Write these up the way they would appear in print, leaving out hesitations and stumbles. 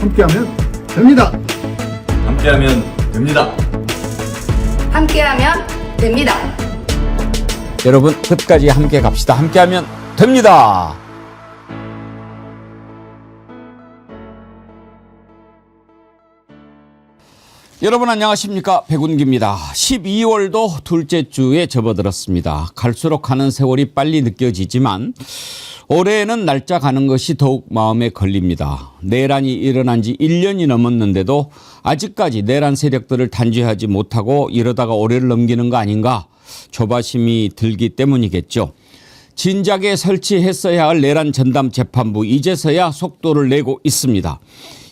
함께하면 됩니다. 함께하면 됩니다. 함께하면 됩니다. 여러분 끝까지 함께 갑시다. 함께하면 됩니다. 여러분 안녕하십니까, 백운기입니다. 12월도 둘째 주에 접어들었습니다. 갈수록 가는 세월이 빨리 느껴지지만 올해에는 날짜 가는 것이 더욱 마음에 걸립니다. 내란이 일어난 지 1년이 넘었는데도 아직까지 내란 세력들을 단죄하지 못하고 이러다가 올해를 넘기는 거 아닌가 조바심이 들기 때문이겠죠. 진작에 설치했어야 할 내란 전담 재판부 이제서야 속도를 내고 있습니다.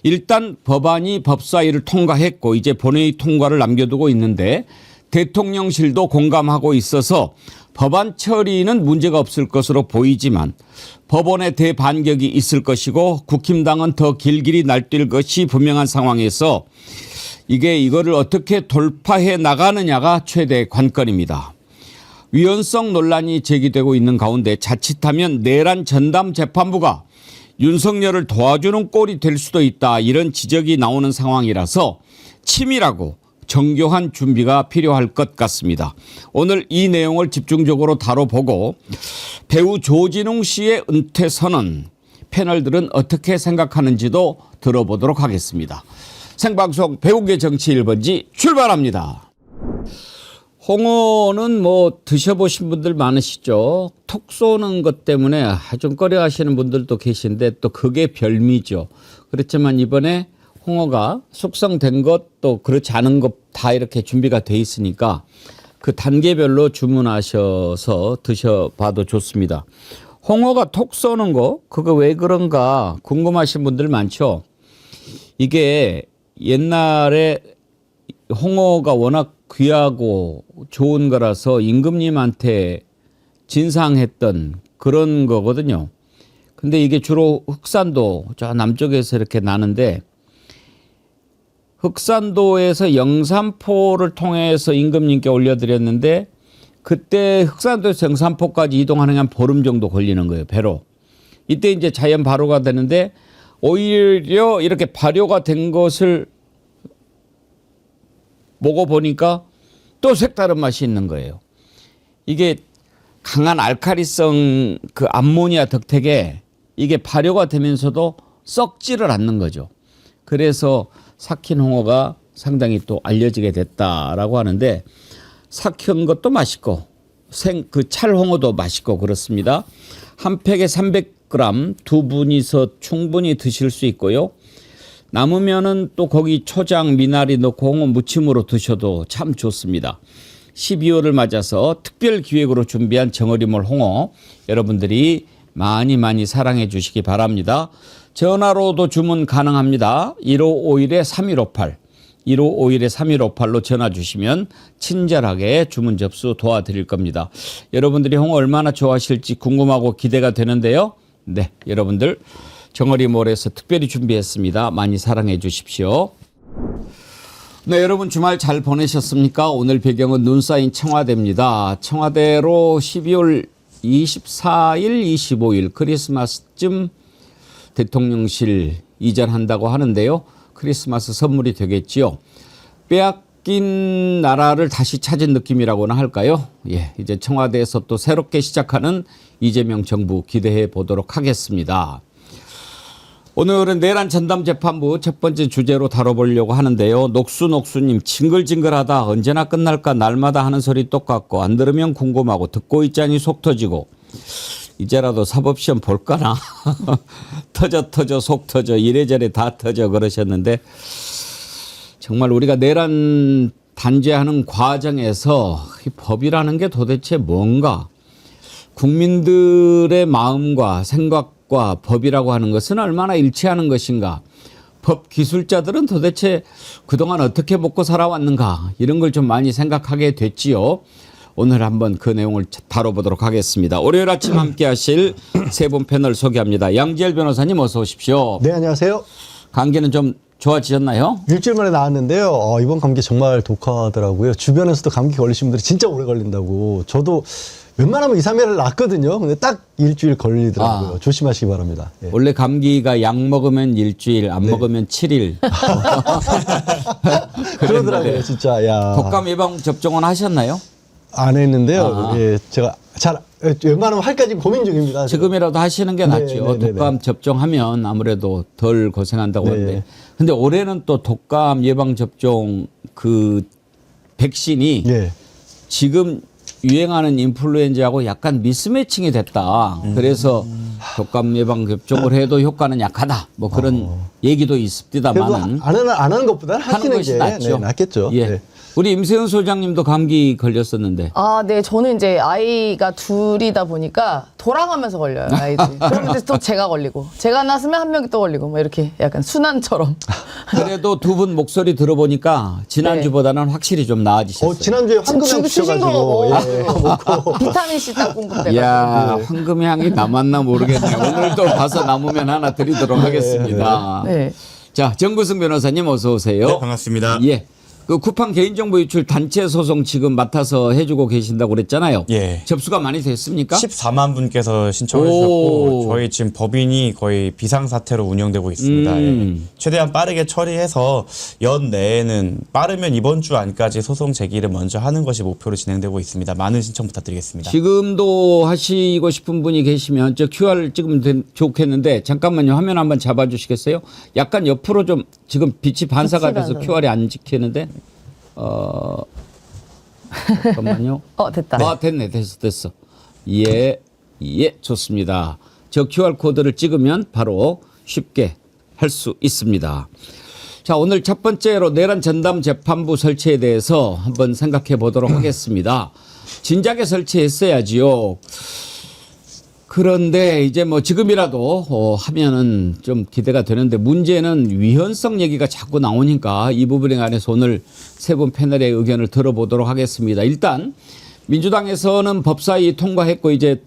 일단 법안이 법사위를 통과했고 이제 본회의 통과를 남겨두고 있는데 대통령실도 공감하고 있어서 법안 처리는 문제가 없을 것으로 보이지만 법원의 대반격이 있을 것이고 국힘당은 더 길길이 날뛸 것이 분명한 상황에서 이거를 어떻게 돌파해 나가느냐가 최대 관건입니다. 위헌성 논란이 제기되고 있는 가운데 자칫하면 내란 전담 재판부가 윤석열을 도와주는 꼴이 될 수도 있다, 이런 지적이 나오는 상황이라서 치밀하고 정교한 준비가 필요할 것 같습니다. 오늘 이 내용을 집중적으로 다뤄보고 배우 조진웅 씨의 은퇴 선언, 패널들은 어떻게 생각하는지도 들어보도록 하겠습니다. 생방송 배우계 정치 1번지 출발합니다. 홍어는 뭐 드셔보신 분들 많으시죠. 톡 쏘는 것 때문에 좀 꺼려하시는 분들도 계신데 또 그게 별미죠. 그렇지만 이번에 홍어가 숙성된 것 또 그렇지 않은 것 다 이렇게 준비가 돼 있으니까 그 단계별로 주문하셔서 드셔봐도 좋습니다. 홍어가 톡 쏘는 거 그거 왜 그런가 궁금하신 분들 많죠. 이게 옛날에 홍어가 워낙 귀하고 좋은 거라서 임금님한테 진상했던 그런 거거든요. 근데 이게 주로 흑산도 저 남쪽에서 이렇게 나는데 흑산도에서 영산포를 통해서 임금님께 올려드렸는데 그때 흑산도에서 영산포까지 이동하는 게 한 보름 정도 걸리는 거예요, 배로. 이때 이제 자연 발효가 되는데 오히려 이렇게 발효가 된 것을 먹어보니까 또 색다른 맛이 있는 거예요. 이게 강한 알칼리성 그 암모니아 덕택에 이게 발효가 되면서도 썩지를 않는 거죠. 그래서 삭힌 홍어가 상당히 또 알려지게 됐다라고 하는데 삭힌 것도 맛있고 그 찰홍어도 맛있고 그렇습니다. 한 팩에 300g 두 분이서 충분히 드실 수 있고요. 남으면은 또 거기 초장, 미나리 넣고 홍어 무침으로 드셔도 참 좋습니다. 12월을 맞아서 특별 기획으로 준비한 정어리몰 홍어 여러분들이 많이 사랑해 주시기 바랍니다. 전화로도 주문 가능합니다. 1551-3158 1551-3158로 전화 주시면 친절하게 주문 접수 도와드릴 겁니다. 여러분들이 홍어 얼마나 좋아하실지 궁금하고 기대가 되는데요. 네, 여러분들 정어리몰에서 특별히 준비했습니다. 많이 사랑해 주십시오. 네, 여러분 주말 잘 보내셨습니까? 오늘 배경은 눈 쌓인 청와대입니다. 청와대로 12월 24일, 25일 크리스마스쯤 대통령실 이전한다고 하는데요. 크리스마스 선물이 되겠지요. 빼앗긴 나라를 다시 찾은 느낌이라고나 할까요? 예, 이제 청와대에서 또 새롭게 시작하는 이재명 정부 기대해 보도록 하겠습니다. 오늘은 내란 전담 재판부 첫 번째 주제로 다뤄보려고 하는데요. 녹수님 징글징글하다, 언제나 끝날까, 날마다 하는 소리 똑같고 안 들으면 궁금하고 듣고 있자니 속 터지고 이제라도 사법시험 볼까나 터져 속 터져 이래저래 다 터져 그러셨는데 정말 우리가 내란 단죄하는 과정에서 이 법이라는 게 도대체 뭔가, 국민들의 마음과 생각과 법이라고 하는 것은 얼마나 일치하는 것인가, 법 기술자들은 도대체 그동안 어떻게 먹고 살아왔는가, 이런 걸 좀 많이 생각하게 됐지요. 오늘 한번 그 내용을 다뤄보도록 하겠습니다. 월요일 아침 함께 하실 세 분 패널 소개합니다. 양지열 변호사님 어서 오십시오. 네, 안녕하세요. 감기는 좀 좋아지셨나요? 일주일 만에 나왔는데요. 이번 감기 정말 독하더라고요. 주변에서도 감기 걸리신 분들이 진짜 오래 걸린다고. 저도 웬만하면 2, 3일을 낫거든요. 근데 딱 일주일 걸리더라고요. 조심하시기 바랍니다. 예. 원래 감기가 약 먹으면 일주일, 안 먹으면 7일. 그러더라고요, 진짜. 야. 독감 예방 접종은 하셨나요? 안 했는데요. 예, 제가 웬만하면 할까지 고민 중입니다. 지금이라도 하시는 게 낫죠. 독감 접종하면 아무래도 덜 고생한다고 네. 하는데. 근데 올해는 또 독감 예방 접종 그 백신이 예. 지금 유행하는 인플루엔자하고 약간 미스매칭이 됐다. 그래서 독감 예방 접종을 해도 효과는 약하다. 뭐 그런 얘기도 그래도 있습니다만은 안 하는 것보다는 하는 하시는 것이 게 낫죠. 낫겠죠. 예. 네. 우리 임세훈 소장님도 감기 걸렸었는데. 아, 네. 저는 이제 아이가 둘이다 보니까 돌아가면서 걸려요, 아이들이. 그러면 이제 또 제가 걸리고. 제가 났으면 한 명이 또 걸리고. 뭐 이렇게 약간 순환처럼. 그래도 두 분 목소리 들어보니까 지난주보다는 확실히 좀 나아지셨어요. 지난주에 황금향 지금 쓰신 거 주셔가지고. 먹어. 비타민C 딱 공급돼가지고. 이야, 황금향이 남았나 모르겠네요. 오늘도 봐서 남으면 하나 드리도록 하겠습니다. 네. 자, 정구승 변호사님 어서 오세요. 네, 반갑습니다. 예. 그 쿠팡 개인정보 유출 단체 소송 지금 맡아서 해주고 계신다고 그랬잖아요. 예. 접수가 많이 됐습니까? 14만 분께서 신청을 오. 주셨고 저희 지금 법인이 거의 비상사태로 운영되고 있습니다. 예. 최대한 빠르게 처리해서 연내에는 빠르면 이번 주 안까지 소송 제기를 먼저 하는 것이 목표로 진행되고 있습니다. 많은 신청 부탁드리겠습니다. 지금도 하시고 싶은 분이 계시면 저 QR을 찍으면 좋겠는데 잠깐만요. 화면 한번 잡아주시겠어요? 약간 옆으로 좀 지금 빛이 반사가 돼서 QR이 안 찍히는데 잠깐만요. 됐다. 아, 됐네. 됐어. 예, 좋습니다. 저 QR 코드를 찍으면 바로 쉽게 할 수 있습니다. 자, 오늘 첫 번째로 내란 전담 재판부 설치에 대해서 한번 생각해 보도록 하겠습니다. 진작에 설치했어야지요. 그런데 이제 뭐 지금이라도 하면은 좀 기대가 되는데 문제는 위헌성 얘기가 자꾸 나오니까 이 부분에 관해서 오늘 세 분 패널의 의견을 들어보도록 하겠습니다. 일단 민주당에서는 법사위 통과했고 이제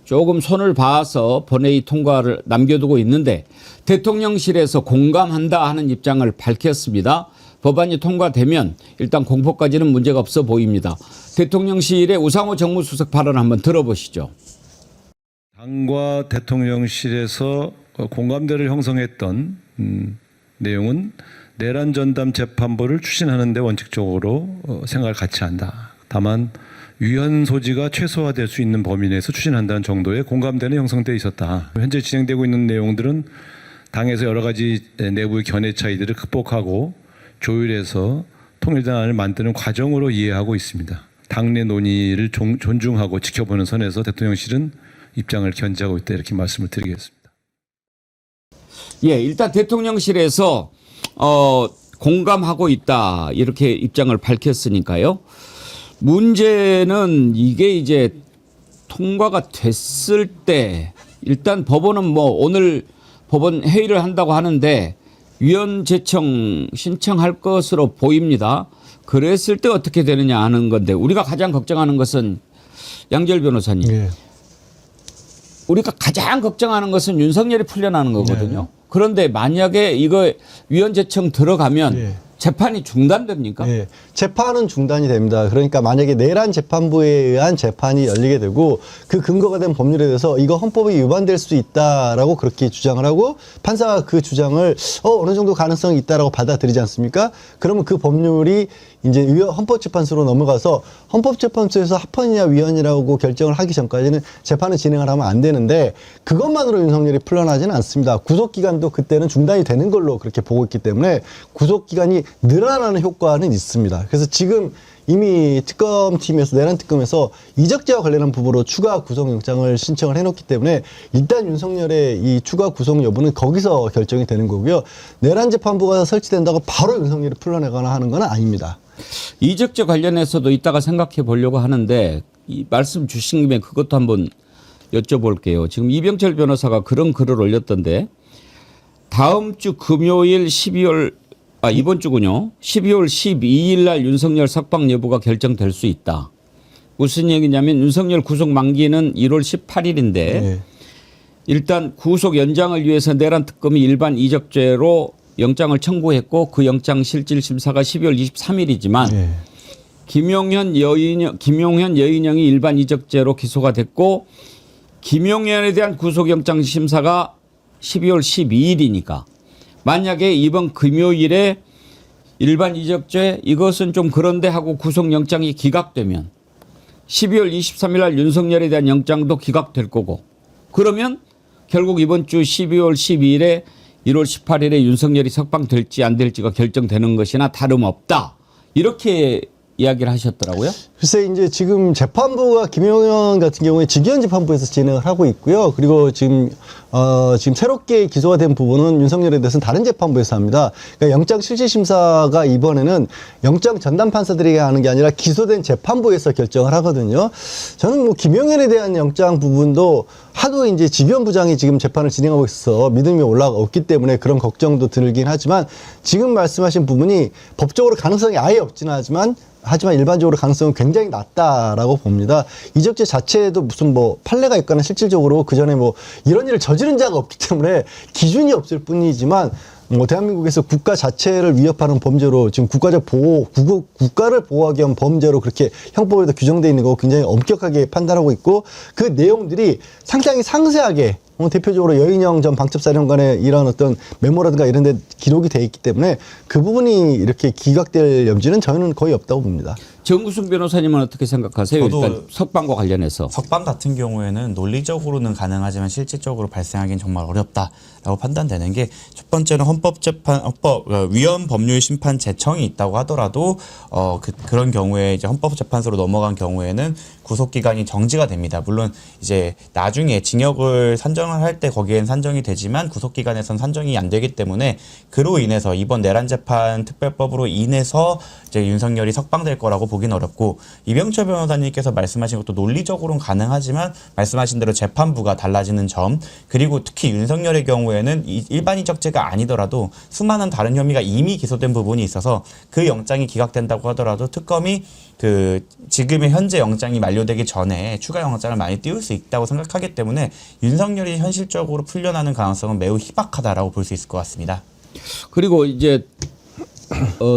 조금 손을 봐서 본회의 통과를 남겨두고 있는데 대통령실에서 공감한다 하는 입장을 밝혔습니다. 법안이 통과되면 일단 공포까지는 문제가 없어 보입니다. 대통령실의 우상호 정무수석 발언 한번 들어보시죠. 당과 대통령실에서 공감대를 형성했던 내용은 내란 전담 재판부를 추진하는 데 원칙적으로 생각을 같이 한다. 다만 위헌 소지가 최소화될 수 있는 범위 내에서 추진한다는 정도의 공감대는 형성되어 있었다. 현재 진행되고 있는 내용들은 당에서 여러 가지 내부의 견해 차이들을 극복하고 조율해서 통일단안을 만드는 과정으로 이해하고 있습니다. 당내 논의를 존중하고 지켜보는 선에서 대통령실은 입장을 견지하고 있다 이렇게 말씀을 드리겠습니다. 예, 일단 대통령실에서 공감하고 있다 이렇게 입장을 밝혔으니까요. 문제는 이게 이제 통과가 됐을 때 일단 법원은 뭐 오늘 법원 회의를 한다고 하는데 위헌 제청 신청할 것으로 보입니다. 그랬을 때 어떻게 되느냐 하는 건데 우리가 가장 걱정하는 것은 양지열 변호사님. 예. 우리가 가장 걱정하는 것은 윤석열이 풀려나는 거거든요. 그런데 만약에 이거 위헌 제청 들어가면 재판이 중단됩니까? 예. 재판은 중단이 됩니다. 그러니까 만약에 내란 재판부에 의한 재판이 열리게 되고 그 근거가 된 법률에 대해서 이거 헌법에 위반될 수 있다라고 그렇게 주장을 하고 판사가 그 주장을 어느 정도 가능성이 있다라고 받아들이지 않습니까? 그러면 그 법률이 이제 헌법재판소로 넘어가서 헌법재판소에서 합헌이냐 위헌이라고 결정을 하기 전까지는 재판을 진행을 하면 안 되는데 그것만으로 윤석열이 풀려나지는 않습니다. 구속기간도 그때는 중단이 되는 걸로 그렇게 보고 있기 때문에 구속기간이 늘어나는 효과는 있습니다. 그래서 지금 이미 특검팀에서 내란 특검에서 이적죄와 관련한 부분으로 추가 구속영장을 신청을 해놓기 때문에 일단 윤석열의 이 추가 구속 여부는 거기서 결정이 되는 거고요. 내란 재판부가 설치된다고 바로 윤석열이 풀려나거나 하는 건 아닙니다. 이적죄 관련해서도 이따가 생각해 보려고 하는데 이 말씀 주신 김에 그것도 한번 여쭤볼게요. 지금 이병철 변호사가 그런 글을 올렸던데 다음 주 금요일 이번 주군요. 12월 12일 날 윤석열 석방 여부가 결정될 수 있다. 무슨 얘기냐면 윤석열 구속 만기는 1월 18일인데 네. 일단 구속 연장을 위해서 내란 특검이 일반 이적죄로 영장을 청구했고 그 영장 실질 심사가 12월 23일이지만 김용현 여인영이 일반 이적죄로 기소가 됐고 김용현에 대한 구속영장 심사가 12월 12일이니까 만약에 이번 금요일에 일반 이적죄 이것은 좀 그런데 하고 구속영장이 기각되면 12월 23일 날 윤석열에 대한 영장도 기각될 거고 그러면 결국 이번 주 12월 12일에 1월 18일에 윤석열이 석방될지 안 될지가 결정되는 것이나 다름없다. 이렇게 이야기를 하셨더라고요. 글쎄 이제 지금 재판부가 김용현 같은 경우에 직위원 재판부에서 진행을 하고 있고요. 그리고 지금 새롭게 기소가 된 부분은 윤석열에 대해서는 다른 재판부에서 합니다. 그러니까 영장 실질 심사가 이번에는 영장 전담 판사들이 하는 게 아니라 기소된 재판부에서 결정을 하거든요. 저는 뭐 김용현에 대한 영장 부분도 하도 이제 직위원 부장이 지금 재판을 진행하고 있어서 믿음이 올라왔기 때문에 그런 걱정도 들긴 하지만 지금 말씀하신 부분이 법적으로 가능성이 아예 없지는 하지만 일반적으로 가능성은 굉장히 낮다라고 봅니다. 이적죄 자체에도 무슨 뭐 판례가 있거나 실질적으로 그 전에 뭐 이런 일을 저지른 자가 없기 때문에 기준이 없을 뿐이지만 뭐 대한민국에서 국가 자체를 위협하는 범죄로 지금 국가적 보호, 국가를 보호하기 위한 범죄로 그렇게 형법에도 규정되어 있는 거 굉장히 엄격하게 판단하고 있고 그 내용들이 상당히 상세하게 대표적으로 여인영 전 방첩사령관의 이런 어떤 메모라든가 이런 데 기록이 돼 있기 때문에 그 부분이 이렇게 기각될 여지는 저는 거의 없다고 봅니다. 정구승 변호사님은 어떻게 생각하세요? 저도 일단 석방과 관련해서. 석방 같은 경우에는 논리적으로는 가능하지만 실질적으로 발생하기는 정말 어렵다라고 판단되는 게 첫 번째는 위헌 법률 심판 제청이 있다고 하더라도 그런 경우에 이제 헌법재판소로 넘어간 경우에는 구속 기간이 정지가 됩니다. 물론 이제 나중에 징역을 산정을 할 때 거기엔 산정이 되지만 구속 기간에선 산정이 안 되기 때문에 그로 인해서 이번 내란 재판 특별법으로 인해서 이제 윤석열이 석방될 거라고 보기는 어렵고 이병철 변호사님께서 말씀하신 것도 논리적으로는 가능하지만 말씀하신 대로 재판부가 달라지는 점 그리고 특히 윤석열의 경우에는 일반 이적죄가 아니더라도 수많은 다른 혐의가 이미 기소된 부분이 있어서 그 영장이 기각된다고 하더라도 특검이 그 지금의 현재 영장이 만료되기 전에 추가 영장을 많이 띄울 수 있다고 생각하기 때문에 윤석열이 현실적으로 풀려나는 가능성은 매우 희박하다라고 볼 수 있을 것 같습니다. 그리고 이제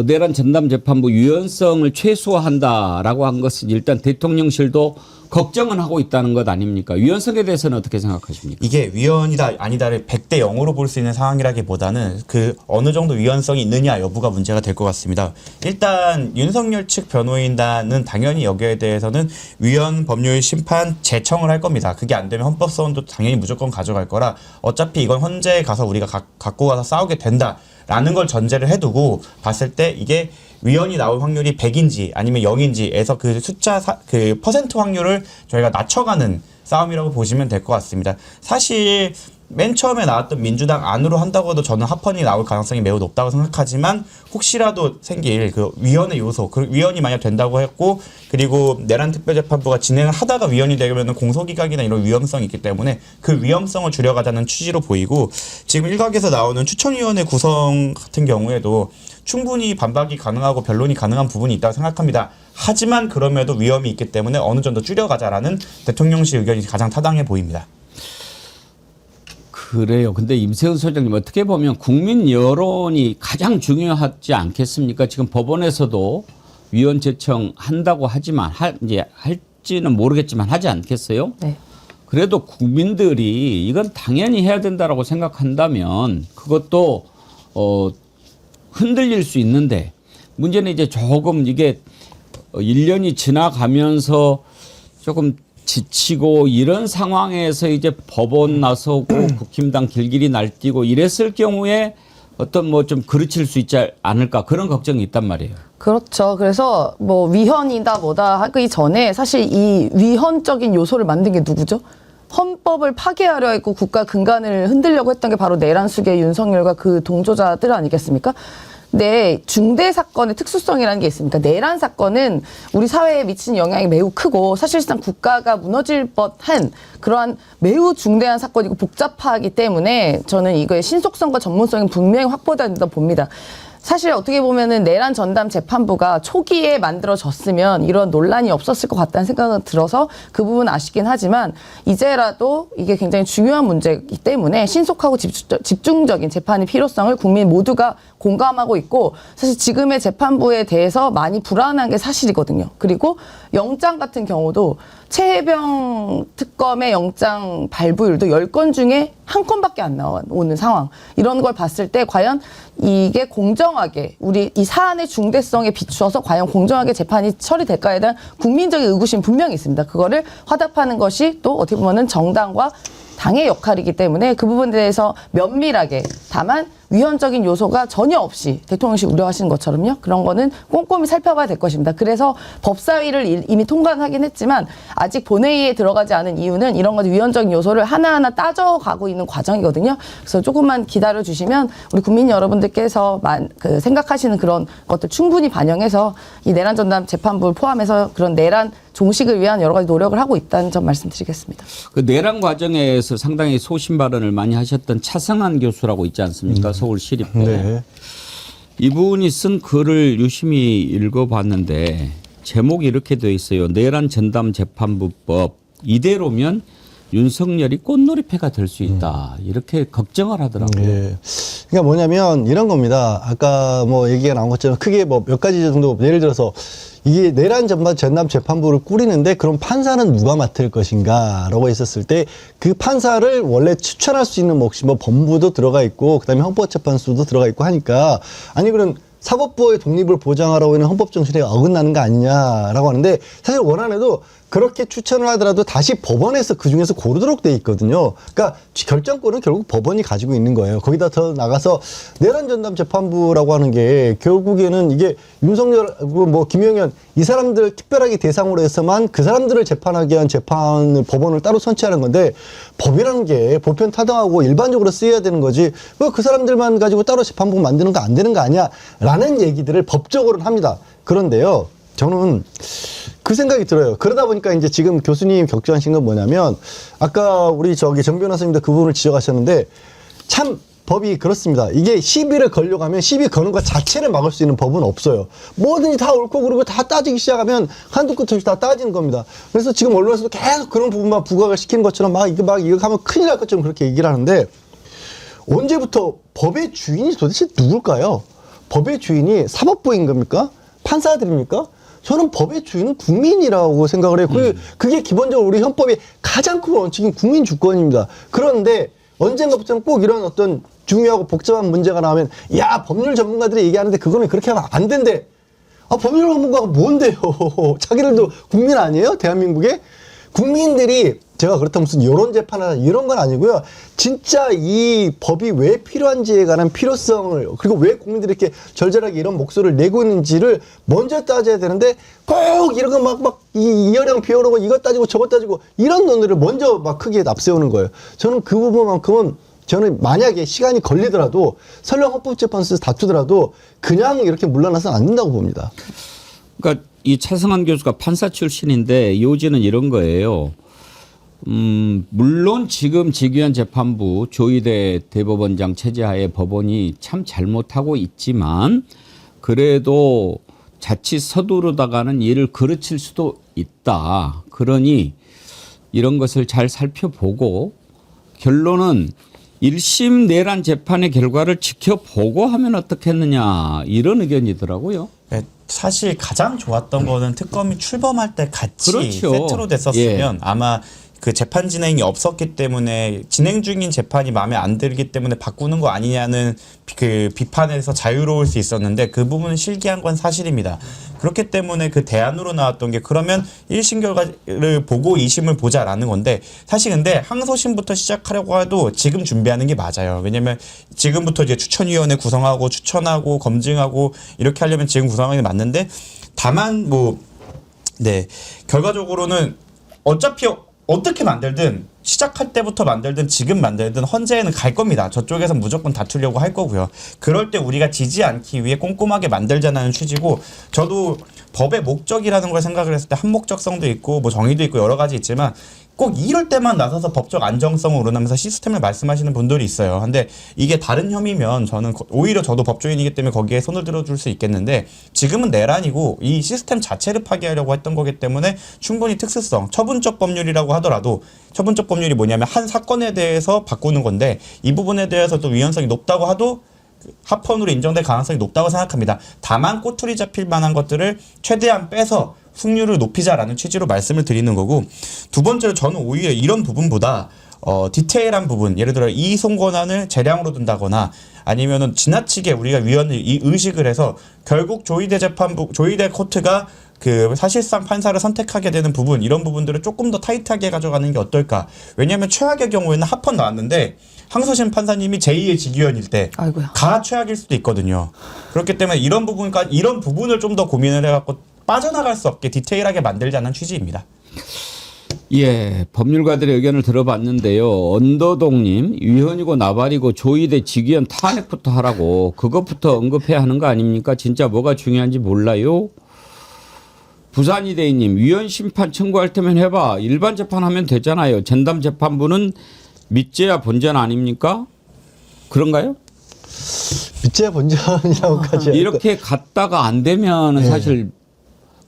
내란 전담 재판부 유연성을 최소화한다라고 한 것은 일단 대통령실도 걱정은 하고 있다는 것 아닙니까? 유연성에 대해서는 어떻게 생각하십니까? 이게 위헌이다 아니다를 100대 0으로 볼 수 있는 상황이라기보다는 그 어느 정도 위헌성이 있느냐 여부가 문제가 될 것 같습니다. 일단 윤석열 측 변호인단은 당연히 여기에 대해서는 위헌 법률 심판 제청을 할 겁니다. 그게 안 되면 헌법소원도 당연히 무조건 가져갈 거라 어차피 이건 헌재에 가서 우리가 갖고 가서 싸우게 된다라는 걸 전제를 해두고 봤을 때 이게 위헌이 나올 확률이 100인지 아니면 0인지에서 그 숫자 그 퍼센트 확률을 저희가 낮춰가는 싸움이라고 보시면 될 것 같습니다. 사실 맨 처음에 나왔던 민주당 안으로 한다고 해도 저는 합헌이 나올 가능성이 매우 높다고 생각하지만 혹시라도 생길 그 위헌의 요소, 그 위헌이 만약 된다고 했고 그리고 내란 특별재판부가 진행을 하다가 위헌이 되면 공소기각이나 이런 위험성이 있기 때문에 그 위험성을 줄여가자는 취지로 보이고 지금 일각에서 나오는 추천위원회 구성 같은 경우에도 충분히 반박이 가능하고 변론이 가능한 부분이 있다고 생각합니다. 하지만 그럼에도 위험이 있기 때문에 어느 정도 줄여가자라는 대통령실 의견이 가장 타당해 보입니다. 그래요. 근데 임세훈 소장님 어떻게 보면 국민 여론이 가장 중요하지 않겠습니까? 지금 법원에서도 위헌 제청 한다고 하지만 이제 할지는 모르겠지만 하지 않겠어요? 네. 그래도 국민들이 이건 당연히 해야 된다라고 생각한다면 그것도 흔들릴 수 있는데 문제는 이제 조금 이게 1년이 지나가면서 조금 지치고 이런 상황에서 이제 법원 나서고 국힘당 길길이 날뛰고 이랬을 경우에 어떤 뭐 좀 그르칠 수 있지 않을까 그런 걱정이 있단 말이에요. 그렇죠. 그래서 뭐 위헌이다 뭐다 하기 전에 사실 이 위헌적인 요소를 만든 게 누구죠? 헌법을 파괴하려 했고 국가 근간을 흔들려고 했던 게 바로 내란 수계 윤석열과 그 동조자들 아니겠습니까? 네, 중대 사건의 특수성이라는 게 있습니다. 내란 사건은 우리 사회에 미친 영향이 매우 크고 사실상 국가가 무너질 법한 그러한 매우 중대한 사건이고 복잡하기 때문에 저는 이거의 신속성과 전문성이 분명히 확보돼야 된다고 봅니다. 사실 어떻게 보면은 내란 전담 재판부가 초기에 만들어졌으면 이런 논란이 없었을 것 같다는 생각은 들어서 그 부분 아쉽긴 하지만 이제라도 이게 굉장히 중요한 문제이기 때문에 신속하고 집중적인 재판의 필요성을 국민 모두가 공감하고 있고 사실 지금의 재판부에 대해서 많이 불안한 게 사실이거든요. 그리고 영장 같은 경우도 최혜병 특검의 영장 발부율도 10건 중에 한 건밖에 안 나오는 상황. 이런 걸 봤을 때 과연 이게 공정하게 우리 이 사안의 중대성에 비추어서 과연 공정하게 재판이 처리될까에 대한 국민적인 의구심 분명히 있습니다. 그거를 화답하는 것이 또 어떻게 보면은 정당과 당의 역할이기 때문에 그 부분에 대해서 면밀하게 다만 위헌적인 요소가 전혀 없이 대통령실 우려하시는 것처럼요. 그런 거는 꼼꼼히 살펴봐야 될 것입니다. 그래서 법사위를 이미 통과하긴 했지만 아직 본회의에 들어가지 않은 이유는 이런 것들 위헌적인 요소를 하나하나 따져가고 있는 과정이거든요. 그래서 조금만 기다려주시면 우리 국민 여러분들께서 생각하시는 그런 것들 충분히 반영해서 이 내란 전담 재판부를 포함해서 그런 내란 종식을 위한 여러 가지 노력을 하고 있다는 점 말씀드리겠습니다. 그 내란 과정에서 상당히 소신 발언을 많이 하셨던 차성한 교수라고 있지 않습니까? 서울시립대. 네. 이분이 쓴 글을 유심히 읽어봤는데 제목이 이렇게 되어 있어요. 내란 전담 재판부법 이대로면 윤석열이 꽃놀이패가 될 수 있다. 이렇게 걱정을 하더라고요. 예. 그러니까 뭐냐면 이런 겁니다. 아까 뭐 얘기가 나온 것처럼 크게 뭐 몇 가지 정도 예를 들어서 이게 내란 전담 재판부를 꾸리는데 그럼 판사는 누가 맡을 것인가라고 했었을 때 그 판사를 원래 추천할 수 있는 뭐 혹시 뭐 법무부도 들어가 있고 그다음에 헌법재판소도 들어가 있고 하니까 아니 그럼 사법부의 독립을 보장하라고 하는 헌법 정신에 어긋나는 거 아니냐라고 하는데 사실 원안에도 그렇게 추천을 하더라도 다시 법원에서 그중에서 고르도록 돼 있거든요. 그러니까 결정권은 결국 법원이 가지고 있는 거예요. 거기다 더 나가서 내란 전담 재판부라고 하는 게 결국에는 이게 윤석열 뭐 김영현 이 사람들 특별하게 대상으로 해서만 그 사람들을 재판하게 한 재판을 법원을 따로 선치하는 건데 법이라는 게 보편 타당하고 일반적으로 쓰여야 되는 거지 뭐 그 사람들만 가지고 따로 재판부 만드는 거 안 되는 거 아니야 라는 얘기들을 법적으로는 합니다. 그런데요. 저는 그 생각이 들어요. 그러다 보니까 이제 지금 교수님 격조하신 건 뭐냐면 아까 우리 정 변호사님도 그 부분을 지적하셨는데 참 법이 그렇습니다. 이게 시비를 걸려고 하면 시비 거는 것 자체를 막을 수 있는 법은 없어요. 뭐든지 다 옳고 그르고 다 따지기 시작하면 한두 끝 없이 다 따지는 겁니다. 그래서 지금 언론에서도 계속 그런 부분만 부각을 시키는 것처럼 이거 하면 큰일 날 것처럼 그렇게 얘기를 하는데 언제부터 법의 주인이 도대체 누굴까요? 법의 주인이 사법부인 겁니까? 판사들입니까? 저는 법의 주인은 국민이라고 생각을 해요. 그게 기본적으로 우리 헌법의 가장 큰 원칙인 국민 주권입니다. 그런데 언젠가부터는 꼭 이런 어떤 중요하고 복잡한 문제가 나오면 야 법률 전문가들이 얘기하는데 그거는 그렇게 하면 안 된대. 법률 전문가가 뭔데요? 자기들도 국민 아니에요? 대한민국에? 국민들이 제가 그렇다면 무슨 여론 재판이나 이런 건 아니고요. 진짜 이 법이 왜 필요한지에 관한 필요성을 그리고 왜 국민들이 이렇게 절절하게 이런 목소리를 내고 있는지를 먼저 따져야 되는데 꼭 이런 거 막 이어령 피어오르고 이것 따지고 저것 따지고 이런 논의를 먼저 막 크게 앞세우는 거예요. 저는 그 부분만큼은 저는 만약에 시간이 걸리더라도 설령 헌법재판소에서 다투더라도 그냥 이렇게 물러나서는 안 된다고 봅니다. 그러니까 이 차성한 교수가 판사 출신인데 요지는 이런 거예요. 물론 지금 직위원 재판부 조희대 대법원장 체제하에 법원이 참 잘못하고 있지만 그래도 자칫 서두르다가는 일을 그르칠 수도 있다. 그러니 이런 것을 잘 살펴보고 결론은 1심 내란 재판의 결과를 지켜보고 하면 어떻겠느냐 이런 의견이더라고요. 네, 사실 가장 좋았던 거는 특검이 출범할 때 같이 그렇죠. 세트로 됐었으면 아마 그 재판 진행이 없었기 때문에 진행 중인 재판이 마음에 안 들기 때문에 바꾸는 거 아니냐는 그 비판에서 자유로울 수 있었는데 그 부분은 실기한 건 사실입니다. 그렇기 때문에 그 대안으로 나왔던 게 그러면 1심 결과를 보고 2심을 보자라는 건데 사실 근데 항소심부터 시작하려고 해도 지금 준비하는 게 맞아요. 왜냐면 지금부터 이제 추천위원회 구성하고 추천하고 검증하고 이렇게 하려면 지금 구성하는 게 맞는데 다만 결과적으로는 어차피 어떻게 만들든 시작할 때부터 만들든 지금 만들든 헌재에는 갈 겁니다. 저쪽에서 무조건 다투려고 할 거고요. 그럴 때 우리가 지지 않기 위해 꼼꼼하게 만들자는 취지고 저도 법의 목적이라는 걸 생각을 했을 때 한목적성도 있고 뭐 정의도 있고 여러 가지 있지만 꼭 이럴 때만 나서서 법적 안정성을 우러나면서 시스템을 말씀하시는 분들이 있어요. 근데 이게 다른 혐의면 저는 오히려 저도 법조인이기 때문에 거기에 손을 들어줄 수 있겠는데 지금은 내란이고 이 시스템 자체를 파괴하려고 했던 거기 때문에 충분히 특수성, 처분적 법률이라고 하더라도 처분적 법률이 뭐냐면 한 사건에 대해서 바꾸는 건데 이 부분에 대해서도 위헌성이 높다고 하도 합헌으로 인정될 가능성이 높다고 생각합니다. 다만 꼬투리 잡힐 만한 것들을 최대한 빼서 승률을 높이자라는 취지로 말씀을 드리는 거고 두 번째로 저는 오히려 이런 부분보다 디테일한 부분 예를 들어 이송 권한을 재량으로 둔다거나 아니면은 지나치게 우리가 위헌을 의식을 해서 결국 조희대 재판부 조희대 코트가 그 사실상 판사를 선택하게 되는 부분 이런 부분들을 조금 더 타이트하게 가져가는 게 어떨까. 왜냐하면 최악의 경우에는 합헌 나왔는데 항소심 판사님이 제2의 직위원일 때 아이고야. 가 최악일 수도 있거든요. 그렇기 때문에 이런 부분을 좀 더 고민을 해갖고 빠져나갈 수 없게 디테일하게 만들자는 취지입니다. 예, 법률가들의 의견을 들어봤는데요. 언더동님, 위헌이고 나발이고 조의대 직위원 탄핵부터 하라고 그것부터 언급해야 하는 거 아닙니까? 진짜 뭐가 중요한지 몰라요. 부산이대인님, 위헌 심판 청구할 때면 해봐. 일반 재판하면 되잖아요. 전담 재판부는 밑죄야 본전 아닙니까? 그런가요? 밑죄야 본전이라고까지 이렇게 갔다가 안 되면 사실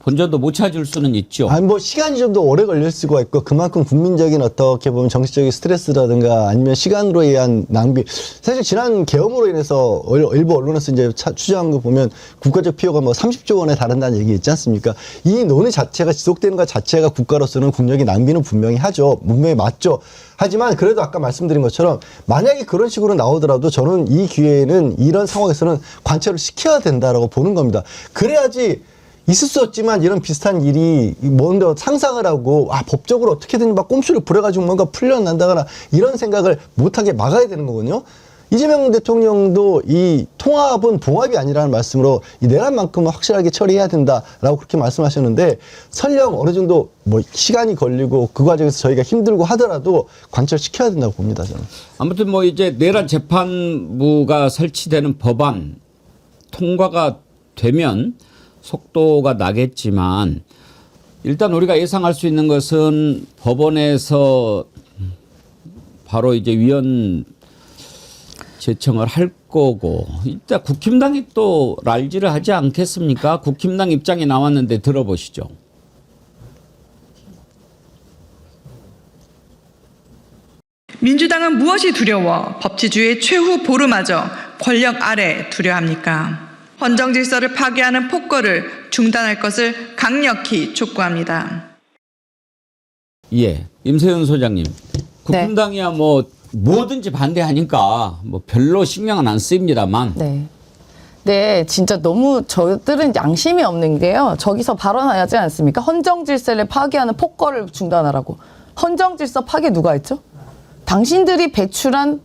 본전도 못 찾을 수는 있죠. 아니 뭐 시간이 좀 더 오래 걸릴 수가 있고 그만큼 국민적인 어떻게 보면 정치적인 스트레스라든가 아니면 시간으로 의한 낭비. 사실 지난 계엄으로 인해서 일부 언론에서 이제 추정한 거 보면 국가적 피해가 뭐 30조 원에 달한다는 얘기 있지 않습니까? 이 논의 자체가 지속되는 것 자체가 국가로서는 국력의 낭비는 분명히 하죠. 분명히 맞죠. 하지만 그래도 아까 말씀드린 것처럼 만약에 그런 식으로 나오더라도 저는 이 기회에는 이런 상황에서는 관철을 시켜야 된다라고 보는 겁니다. 그래야지 있을 수 없지만 이런 비슷한 일이 뭔가 상상을 하고 법적으로 어떻게든 막 꼼수를 부려가지고 뭔가 풀려난다거나 이런 생각을 못하게 막아야 되는 거거든요. 이재명 대통령도 이 통합은 봉합이 아니라는 말씀으로 이 내란만큼은 확실하게 처리해야 된다라고 그렇게 말씀하셨는데 설령 어느 정도 뭐 시간이 걸리고 그 과정에서 저희가 힘들고 하더라도 관철시켜야 된다고 봅니다, 저는. 아무튼 뭐 이제 내란 재판부가 설치되는 법안 통과가 되면 속도가 나겠지만 일단 우리가 예상할 수 있는 것은 법원에서 바로 이제 위헌 제청을 할 거고 일단 국힘당이 또 랄지를 하지 않겠습니까? 국힘당 입장이 나왔는데 들어보시죠. 민주당은 무엇이 두려워 법치주의의 최후 보루마저 권력 아래 두려워합니까? 헌정 질서를 파괴하는 폭거를 중단할 것을 강력히 촉구합니다. 예, 임세현 소장님, 국힘당이야 뭐 뭐든지 반대하니까 뭐 별로 신경은 안 쓰입니다만. 네, 진짜 너무 저들은 양심이 없는 게요. 저기서 발언하지 않습니까? 헌정 질서를 파괴하는 폭거를 중단하라고. 헌정 질서 파괴 누가 했죠? 당신들이 배출한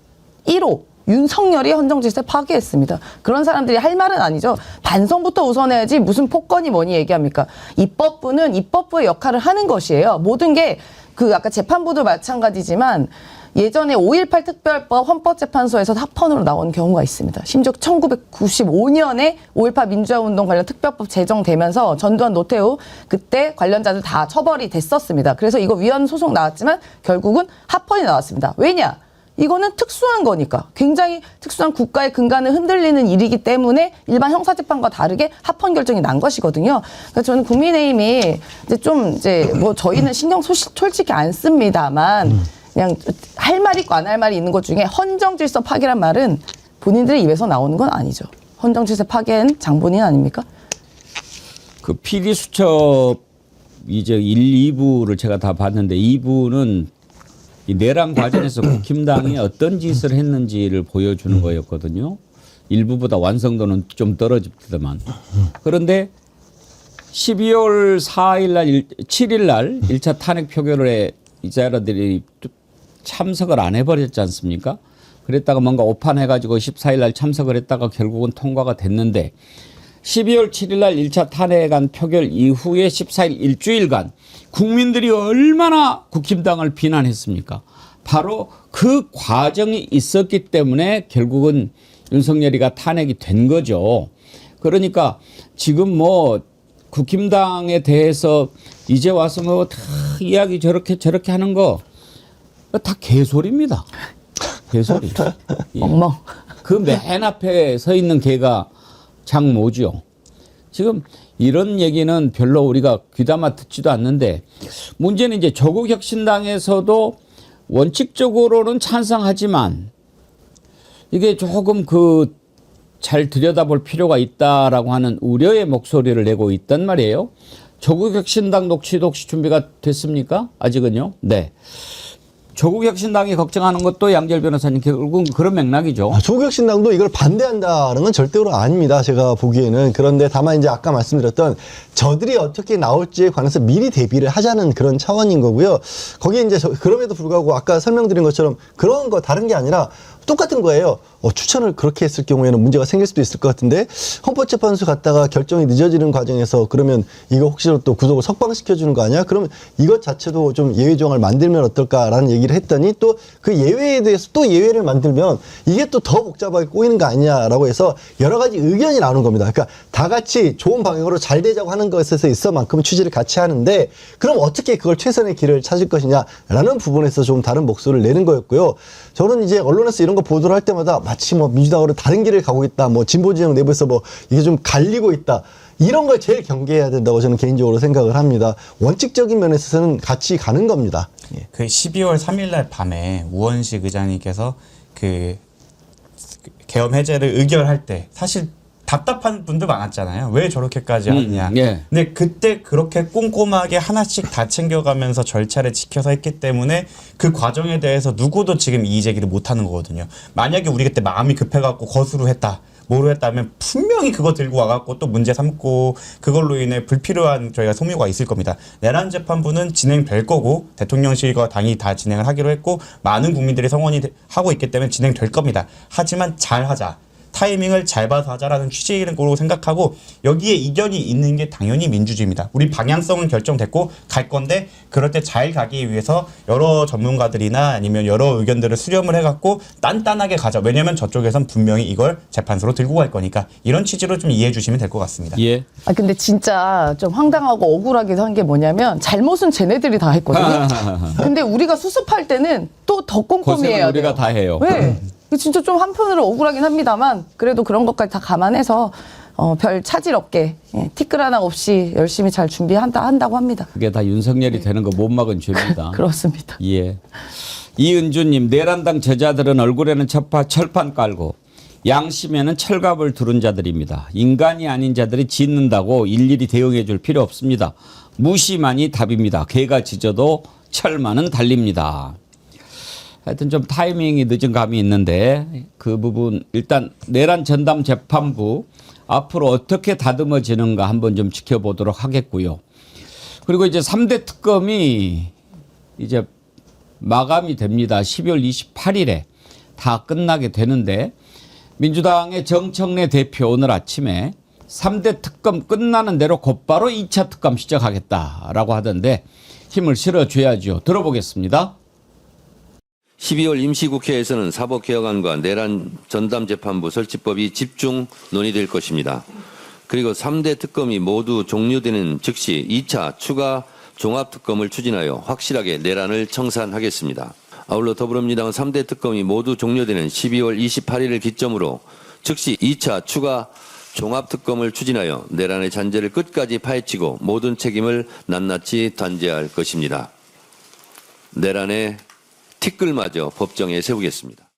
1호. 윤석열이 헌정질서를 파괴했습니다. 그런 사람들이 할 말은 아니죠. 반성부터 우선해야지 무슨 폭건이 뭐니 얘기합니까? 입법부는 입법부의 역할을 하는 것이에요. 모든 게 그 아까 재판부도 마찬가지지만 예전에 5.18 특별법 헌법재판소에서 합헌으로 나온 경우가 있습니다. 심지어 1995년에 5.18 민주화운동 관련 특별법 제정되면서 전두환 노태우 그때 관련자들 다 처벌이 됐었습니다. 그래서 이거 위헌 소송 나왔지만 결국은 합헌이 나왔습니다. 왜냐? 이거는 특수한 거니까 굉장히 특수한 국가의 근간을 흔들리는 일이기 때문에 일반 형사재판과 다르게 합헌 결정이 난 것이거든요. 그래서 저는 국민의힘이 이제 뭐 저희는 신경 솔직히 안 씁니다만 그냥 할 말이 있고 안 할 말이 있는 것 중에 헌정 질서 파괴란 말은 본인들의 입에서 나오는 건 아니죠. 헌정 질서 파괴는 장본인 아닙니까? 그 PD 수첩 이제 1, 2부를 제가 다 봤는데 2부는 이 내란 과정에서 국힘당이 어떤 짓을 했는지를 보여주는 거였거든요. 일부보다 완성도는 좀 떨어집니다만. 그런데 12월 4일 날, 7일 날 1차 탄핵 표결에 이 자들이 참석을 안 해버렸지 않습니까? 그랬다가 뭔가 오판해가지고 14일 날 참석을 했다가 결국은 통과가 됐는데 12월 7일 날 1차 탄핵안 표결 이후에 14일 일주일간 국민들이 얼마나 국힘당을 비난했습니까? 바로 그 과정이 있었기 때문에 결국은 윤석열이가 탄핵이 된 거죠. 그러니까 지금 뭐 국힘당에 대해서 이제 와서 뭐 다 이야기 저렇게 하는 거 다 개소리입니다. 개소리. 예. 멍멍. 그 맨 앞에 서 있는 개가 장모죠. 지금 이런 얘기는 별로 우리가 귀담아 듣지도 않는데 문제는 이제 조국혁신당에서도 원칙적으로는 찬성하지만 이게 조금 잘 들여다볼 필요가 있다라고 하는 우려의 목소리를 내고 있단 말이에요. 조국혁신당 녹취도 혹시 준비가 됐습니까? 아직은요? 네. 조국혁신당이 걱정하는 것도 양재열 변호사님 결국은 그런 맥락이죠. 조국혁신당도 이걸 반대한다는 건 절대로 아닙니다. 제가 보기에는. 그런데 다만 이제 아까 말씀드렸던 저들이 어떻게 나올지에 관해서 미리 대비를 하자는 그런 차원인 거고요. 거기에 이제 그럼에도 불구하고 아까 설명드린 것처럼 그런 거 다른 게 아니라 똑같은 거예요. 추천을 그렇게 했을 경우에는 문제가 생길 수도 있을 것 같은데 헌법재판소 갔다가 결정이 늦어지는 과정에서 그러면 이거 혹시라도 또 구속을 석방시켜주는 거 아니야? 그러면 이것 자체도 좀 예외 조항을 만들면 어떨까라는 얘기를 했더니 또 그 예외에 대해서 또 예외를 만들면 이게 또 더 복잡하게 꼬이는 거 아니냐라고 해서 여러 가지 의견이 나오는 겁니다. 그러니까 다 같이 좋은 방향으로 잘 되자고 하는 것에 있어만큼 취지를 같이 하는데 그럼 어떻게 그걸 최선의 길을 찾을 것이냐라는 부분에서 좀 다른 목소리를 내는 거였고요. 저는 이제 언론에서 이런 거 보도를 할 때마다 마치 뭐 민주당으로 다른 길을 가고 있다, 뭐 진보 진영 내부에서 뭐 이게 좀 갈리고 있다. 이런 걸 제일 경계해야 된다고 저는 개인적으로 생각을 합니다. 원칙적인 면에서는 같이 가는 겁니다. 예. 그 12월 3일 날 밤에 우원식 의장님께서 그 계엄 해제를 의결할 때 사실 답답한 분들 많았잖아요. 왜 저렇게까지 하느냐. 예. 근데 그때 그렇게 꼼꼼하게 하나씩 다 챙겨가면서 절차를 지켜서 했기 때문에 그 과정에 대해서 누구도 지금 이의 제기를 못 하는 거거든요. 만약에 우리 그때 마음이 급해갖고 거수로 했다. 뭐로 했다면 분명히 그거 들고 와갖고 또 문제 삼고 그걸로 인해 불필요한 저희가 소모가 있을 겁니다. 내란 재판부는 진행될 거고 대통령실과 당이 다 진행을 하기로 했고 많은 국민들이 성원이 하고 있기 때문에 진행될 겁니다. 하지만 잘하자. 타이밍을 잘 봐서 하자라는 취지인 거로 생각하고 여기에 이견이 있는 게 당연히 민주주의입니다. 우리 방향성은 결정됐고 갈 건데 그럴 때 잘 가기 위해서 여러 전문가들이나 아니면 여러 의견들을 수렴을 해갖고 단단하게 가자. 왜냐하면 저쪽에선 분명히 이걸 재판소로 들고 갈 거니까 이런 취지로 좀 이해해 주시면 될 것 같습니다. 예. 근데 진짜 좀 황당하고 억울하기도 한 게 뭐냐면 잘못은 쟤네들이 다 했거든요. 근데 우리가 수습할 때는 또 더 꼼꼼히 고생은 해야 돼요. 우리가 다 해요. 네. 진짜 좀 한편으로 억울하긴 합니다만 그래도 그런 것까지 다 감안해서 별 차질 없게 티끌 하나 없이 열심히 잘 준비한다고 합니다. 그게 다 윤석열이 되는 거 못 막은 죄입니다. 그렇습니다. 예. 이은주님, 내란당 제자들은 얼굴에는 철판 깔고 양심에는 철갑을 두른 자들입니다. 인간이 아닌 자들이 짖는다고 일일이 대응해 줄 필요 없습니다. 무시만이 답입니다. 개가 짖어도 철만은 달립니다. 하여튼 좀 타이밍이 늦은 감이 있는데 그 부분 일단 내란 전담 재판부 앞으로 어떻게 다듬어지는가 한번 좀 지켜보도록 하겠고요. 그리고 이제 3대 특검이 이제 마감이 됩니다. 12월 28일에 다 끝나게 되는데 민주당의 정청래 대표 오늘 아침에 3대 특검 끝나는 대로 곧바로 2차 특검 시작하겠다라고 하던데 힘을 실어줘야죠. 들어보겠습니다. 12월 임시국회에서는 사법개혁안과 내란 전담재판부 설치법이 집중 논의될 것입니다. 그리고 3대 특검이 모두 종료되는 즉시 2차 추가 종합특검을 추진하여 확실하게 내란을 청산하겠습니다. 아울러 더불어민주당은 3대 특검이 모두 종료되는 12월 28일을 기점으로 즉시 2차 추가 종합특검을 추진하여 내란의 잔재를 끝까지 파헤치고 모든 책임을 낱낱이 단죄할 것입니다. 내란의 티끌마저 법정에 세우겠습니다.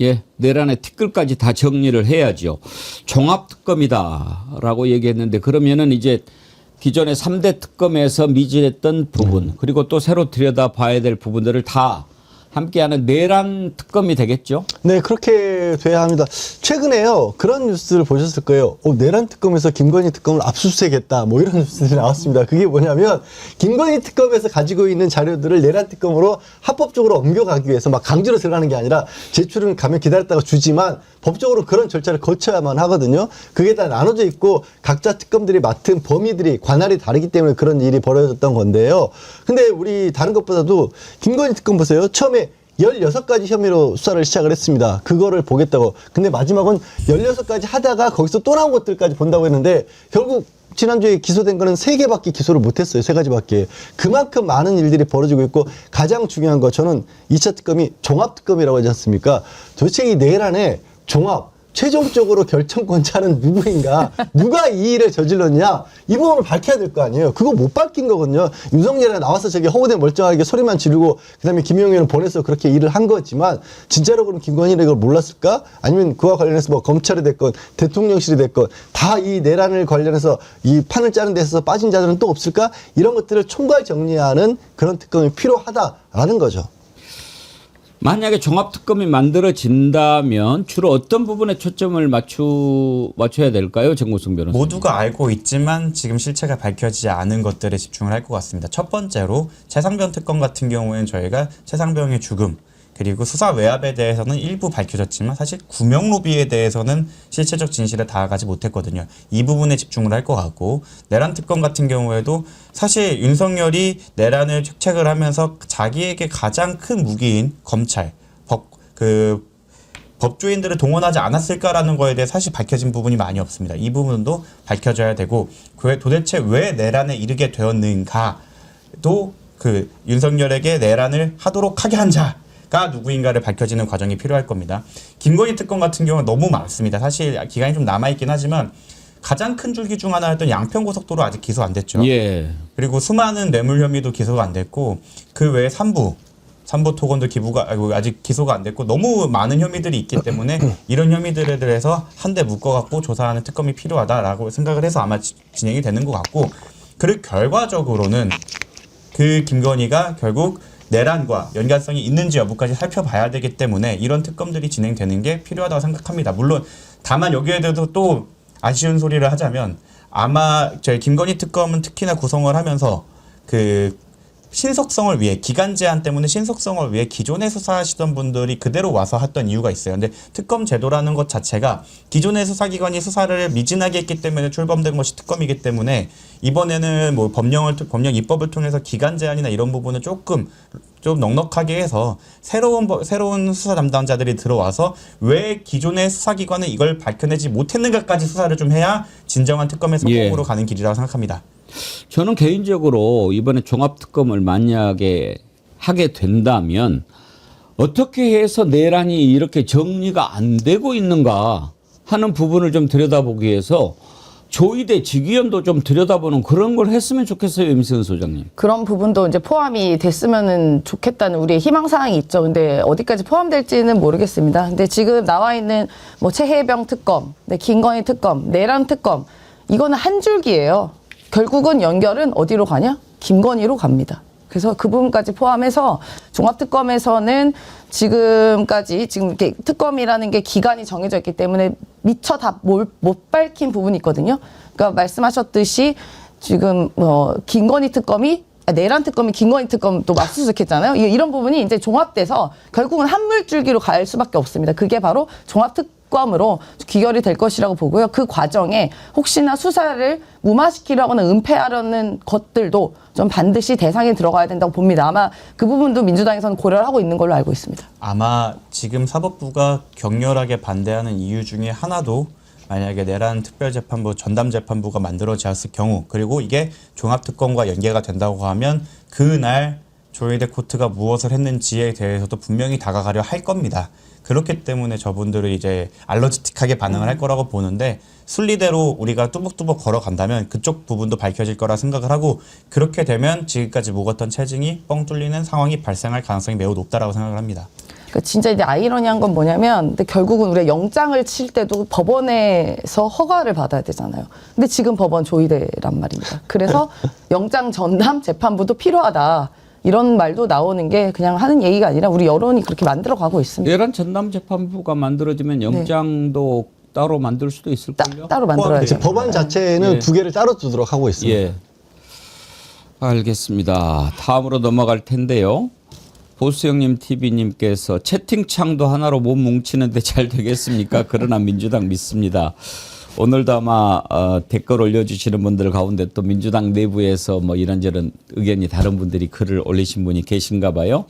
예, 내란의 티끌까지 다 정리를 해야죠. 종합특검이다라고 얘기했는데 그러면은 이제 기존의 3대 특검에서 미진했던 부분 그리고 또 새로 들여다봐야 될 부분들을 다 함께하는 내란 특검이 되겠죠? 네, 그렇게 돼야 합니다. 최근에요, 그런 뉴스를 보셨을 거예요. 내란 특검에서 김건희 특검을 압수수색했다. 뭐 이런 뉴스들이 나왔습니다. 그게 뭐냐면, 김건희 특검에서 가지고 있는 자료들을 내란 특검으로 합법적으로 옮겨가기 위해서 막 강제로 들어가는 게 아니라, 제출은 가면 기다렸다가 주지만, 법적으로 그런 절차를 거쳐야만 하거든요. 그게 다 나눠져 있고, 각자 특검들이 맡은 범위들이, 관할이 다르기 때문에 그런 일이 벌어졌던 건데요. 근데 우리 다른 것보다도, 김건희 특검 보세요. 처음에 16가지 혐의로 수사를 시작을 했습니다. 그거를 보겠다고. 근데 마지막은 16가지 하다가 거기서 또 나온 것들까지 본다고 했는데 결국 지난주에 기소된 거는 3개밖에 기소를 못했어요. 3가지밖에. 그만큼 많은 일들이 벌어지고 있고 가장 중요한 거 저는 2차 특검이 종합특검이라고 하지 않습니까? 도대체 이 내란의 종합 최종적으로 결정권자는 누구인가? 누가 이 일을 저질렀냐? 이 부분을 밝혀야 될 거 아니에요. 그거 못 밝힌 거거든요. 윤석열이 나와서 저기 허우대 멀쩡하게 소리만 지르고 그다음에 김용현을 보내서 그렇게 일을 한 거지만 진짜로 그럼 김건희가 이걸 몰랐을까? 아니면 그와 관련해서 뭐 검찰이 됐건 대통령실이 됐건 다 이 내란을 관련해서 이 판을 짜는 데 있어서 빠진 자들은 또 없을까? 이런 것들을 총괄 정리하는 그런 특검이 필요하다라는 거죠. 만약에 종합특검이 만들어진다면 주로 어떤 부분에 초점을 맞춰야 될까요? 정무승 변호사. 모두가 알고 있지만 지금 실체가 밝혀지지 않은 것들에 집중을 할 것 같습니다. 첫 번째로 최상병 특검 같은 경우에는 저희가 최상병의 죽음 그리고 수사 외압에 대해서는 일부 밝혀졌지만 사실 구명 로비에 대해서는 실체적 진실에 다가가지 못했거든요. 이 부분에 집중을 할 것 같고 내란 특검 같은 경우에도 사실 윤석열이 내란을 책책을 하면서 자기에게 가장 큰 무기인 검찰, 법조인들을 동원하지 않았을까라는 거에 대해 사실 밝혀진 부분이 많이 없습니다. 이 부분도 밝혀져야 되고 도대체 왜 내란에 이르게 되었는가도 그 윤석열에게 내란을 하도록 하게 한 자. 가 누구인가를 밝혀지는 과정이 필요할 겁니다. 김건희 특검 같은 경우는 너무 많습니다. 사실 기간이 좀 남아있긴 하지만 가장 큰 줄기 중 하나였던 양평고속도로 아직 기소 안 됐죠. 예. 그리고 수많은 뇌물 혐의도 기소가 안 됐고 그 외에 삼부 토건도 아직 기소가 안 됐고 너무 많은 혐의들이 있기 때문에 이런 혐의들에 대해서 한데 묶어갖고 조사하는 특검이 필요하다라고 생각을 해서 아마 진행이 되는 것 같고 그리고 결과적으로는 그 김건희가 결국 내란과 연관성이 있는지 여부까지 살펴봐야 되기 때문에 이런 특검들이 진행되는 게 필요하다고 생각합니다. 물론 다만 여기에 대해서 또 아쉬운 소리를 하자면 아마 저희 김건희 특검은 특히나 구성을 하면서 그 신속성을 위해 기간 제한 때문에 신속성을 위해 기존에 수사하시던 분들이 그대로 와서 했던 이유가 있어요. 근데 특검 제도라는 것 자체가 기존의 수사기관이 수사를 미진하게 했기 때문에 출범된 것이 특검이기 때문에 이번에는 뭐 법령 입법을 통해서 기간 제한이나 이런 부분은 좀 넉넉하게 해서 새로운 수사 담당자들이 들어와서 왜 기존의 수사기관은 이걸 밝혀내지 못했는가까지 수사를 좀 해야 진정한 특검의 성공으로 가는 길이라고 생각합니다. 저는 개인적으로 이번에 종합특검을 만약에 하게 된다면 어떻게 해서 내란이 이렇게 정리가 안 되고 있는가 하는 부분을 좀 들여다보기 위해서 조의대 직위원도 좀 들여다보는 그런 걸 했으면 좋겠어요, 임승훈 소장님. 그런 부분도 이제 포함이 됐으면 좋겠다는 우리의 희망사항이 있죠. 근데 어디까지 포함될지는 모르겠습니다. 근데 지금 나와 있는 뭐 최혜병 특검, 김건희 특검, 내란 특검, 이거는 한 줄기예요. 결국은 연결은 어디로 가냐? 김건희로 갑니다. 그래서 그 부분까지 포함해서 종합특검에서는 지금 이렇게 특검이라는 게 기간이 정해져 있기 때문에 미처 다 못 밝힌 부분이 있거든요. 그러니까 말씀하셨듯이 지금 김건희 특검이 내란 특검이 김건희 특검 또 맞수습했잖아요. 이런 부분이 이제 종합돼서 결국은 한 물줄기로 갈 수밖에 없습니다. 그게 바로 종합특검으로 귀결이 될 것이라고 보고요. 그 과정에 혹시나 수사를 무마시키려거나 은폐하려는 것들도 좀 반드시 대상에 들어가야 된다고 봅니다. 아마 그 부분도 민주당에서는 고려를 하고 있는 걸로 알고 있습니다. 아마 지금 사법부가 격렬하게 반대하는 이유 중에 하나도 만약에 내란 특별재판부 전담재판부가 만들어졌을 경우 그리고 이게 종합특검과 연계가 된다고 하면 그날 조희대 코트가 무엇을 했는지에 대해서도 분명히 다가가려 할 겁니다. 그렇기 때문에 저분들은 이제 알러지틱하게 반응을 할 거라고 보는데 순리대로 우리가 뚜벅뚜벅 걸어간다면 그쪽 부분도 밝혀질 거라 생각을 하고 그렇게 되면 지금까지 묵었던 체증이 뻥 뚫리는 상황이 발생할 가능성이 매우 높다라고 생각을 합니다. 진짜 이제 아이러니한 건 뭐냐면 근데 결국은 우리가 영장을 칠 때도 법원에서 허가를 받아야 되잖아요. 근데 지금 법원 조의대란 말입니다. 그래서 영장 전담 재판부도 필요하다. 이런 말도 나오는 게 그냥 하는 얘기가 아니라 우리 여론이 그렇게 만들어가고 있습니다. 내란 전담 재판부가 만들어지면 영장도 따로 만들 수도 있을걸요? 따로 만들어야죠. 법안 자체는 두 개를 따로 두도록 하고 있습니다. 예. 알겠습니다. 다음으로 넘어갈 텐데요. 보수형님 TV님께서 채팅창도 하나로 못 뭉치는데 잘 되겠습니까? 그러나 민주당 믿습니다. 오늘도 아마 댓글 올려주시는 분들 가운데 또 민주당 내부에서 뭐 이런저런 의견이 다른 분들이 글을 올리신 분이 계신가 봐요.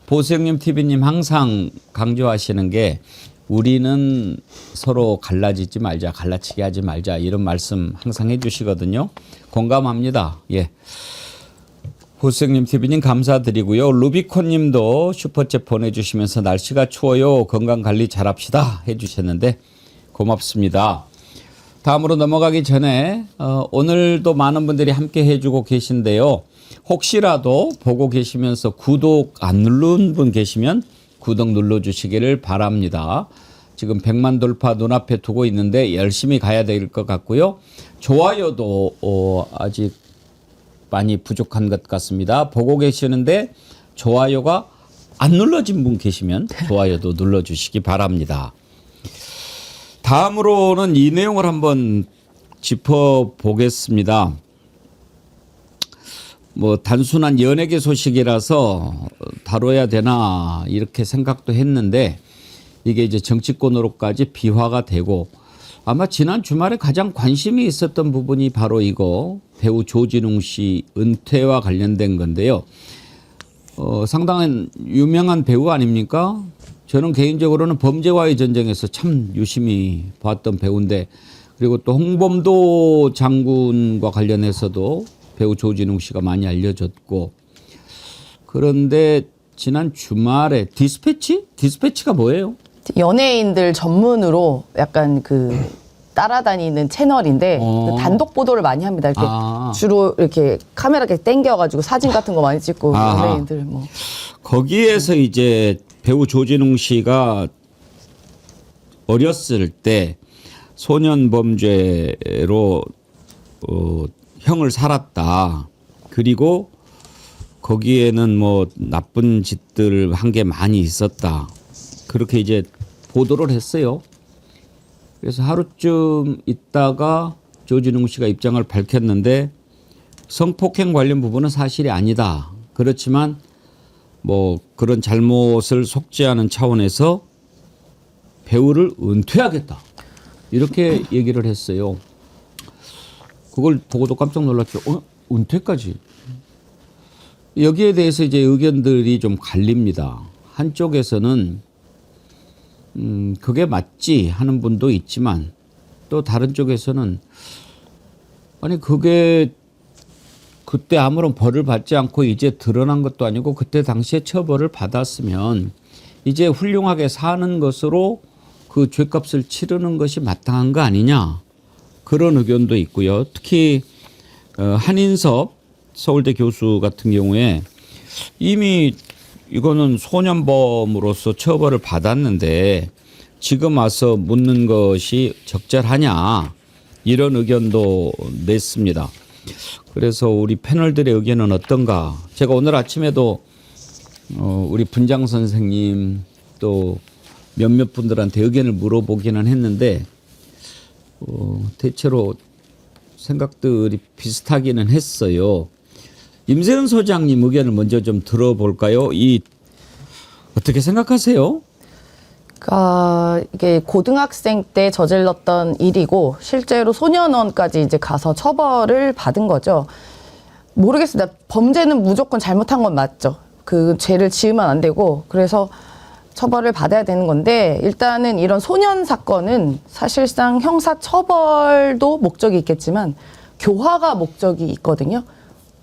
보수형님 TV님 항상 강조하시는 게 우리는 서로 갈라지지 말자, 갈라치게 하지 말자 이런 말씀 항상 해주시거든요. 공감합니다. 예. 호생님 TV님 감사드리고요. 루비콘님도 슈퍼챗 보내주시면서 날씨가 추워요. 건강관리 잘합시다 해주셨는데 고맙습니다. 다음으로 넘어가기 전에 오늘도 많은 분들이 함께 해주고 계신데요. 혹시라도 보고 계시면서 구독 안 누른 분 계시면 구독 눌러주시기를 바랍니다. 지금 100만 돌파 눈앞에 두고 있는데 열심히 가야 될 것 같고요. 좋아요도 아직 많이 부족한 것 같습니다. 보고 계시는데 좋아요가 안 눌러진 분 계시면 좋아요도 눌러주시기 바랍니다. 다음으로는 이 내용을 한번 짚어보겠습니다. 뭐 단순한 연예계 소식이라서 다뤄야 되나 이렇게 생각도 했는데 이게 이제 정치권으로까지 비화가 되고 아마 지난 주말에 가장 관심이 있었던 부분이 바로 이거 배우 조진웅 씨 은퇴와 관련된 건데요. 상당한 유명한 배우 아닙니까? 저는 개인적으로는 범죄와의 전쟁에서 참 유심히 봤던 배우인데 그리고 또 홍범도 장군과 관련해서도 배우 조진웅 씨가 많이 알려졌고 그런데 지난 주말에 디스패치가 뭐예요? 연예인들 전문으로 약간 그 따라다니는 채널인데 그 단독 보도를 많이 합니다. 이렇게 주로 이렇게 카메라 이렇게 당겨가지고 사진 같은 거 많이 찍고 연예인들 뭐 거기에서 이제 배우 조진웅 씨가 어렸을 때 소년 범죄로 형을 살았다. 그리고 거기에는 뭐 나쁜 짓들 한 게 많이 있었다. 그렇게 이제 보도를 했어요. 그래서 하루쯤 있다가 조진웅 씨가 입장을 밝혔는데 성폭행 관련 부분은 사실이 아니다. 그렇지만 뭐 그런 잘못을 속죄하는 차원에서 배우를 은퇴하겠다. 이렇게 얘기를 했어요. 그걸 보고도 깜짝 놀랐죠. 은퇴까지. 여기에 대해서 이제 의견들이 좀 갈립니다. 한쪽에서는 그게 맞지 하는 분도 있지만 또 다른 쪽에서는 아니 그게 그때 아무런 벌을 받지 않고 이제 드러난 것도 아니고 그때 당시에 처벌을 받았으면 이제 훌륭하게 사는 것으로 그 죄값을 치르는 것이 마땅한 거 아니냐 그런 의견도 있고요. 특히 한인섭 서울대 교수 같은 경우에 이미 이거는 소년범으로서 처벌을 받았는데 지금 와서 묻는 것이 적절하냐 이런 의견도 냈습니다. 그래서 우리 패널들의 의견은 어떤가? 제가 오늘 아침에도 우리 분장 선생님 또 몇몇 분들한테 의견을 물어보기는 했는데 대체로 생각들이 비슷하기는 했어요. 임세은 소장님 의견을 먼저 좀 들어볼까요? 어떻게 생각하세요? 이게 고등학생 때 저질렀던 일이고 실제로 소년원까지 이제 가서 처벌을 받은 거죠. 모르겠습니다. 범죄는 무조건 잘못한 건 맞죠. 그 죄를 지으면 안 되고 그래서 처벌을 받아야 되는 건데 일단은 이런 소년 사건은 사실상 형사 처벌도 목적이 있겠지만 교화가 목적이 있거든요.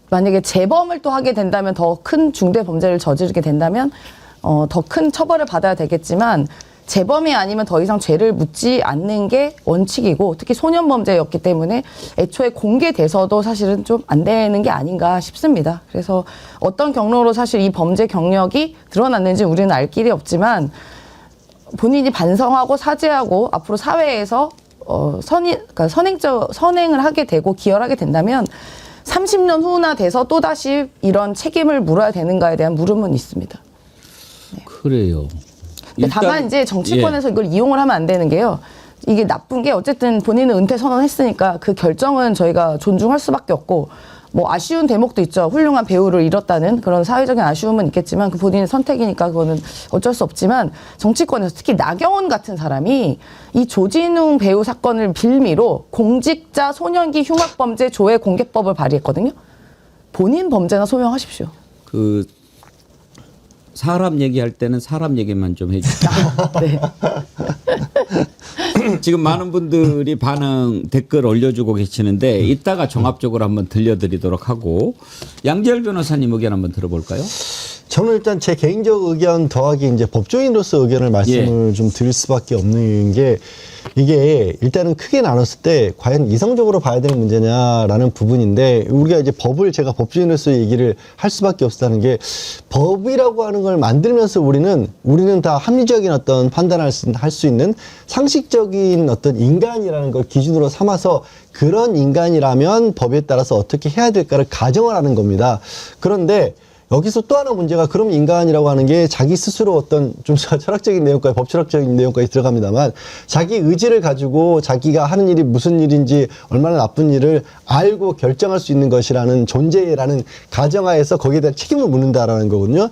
만약에 재범을 또 하게 된다면 더 큰 중대 범죄를 저지르게 된다면 더 큰 처벌을 받아야 되겠지만 재범이 아니면 더 이상 죄를 묻지 않는 게 원칙이고 특히 소년 범죄였기 때문에 애초에 공개돼서도 사실은 좀 안 되는 게 아닌가 싶습니다. 그래서 어떤 경로로 사실 이 범죄 경력이 드러났는지 우리는 알 길이 없지만 본인이 반성하고 사죄하고 앞으로 사회에서 그러니까 선행을 하게 되고 기여하게 된다면 30년 후나 돼서 또다시 이런 책임을 물어야 되는가에 대한 물음은 있습니다. 네. 그래요. 다만 이제 정치권에서 이걸 이용을 하면 안 되는 게요. 이게 나쁜 게 어쨌든 본인은 은퇴 선언했으니까 그 결정은 저희가 존중할 수밖에 없고 뭐 아쉬운 대목도 있죠. 훌륭한 배우를 잃었다는 그런 사회적인 아쉬움은 있겠지만 그 본인의 선택이니까 그거는 어쩔 수 없지만 정치권에서 특히 나경원 같은 사람이 이 조진웅 배우 사건을 빌미로 공직자 소년기 흉악범죄 조회 공개법을 발의했거든요. 본인 범죄나 소명하십시오. 사람 얘기할 때는 사람 얘기만 좀 해주세요. 네. 지금 많은 분들이 반응 댓글 올려주고 계시는데 이따가 종합적으로 한번 들려드리도록 하고 양재열 변호사님 의견 한번 들어볼까요? 저는 일단 제 개인적 의견 더하기 이제 법조인으로서 의견을 말씀을 좀 드릴 수밖에 없는 게 이게 일단은 크게 나눴을 때 과연 이성적으로 봐야 되는 문제냐라는 부분인데 우리가 이제 법을 제가 법조인으로서 얘기를 할 수밖에 없다는 게 법이라고 하는 걸 만들면서 우리는 다 합리적인 어떤 판단을 할 수 있는 상식적인 어떤 인간이라는 걸 기준으로 삼아서 그런 인간이라면 법에 따라서 어떻게 해야 될까를 가정을 하는 겁니다. 그런데 여기서 또 하나 문제가 그럼 인간이라고 하는 게 자기 스스로 어떤 좀 철학적인 내용까지 법철학적인 내용까지 들어갑니다만 자기 의지를 가지고 자기가 하는 일이 무슨 일인지 얼마나 나쁜 일을 알고 결정할 수 있는 것이라는 존재라는 가정하에서 거기에 대한 책임을 묻는다라는 거거든요.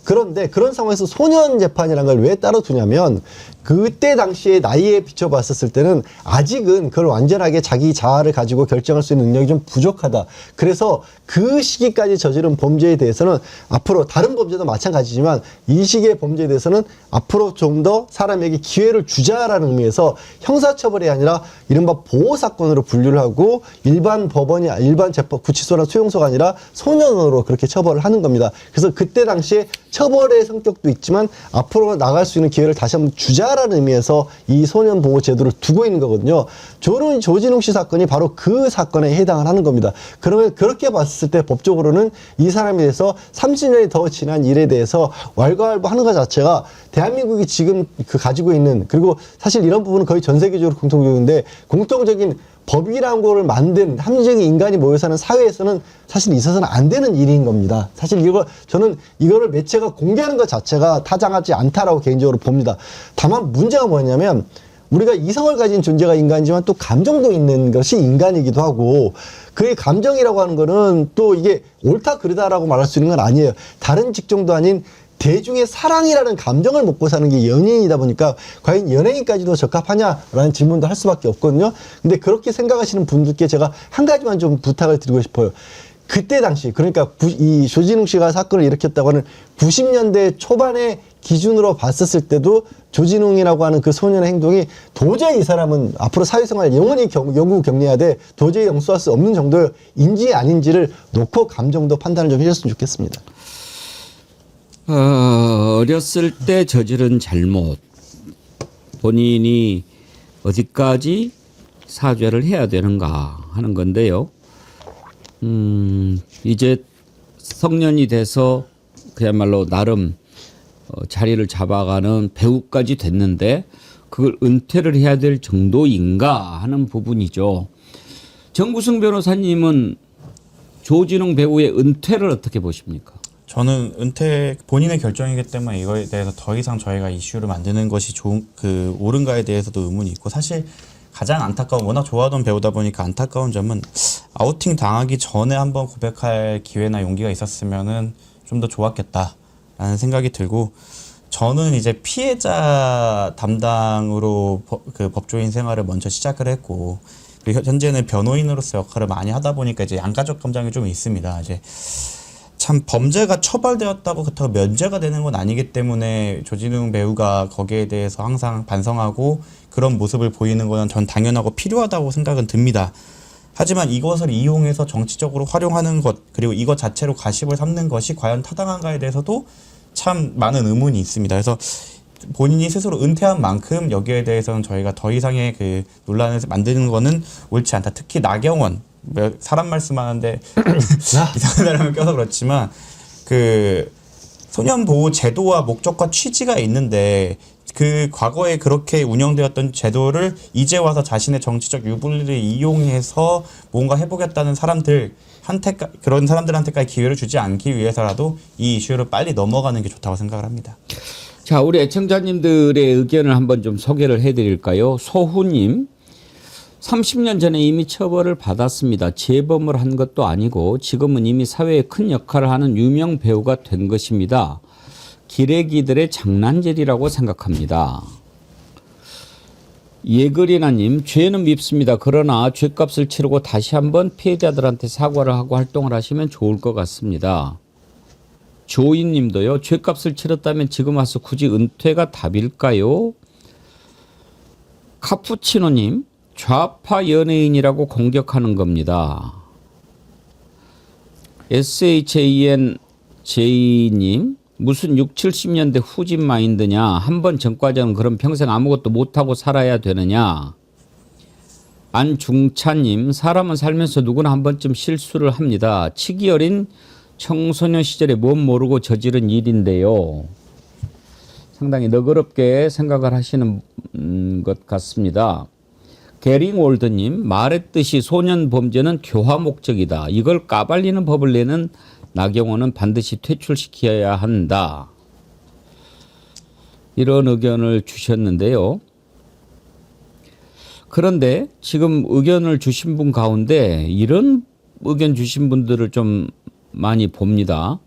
그런데 그런 상황에서 소년 재판이라는 걸 왜 따로 두냐면 그때 당시에 나이에 비춰봤었을 때는 아직은 그걸 완전하게 자기 자아를 가지고 결정할 수 있는 능력이 좀 부족하다. 그래서 그 시기까지 저지른 범죄에 대해서는 앞으로 다른 범죄도 마찬가지지만 이 시기의 범죄에 대해서는 앞으로 좀 더 사람에게 기회를 주자라는 의미에서 형사처벌이 아니라 이른바 보호사건으로 분류를 하고 일반 법원이 일반 재판 구치소나 수용소가 아니라 소년으로 그렇게 처벌을 하는 겁니다. 그래서 그때 당시에 처벌의 성격도 있지만 앞으로 나갈 수 있는 기회를 다시 한번 주자라는 의미에서 이 소년 보호 제도를 두고 있는 거거든요. 조진웅 씨 사건이 바로 그 사건에 해당을 하는 겁니다. 그러면 그렇게 봤을 때 법적으로는 이 사람에 대해서 30년이 더 지난 일에 대해서 왈가왈부하는 것 자체가 대한민국이 지금 가지고 있는 그리고 사실 이런 부분은 거의 전 세계적으로 공통적인데 공통적인 법이라는 거를 만든 합리적인 인간이 모여 사는 사회에서는 사실 있어서는 안 되는 일인 겁니다. 사실 저는 이거를 매체가 공개하는 것 자체가 타당하지 않다라고 개인적으로 봅니다. 다만 문제가 뭐냐면 우리가 이성을 가진 존재가 인간이지만 또 감정도 있는 것이 인간이기도 하고 그 감정이라고 하는 거는 또 이게 옳다 그르다라고 말할 수 있는 건 아니에요. 다른 직종도 아닌 대중의 사랑이라는 감정을 먹고 사는 게 연예인이다 보니까 과연 연예인까지도 적합하냐라는 질문도 할 수밖에 없거든요. 근데 그렇게 생각하시는 분들께 제가 한 가지만 좀 부탁을 드리고 싶어요. 그때 당시 그러니까 이 조진웅 씨가 사건을 일으켰다고 하는 90년대 초반의 기준으로 봤었을 때도 조진웅이라고 하는 그 소년의 행동이 도저히 이 사람은 앞으로 사회생활 영원히 영구 격리해야 돼 도저히 용서할 수 없는 정도인지 아닌지를 놓고 감정도 판단을 좀 해줬으면 좋겠습니다. 어렸을 때 저지른 잘못 본인이 어디까지 사죄를 해야 되는가 하는 건데요. 이제 성년이 돼서 그야말로 나름 자리를 잡아가는 배우까지 됐는데 그걸 은퇴를 해야 될 정도인가 하는 부분이죠. 정구승 변호사님은 조진웅 배우의 은퇴를 어떻게 보십니까? 저는 은퇴 본인의 결정이기 때문에 이거에 대해서 더 이상 저희가 이슈를 만드는 것이 옳은가에 대해서도 의문이 있고 사실 가장 안타까운 워낙 좋아하던 배우다 보니까 안타까운 점은 아우팅 당하기 전에 한번 고백할 기회나 용기가 있었으면은 좀 더 좋았겠다라는 생각이 들고 저는 이제 피해자 담당으로 그 법조인 생활을 먼저 시작을 했고 그리고 현재는 변호인으로서 역할을 많이 하다 보니까 이제 양가적 감정이 좀 있습니다. 이제 참 범죄가 처벌되었다고 그렇다고 면죄가 되는 건 아니기 때문에 조진웅 배우가 거기에 대해서 항상 반성하고 그런 모습을 보이는 건 전 당연하고 필요하다고 생각은 듭니다. 하지만 이것을 이용해서 정치적으로 활용하는 것 그리고 이것 자체로 가십을 삼는 것이 과연 타당한가에 대해서도 참 많은 의문이 있습니다. 그래서 본인이 스스로 은퇴한 만큼 여기에 대해서는 저희가 더 이상의 그 논란을 만드는 거는 옳지 않다. 특히 나경원 사람 말씀하는데 이상한 사람을 껴서 그렇지만 그 소년 보호 제도와 목적과 취지가 있는데 그 과거에 그렇게 운영되었던 제도를 이제 와서 자신의 정치적 유불리를 이용해서 뭔가 해보겠다는 그런 사람들한테까지 기회를 주지 않기 위해서라도 이 이슈를 빨리 넘어가는 게 좋다고 생각을 합니다. 자, 우리 애청자님들의 의견을 한번 좀 소개를 해드릴까요? 소후님. 30년 전에 이미 처벌을 받았습니다. 재범을 한 것도 아니고 지금은 이미 사회에 큰 역할을 하는 유명 배우가 된 것입니다. 기레기들의 장난질이라고 생각합니다. 예그리나님, 죄는 밉습니다. 그러나 죄값을 치르고 다시 한번 피해자들한테 사과를 하고 활동을 하시면 좋을 것 같습니다. 조이님도요. 죗값을 치렀다면 지금 와서 굳이 은퇴가 답일까요? 카푸치노님, 좌파 연예인이라고 공격하는 겁니다. SHANJ님, 무슨 6, 70년대 후진 마인드냐. 한번 전과자는 그럼 평생 아무것도 못하고 살아야 되느냐. 안중찬님, 사람은 살면서 누구나 한 번쯤 실수를 합니다. 치기 어린 청소년 시절에 뭔 모르고 저지른 일인데요. 상당히 너그럽게 생각을 하시는 것 같습니다. 게링 월드님, 말했듯이 소년 범죄는 교화 목적이다. 이걸 까발리는 법을 내는 나경원은 반드시 퇴출시켜야 한다. 이런 의견을 주셨는데요. 그런데 지금 의견을 주신 분 가운데 이런 의견 주신 분들을 좀 많이 봅니다.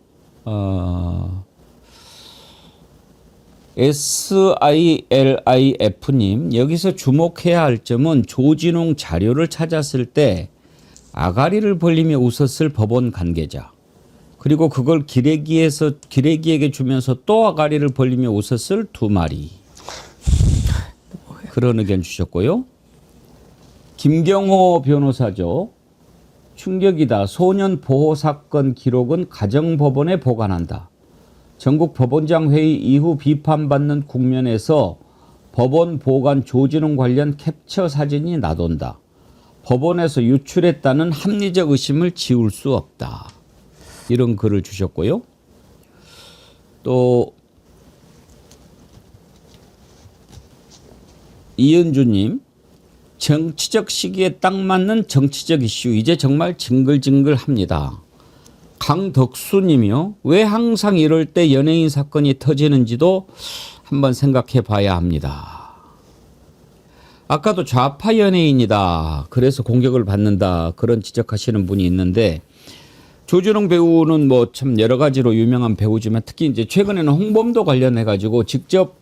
SILIF님, 여기서 주목해야 할 점은 조진웅 자료를 찾았을 때 아가리를 벌리며 웃었을 법원 관계자, 그리고 그걸 기레기에게 주면서 또 아가리를 벌리며 웃었을 두 마리. 그런 의견 주셨고요. 김경호 변호사죠. 충격이다. 소년 보호 사건 기록은 가정법원에 보관한다. 전국 법원장 회의 이후 비판받는 국면에서 법원 보관 조진웅 관련 캡처 사진이 나돈다. 법원에서 유출했다는 합리적 의심을 지울 수 없다. 이런 글을 주셨고요. 또 이은주님, 정치적 시기에 딱 맞는 정치적 이슈, 이제 정말 징글징글합니다. 강덕수님이요, 왜 항상 이럴 때 연예인 사건이 터지는지도 한번 생각해 봐야 합니다. 아까도 좌파 연예인이다, 그래서 공격을 받는다, 그런 지적하시는 분이 있는데, 조진웅 배우는 뭐 참 여러 가지로 유명한 배우지만 특히 이제 최근에는 홍범도 관련해 가지고 직접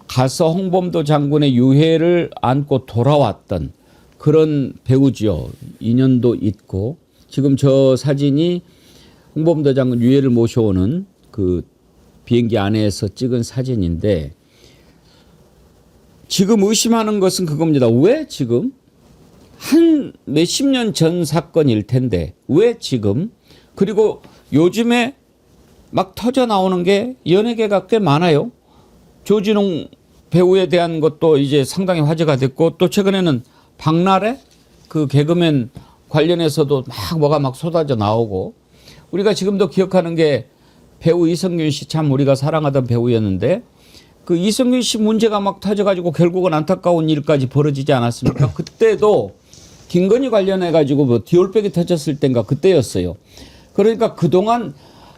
가서 홍범도 장군의 유해를 안고 돌아왔던 그런 배우지요. 인연도 있고, 지금 저 사진이 홍범도 장군 유해를 모셔오는 그 비행기 안에서 찍은 사진인데, 지금 의심하는 것은 그겁니다. 왜 지금 한 몇십 년 전 사건일 텐데 왜 지금, 그리고 요즘에 막 터져 나오는 게 연예계가 꽤 많아요. 조진웅 배우에 대한 것도 이제 상당히 화제가 됐고, 또 최근에는 박나래 그 개그맨 관련해서도 막 뭐가 막 쏟아져 나오고, 우리가 지금도 기억하는 게 배우 이성균 씨, 참 우리가 사랑하던 배우였는데 그 이성균 씨 문제가 막 터져가지고 결국은 안타까운 일까지 벌어지지 않았습니까? 그때도 김건희 관련해 가지고 뭐 디올백이 터졌을 땐가 그때였어요. 그러니까 그동안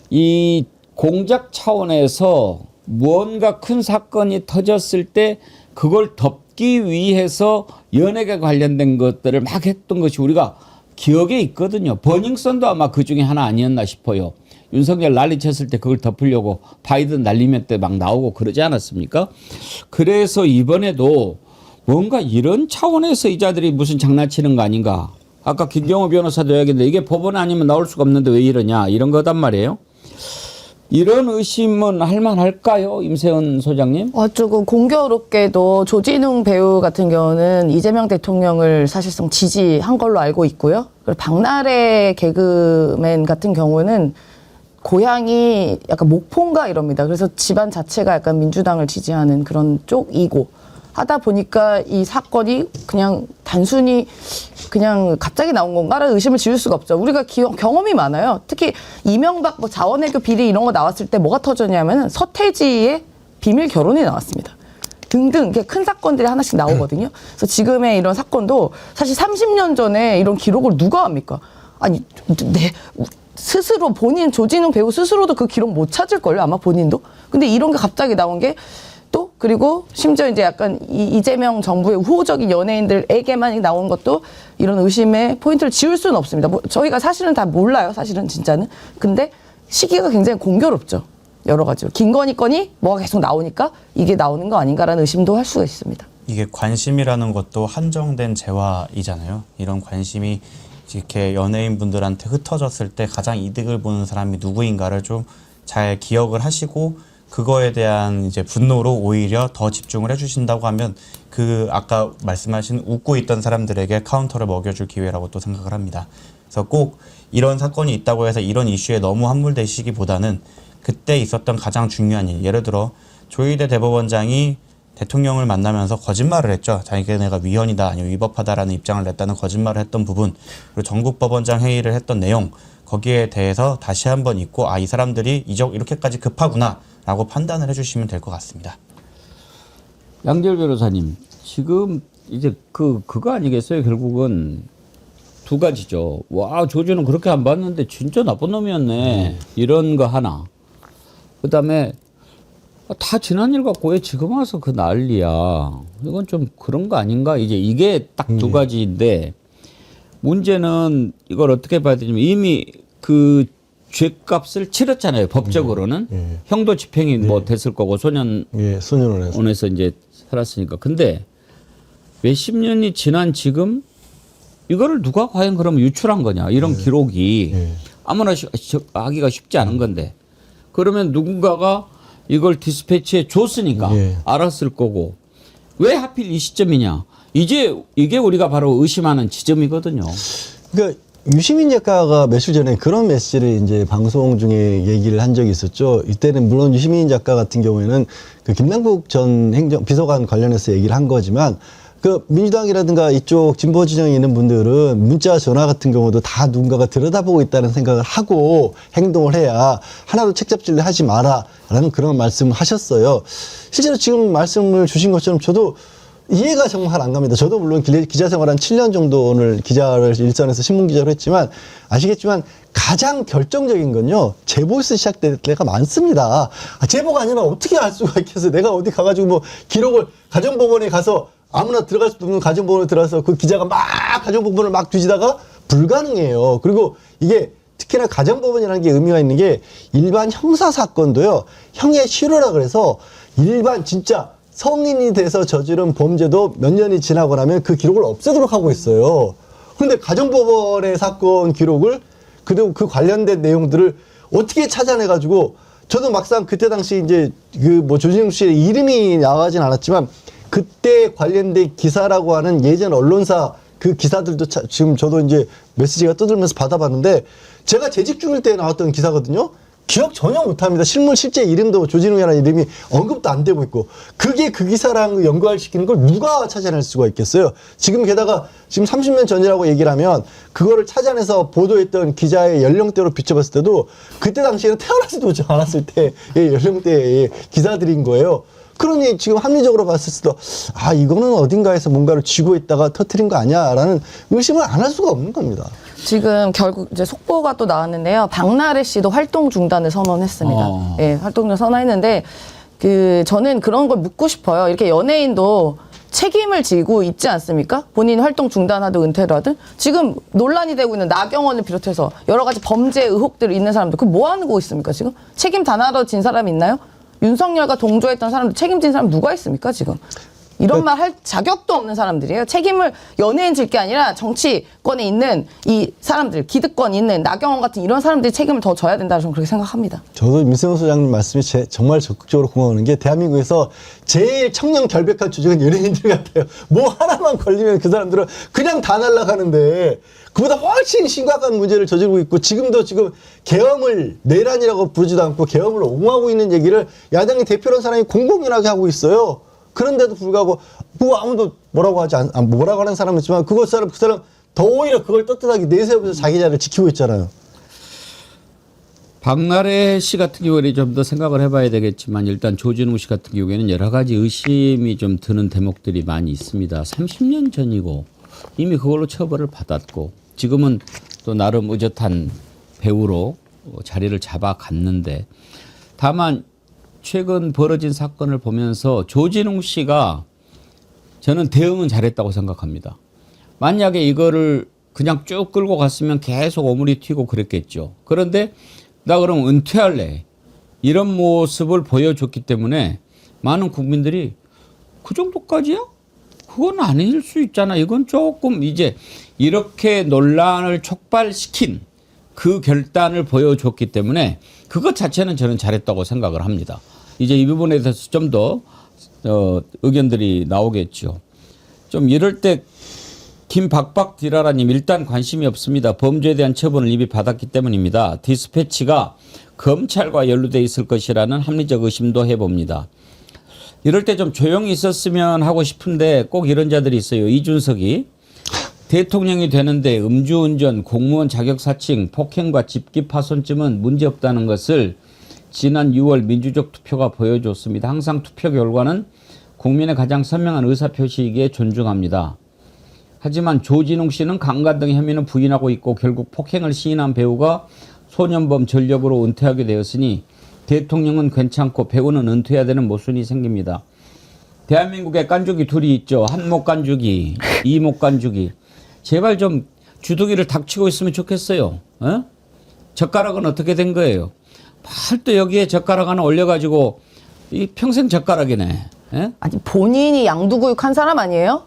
이 공작 차원에서 무언가 큰 사건이 터졌을 때 그걸 덮기 위해서 연예계 관련된 것들을 막 했던 것이 우리가 기억에 있거든요. 버닝썬도 아마 그 중에 하나 아니었나 싶어요. 윤석열 난리쳤을 때 그걸 덮으려고 바이든 날리면 때 막 나오고 그러지 않았습니까? 그래서 이번에도 뭔가 이런 차원에서 이 자들이 무슨 장난치는 거 아닌가. 아까 김경호 변호사도 이야기했는데 이게 법원 아니면 나올 수가 없는데 왜 이러냐, 이런 거단 말이에요. 이런 의심은 할만할까요, 임세은 소장님? 조금 공교롭게도 조진웅 배우 같은 경우는 이재명 대통령을 사실상 지지한 걸로 알고 있고요. 그리고 박나래 개그맨 같은 경우는 고향이 약간 목포인가 이럽니다. 그래서 집안 자체가 약간 민주당을 지지하는 그런 쪽이고 하다 보니까 이 사건이 그냥 단순히 그냥 갑자기 나온 건가라는 의심을 지울 수가 없죠. 우리가 경험이 많아요. 특히 이명박 뭐 자원외교 비리 이런 거 나왔을 때 뭐가 터졌냐면은 서태지의 비밀 결혼이 나왔습니다. 등등 이렇게 큰 사건들이 하나씩 나오거든요. 그래서 지금의 이런 사건도 사실 30년 전에 이런 기록을 누가 합니까? 아니, 스스로 본인 조진웅 배우 스스로도 그 기록 못 찾을걸요, 아마 본인도. 근데 이런 게 갑자기 나온 게 또 그리고 심지어 이제 약간 이재명 정부의 우호적인 연예인들에게만 나온 것도 이런 의심의 포인트를 지울 수는 없습니다. 뭐 저희가 사실은 다 몰라요, 사실은 진짜는. 근데 시기가 굉장히 공교롭죠. 여러 가지로. 김건희 건이 뭐가 계속 나오니까 이게 나오는 거 아닌가라는 의심도 할 수가 있습니다. 이게 관심이라는 것도 한정된 재화이잖아요. 이런 관심이 이렇게 연예인 분들한테 흩어졌을 때 가장 이득을 보는 사람이 누구인가를 좀 잘 기억을 하시고 그거에 대한 이제 분노로 오히려 더 집중을 해주신다고 하면 그 아까 말씀하신 웃고 있던 사람들에게 카운터를 먹여줄 기회라고 또 생각을 합니다. 그래서 꼭 이런 사건이 있다고 해서 이런 이슈에 너무 함몰되시기보다는 그때 있었던 가장 중요한 일, 예를 들어 조희대 대법원장이 대통령을 만나면서 거짓말을 했죠. 자기네가 위헌이다 아니면 위법하다라는 입장을 냈다는 거짓말을 했던 부분, 그리고 전국법원장 회의를 했던 내용, 거기에 대해서 다시 한번 읽고 이 사람들이 이렇게까지 급하구나라고 판단을 해주시면 될 것 같습니다. 양재열 변호사님, 지금 이제 그거 아니겠어요? 결국은 두 가지죠. 와, 조지는 그렇게 안 봤는데 진짜 나쁜 놈이었네. 이런 거 하나. 그다음에 다 지난 일 갖고 왜 지금 와서 그 난리야. 이건 좀 그런 거 아닌가? 이게 딱 두 가지인데 문제는 이걸 어떻게 봐야 되냐면 이미 그 죄값을 치렀잖아요. 법적으로는. 형도 집행이 뭐 됐을 거고 소년원에서 이제 살았으니까. 근데 몇십 년이 지난 지금 이거를 누가 과연 그러면 유출한 거냐. 이런 기록이 아무나 하기가 쉽지 않은 건데. 그러면 누군가가 이걸 디스패치에 줬으니까 알았을 거고 왜 하필 이 시점이냐. 이게 우리가 바로 의심하는 지점이거든요. 그러니까 유시민 작가가 며칠 전에 그런 메시지를 이제 방송 중에 얘기를 한 적이 있었죠. 이때는 물론 유시민 작가 같은 경우에는 그 김남국 전 비서관 관련해서 얘기를 한 거지만 그 민주당이라든가 이쪽 진보 진영에 있는 분들은 문자 전화 같은 경우도 다 누군가가 들여다보고 있다는 생각을 하고 행동을 해야 하나도 책잡질을 하지 마라라는 그런 말씀을 하셨어요. 실제로 지금 말씀을 주신 것처럼 저도 이해가 정말 안 갑니다. 저도 물론 기자 생활 한 7년 정도 오늘 기자를 일선에서 신문 기자로 했지만 아시겠지만 가장 결정적인 건요. 제보에서 시작될 때가 많습니다. 제보가 아니면 어떻게 알 수가 있겠어요. 내가 어디 가가지고 뭐 기록을 가정법원에 가서 아무나 들어갈 수 없는 가정법원에 들어가서 그 기자가 막 가정법원을 막 뒤지다가 불가능해요. 그리고 이게 특히나 가정법원이라는 게 의미가 있는 게 일반 형사사건도요. 형의 실효라 그래서 일반 진짜 성인이 돼서 저지른 범죄도 몇 년이 지나고 나면 그 기록을 없애도록 하고 있어요. 그런데 가정법원의 사건 기록을 그리고 그 관련된 내용들을 어떻게 찾아내가지고 저도 막상 그때 당시 이제 그 뭐 조진웅 씨의 이름이 나가진 않았지만 그때 관련된 기사라고 하는 예전 언론사 그 기사들도 지금 저도 이제 메시지가 떠들면서 받아봤는데 제가 재직 중일 때 나왔던 기사거든요. 기억 전혀 못합니다. 실제 이름도 조진웅이라는 이름이 언급도 안 되고 있고 그게 그 기사랑 연관시키는 걸 누가 찾아낼 수가 있겠어요. 지금 게다가 지금 30년 전이라고 얘기를 하면 그거를 찾아내서 보도했던 기자의 연령대로 비춰봤을 때도 그때 당시에는 태어나지도 않았을 때의 연령대의 기사들인 거예요. 그러니 지금 합리적으로 봤을 때도 이거는 어딘가에서 뭔가를 쥐고 있다가 터뜨린 거 아니야라는 의심을 안 할 수가 없는 겁니다. 지금 결국 이제 속보가 또 나왔는데요. 박나래 씨도 활동 중단을 선언했습니다. 예, 활동 중단 선언했는데 저는 그런 걸 묻고 싶어요. 이렇게 연예인도 책임을 지고 있지 않습니까? 본인 활동 중단하든 은퇴를 하든 지금 논란이 되고 있는 나경원을 비롯해서 여러 가지 범죄 의혹들이 있는 사람들 그 뭐 하는 거 있습니까 지금? 책임 다 나눠 진 사람이 있나요? 윤석열과 동조했던 사람들 책임진 사람 누가 있습니까 지금? 이런 말 할 자격도 없는 사람들이에요. 책임을 연예인 질 게 아니라 정치권에 있는 이 사람들, 기득권이 있는 나경원 같은 이런 사람들이 책임을 더 져야 된다고 저는 그렇게 생각합니다. 저도 민세훈 소장님 말씀이 정말 적극적으로 공감하는 게 대한민국에서 제일 청렴 결백한 주제는 연예인들 같아요. 뭐 하나만 걸리면 그 사람들은 그냥 다 날아가는데 그보다 훨씬 심각한 문제를 저지르고 있고 지금도 계엄을 내란이라고 부르지도 않고 계엄을 옹호하고 있는 얘기를 야당의 대표라는 사람이 공공연하게 하고 있어요. 그런데도 불구하고 아무도 뭐라고 하는 사람은 있지만 그 사람 더 오히려 그걸 떳떳하게 내세우면서 자기 자리를 지키고 있잖아요. 박나래 씨 같은 경우에는 좀 더 생각을 해봐야 되겠지만 일단 조진웅 씨 같은 경우에는 여러 가지 의심이 좀 드는 대목들이 많이 있습니다. 30년 전이고 이미 그걸로 처벌을 받았고 지금은 또 나름 의젓한 배우로 자리를 잡아갔는데 다만 최근 벌어진 사건을 보면서 조진웅 씨가 저는 대응은 잘했다고 생각합니다. 만약에 이거를 그냥 쭉 끌고 갔으면 계속 오물이 튀고 그랬겠죠. 그런데 나 그럼 은퇴할래. 이런 모습을 보여줬기 때문에 많은 국민들이 그 정도까지야? 그건 아닐 수 있잖아. 이건 조금 이제 이렇게 논란을 촉발시킨 그 결단을 보여줬기 때문에 그것 자체는 저는 잘했다고 생각을 합니다. 이제 이 부분에 대해서 좀 더 의견들이 나오겠죠. 좀 이럴 때 김박박 디라라님 일단 관심이 없습니다. 범죄에 대한 처분을 이미 받았기 때문입니다. 디스패치가 검찰과 연루돼 있을 것이라는 합리적 의심도 해봅니다. 이럴 때 좀 조용히 있었으면 하고 싶은데 꼭 이런 자들이 있어요. 이준석이 대통령이 되는데 음주운전, 공무원 자격사칭, 폭행과 집기 파손쯤은 문제없다는 것을 지난 6월 민주적 투표가 보여줬습니다. 항상 투표 결과는 국민의 가장 선명한 의사표시이기에 존중합니다. 하지만 조진웅 씨는 강간 등 혐의는 부인하고 있고 결국 폭행을 시인한 배우가 소년범 전력으로 은퇴하게 되었으니 대통령은 괜찮고 배우는 은퇴해야 되는 모순이 생깁니다. 대한민국에 깐죽이 둘이 있죠. 한목 깐죽이, 이목 깐죽이. 제발 좀 주둥이를 닥치고 있으면 좋겠어요. 어? 젓가락은 어떻게 된 거예요? 팔도 여기에 젓가락 하나 올려가지고 이 평생 젓가락이네. 예? 아니 본인이 양두구육한 사람 아니에요?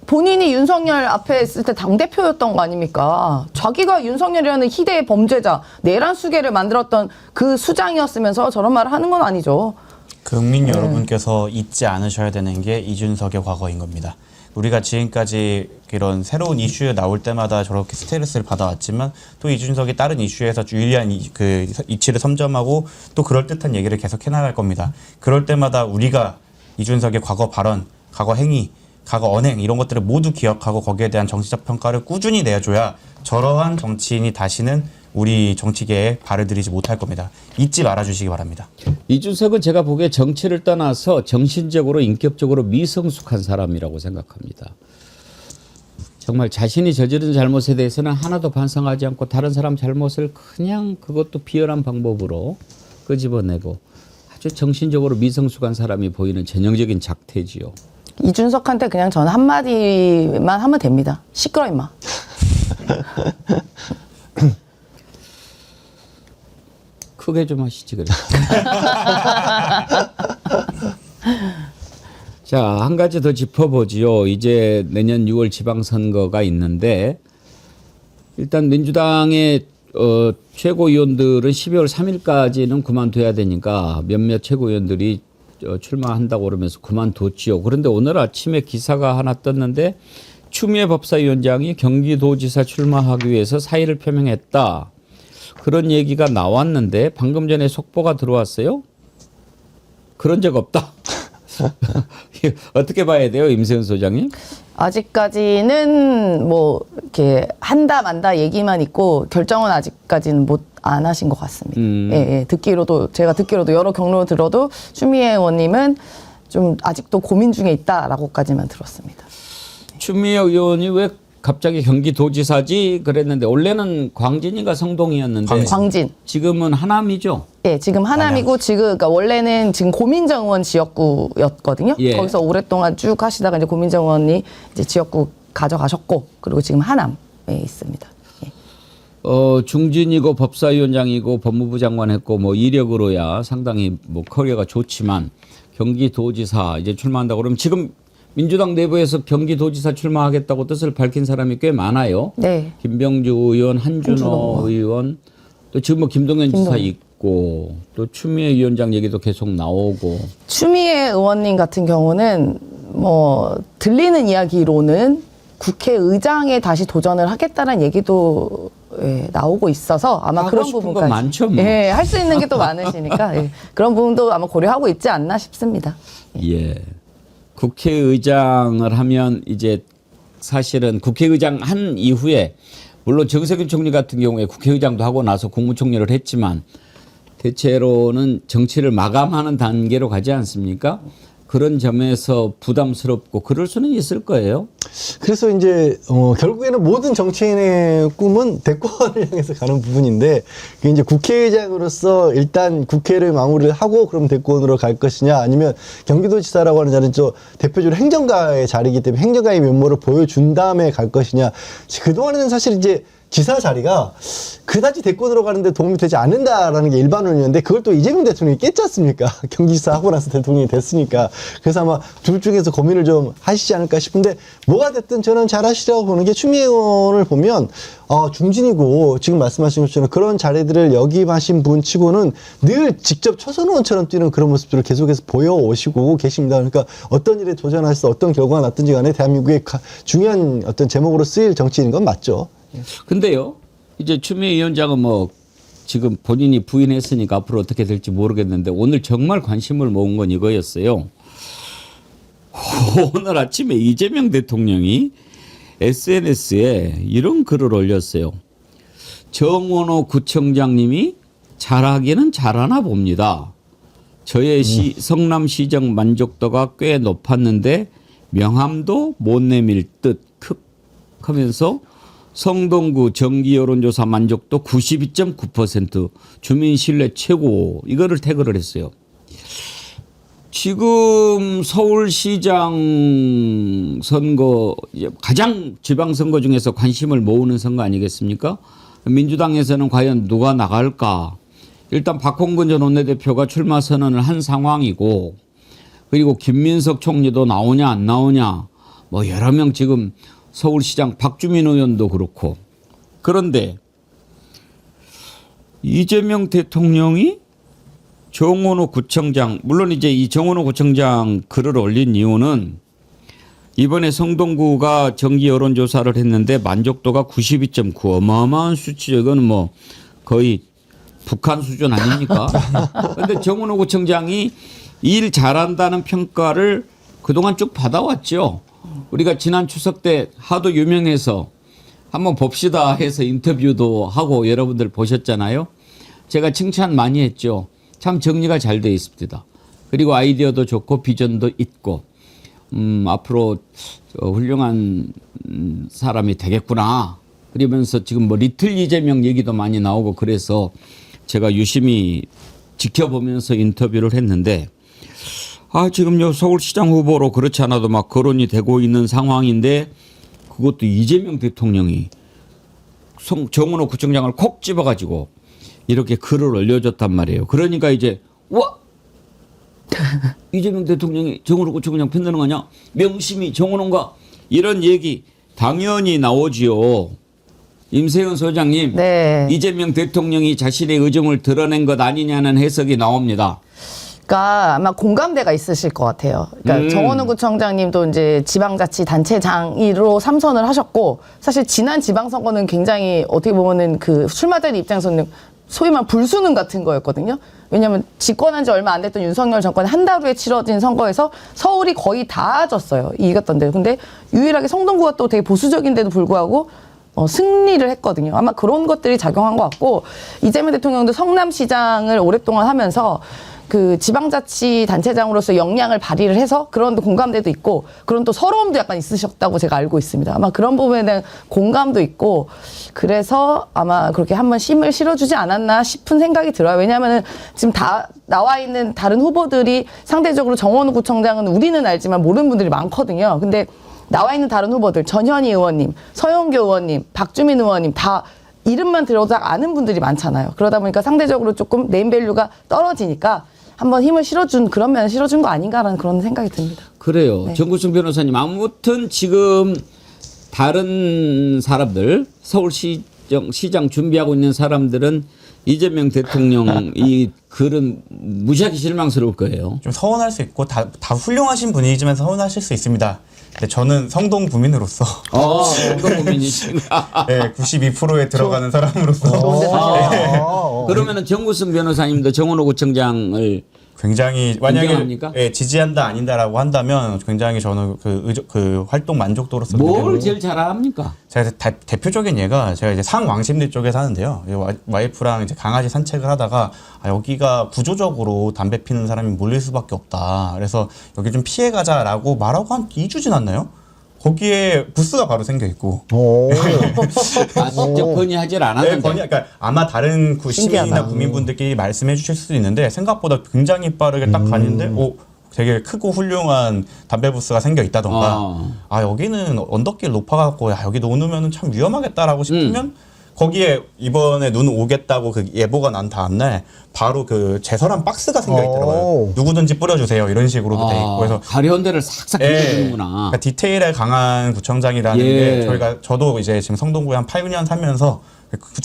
본인이 윤석열 앞에 있을 때 당대표였던 거 아닙니까? 자기가 윤석열이라는 희대의 범죄자, 내란 수계를 만들었던 그 수장이었으면서 저런 말을 하는 건 아니죠. 국민 여러분께서 잊지 않으셔야 되는 게 이준석의 과거인 겁니다. 우리가 지금까지 이런 새로운 이슈에 나올 때마다 저렇게 스트레스를 받아왔지만 또 이준석이 다른 이슈에서 유리한 그 이치를 선점하고 또 그럴듯한 얘기를 계속 해나갈 겁니다. 그럴 때마다 우리가 이준석의 과거 발언, 과거 행위, 과거 언행 이런 것들을 모두 기억하고 거기에 대한 정치적 평가를 꾸준히 내줘야 저러한 정치인이 다시는 우리 정치계에 발을 들이지 못할 겁니다. 잊지 말아주시기 바랍니다. 이준석은 제가 보기에 정치를 떠나서 정신적으로 인격적으로 미성숙한 사람이라고 생각합니다. 정말 자신이 저지른 잘못에 대해서는 하나도 반성하지 않고 다른 사람 잘못을 그냥 그것도 비열한 방법으로 끄집어내고 아주 정신적으로 미성숙한 사람이 보이는 전형적인 작태지요. 이준석한테 그냥 저는 한마디만 하면 됩니다. 시끄러 임마. 크게 좀 하시지 그래. 자, 한 가지 더 짚어보지요. 이제 내년 6월 지방선거가 있는데 일단 민주당의 최고위원들은 12월 3일까지는 그만둬야 되니까 몇몇 최고위원들이 출마한다고 그러면서 그만뒀지요. 그런데 오늘 아침에 기사가 하나 떴는데 추미애 법사위원장이 경기도지사 출마하기 위해서 사의를 표명했다. 그런 얘기가 나왔는데 방금 전에 속보가 들어왔어요. 그런 적 없다. 어떻게 봐야 돼요, 임세훈 소장님? 아직까지는 뭐 이렇게 한다 만다 얘기만 있고 결정은 아직까지는 안 하신 것 같습니다. 예, 제가 듣기로도 여러 경로를 들어도 추미애 의원님은 좀 아직도 고민 중에 있다라고까지만 들었습니다. 추미애 의원이 왜 갑자기 경기도지사지 그랬는데 원래는 광진인가 성동이었는데 광진. 지금은 하남이죠. 예, 지금 하남이고 그러니까 원래는 지금 고민정 의원 지역구였거든요. 예. 거기서 오랫동안 쭉 하시다가 이제 고민정 의원이 이제 지역구 가져가셨고 그리고 지금 하남에 있습니다. 예. 중진이고 법사위원장이고 법무부 장관 했고 뭐 이력으로야 상당히 뭐 커리어가 좋지만 경기도지사 이제 출마한다고 그러면 지금 민주당 내부에서 경기도지사 출마하겠다고 뜻을 밝힌 사람이 꽤 많아요. 네. 김병주 의원, 한준호 의원, 또 지금 뭐 김동연 지사 있고 또 추미애 위원장 얘기도 계속 나오고. 추미애 의원님 같은 경우는 뭐 들리는 이야기로는 국회의장에 다시 도전을 하겠다는 얘기도 나오고 있어서 아마 그런 부분까지 많죠, 뭐. 예, 할 수 있는 게 또 많으시니까 예, 그런 부분도 아마 고려하고 있지 않나 싶습니다. 예. 국회의장을 하면 이제 사실은 국회의장 한 이후에 물론 정세균 총리 같은 경우에 국회의장도 하고 나서 국무총리를 했지만 대체로는 정치를 마감하는 단계로 가지 않습니까? 그런 점에서 부담스럽고 그럴 수는 있을 거예요. 그래서 이제 결국에는 모든 정치인의 꿈은 대권을 향해서 가는 부분인데 그게 이제 국회의장으로서 일단 국회를 마무리를 하고 그럼 대권으로 갈 것이냐 아니면 경기도지사라고 하는 자리는 저 대표적으로 행정가의 자리이기 때문에 행정가의 면모를 보여준 다음에 갈 것이냐. 그동안에는 사실 이제 지사 자리가 그다지 데리고 들어가는데 도움이 되지 않는다라는 게 일반론이었는데 그걸 또 이재명 대통령이 깼지 않습니까? 경기지사 하고 나서 대통령이 됐으니까. 그래서 아마 둘 중에서 고민을 좀 하시지 않을까 싶은데 뭐가 됐든 저는 잘하시라고 보는 게 추미애 의원을 보면 중진이고 지금 말씀하신 것처럼 그런 자리들을 역임하신 분 치고는 늘 직접 초선 의원처럼 뛰는 그런 모습들을 계속해서 보여오시고 계십니다. 그러니까 어떤 일에 도전해서 어떤 결과가 났든지 간에 대한민국의 중요한 어떤 제목으로 쓰일 정치인인 건 맞죠. 근데요, 이제 추미애 위원장은 뭐 지금 본인이 부인했으니까 앞으로 어떻게 될지 모르겠는데 오늘 정말 관심을 모은 건 이거였어요. 오늘 아침에 이재명 대통령이 SNS에 이런 글을 올렸어요. 정원호 구청장님이 잘하기는 잘하나 봅니다. 저의 성남시정 만족도가 꽤 높았는데 명함도 못 내밀 듯 하면서 성동구 정기 여론조사 만족도 92.9% 주민 신뢰 최고 이거를 태그를 했어요. 지금 서울시장 선거 가장 지방선거 중에서 관심을 모으는 선거 아니겠습니까? 민주당에서는 과연 누가 나갈까? 일단 박홍근 전 원내대표가 출마 선언을 한 상황이고 그리고 김민석 총리도 나오냐 안 나오냐 뭐 여러 명 지금 서울시장 박주민 의원도 그렇고 그런데 이재명 대통령이 정원호 구청장 물론 이제 이 정원호 구청장 글을 올린 이유는 이번에 성동구가 정기 여론조사를 했는데 만족도가 92.9 어마어마한 수치죠. 이거는 뭐 거의 북한 수준 아닙니까? 그런데 정원호 구청장이 일 잘한다는 평가를 그동안 쭉 받아왔죠. 우리가 지난 추석 때 하도 유명해서 한번 봅시다 해서 인터뷰도 하고 여러분들 보셨잖아요. 제가 칭찬 많이 했죠. 참 정리가 잘 돼 있습니다. 그리고 아이디어도 좋고 비전도 있고 앞으로 훌륭한 사람이 되겠구나. 그러면서 지금 뭐 리틀 이재명 얘기도 많이 나오고 그래서 제가 유심히 지켜보면서 인터뷰를 했는데 지금요 서울시장 후보로 그렇지 않아도 막 거론이 되고 있는 상황인데 그것도 이재명 대통령이 정원호 구청장을 콕 집어가지고 이렇게 글을 올려줬단 말이에요. 그러니까 이제 이재명 대통령이 정원호 구청장 편드는 거냐? 명심이 정원호인가? 이런 얘기 당연히 나오지요. 임세현 소장님, 네. 이재명 대통령이 자신의 의중을 드러낸 것 아니냐는 해석이 나옵니다. 그러니까 아마 공감대가 있으실 것 같아요. 그러니까 정원호 구청장님도 이제 지방자치단체장으로 3선을 하셨고 사실 지난 지방선거는 굉장히 어떻게 보면은 그 출마자들 입장에서는 소위 말 불수능 같은 거였거든요. 왜냐하면 집권한 지 얼마 안 됐던 윤석열 정권 한 달 후에 치러진 선거에서 서울이 거의 다 졌어요. 이겼던 데. 근데 유일하게 성동구가 또 되게 보수적인데도 불구하고 승리를 했거든요. 아마 그런 것들이 작용한 것 같고 이재명 대통령도 성남시장을 오랫동안 하면서 그 지방자치단체장으로서 역량을 발휘를 해서 그런 공감대도 있고 그런 또 서러움도 약간 있으셨다고 제가 알고 있습니다. 아마 그런 부분에 대한 공감도 있고 그래서 아마 그렇게 한번 힘을 실어주지 않았나 싶은 생각이 들어요. 왜냐하면은 지금 다 나와 있는 다른 후보들이 상대적으로 정원호 구청장은 우리는 알지만 모르는 분들이 많거든요. 근데 나와 있는 다른 후보들 전현희 의원님, 서영교 의원님, 박주민 의원님 다 이름만 들어도 아는 분들이 많잖아요. 그러다 보니까 상대적으로 조금 네임밸류가 떨어지니까 한번 힘을 실어준 그런 면을 실어준 거 아닌가라는 그런 생각이 듭니다. 그래요. 네. 정구승 변호사님 아무튼 지금 다른 사람들 서울시장 준비하고 있는 사람들은 이재명 대통령 이 글은 무지하게 실망스러울 거예요. 좀 서운할 수 있고 다 훌륭하신 분이지만 서운하실 수 있습니다. 근데 저는 성동 구민으로서 성동 구민이시구나. 네, 92%에 들어가는 사람으로서 그러면은 정구승 변호사님도 정원호 구청장을 굉장히 만약에 인정합니까? 지지한다 아닌다라고 한다면 굉장히 저는 그 활동 만족도로서 뭘 제일 잘합니까? 제가 대표적인 예가 제가 이제 상왕십리 쪽에 사는데요. 와이프랑 이제 강아지 산책을 하다가 여기가 구조적으로 담배 피는 사람이 몰릴 수밖에 없다. 그래서 여기 좀 피해 가자라고 말하고 한 2주 지났나요? 거기에 부스가 바로 생겨 있고. 직접 건의하질 않았는데. 네, 그러니까 아마 다른 시민이나 신기하다. 국민분들끼리 말씀해 주실 수도 있는데 생각보다 굉장히 빠르게 딱 갔는데 되게 크고 훌륭한 담배 부스가 생겨 있다던가 여기는 언덕길 높아갖고 여기 놓으면 참 위험하겠다라고 싶으면 거기에 이번에 눈 오겠다고 그 예보가 난 다음날 바로 그 제설한 박스가 생겨 있더라고요. 오. 누구든지 뿌려주세요 이런 식으로도 돼 있고 그래서 가려운 데를 싹싹 해주는구나. 그러니까 디테일에 강한 구청장이라는 예. 게 저도 이제 지금 성동구에 한 8, 9년 살면서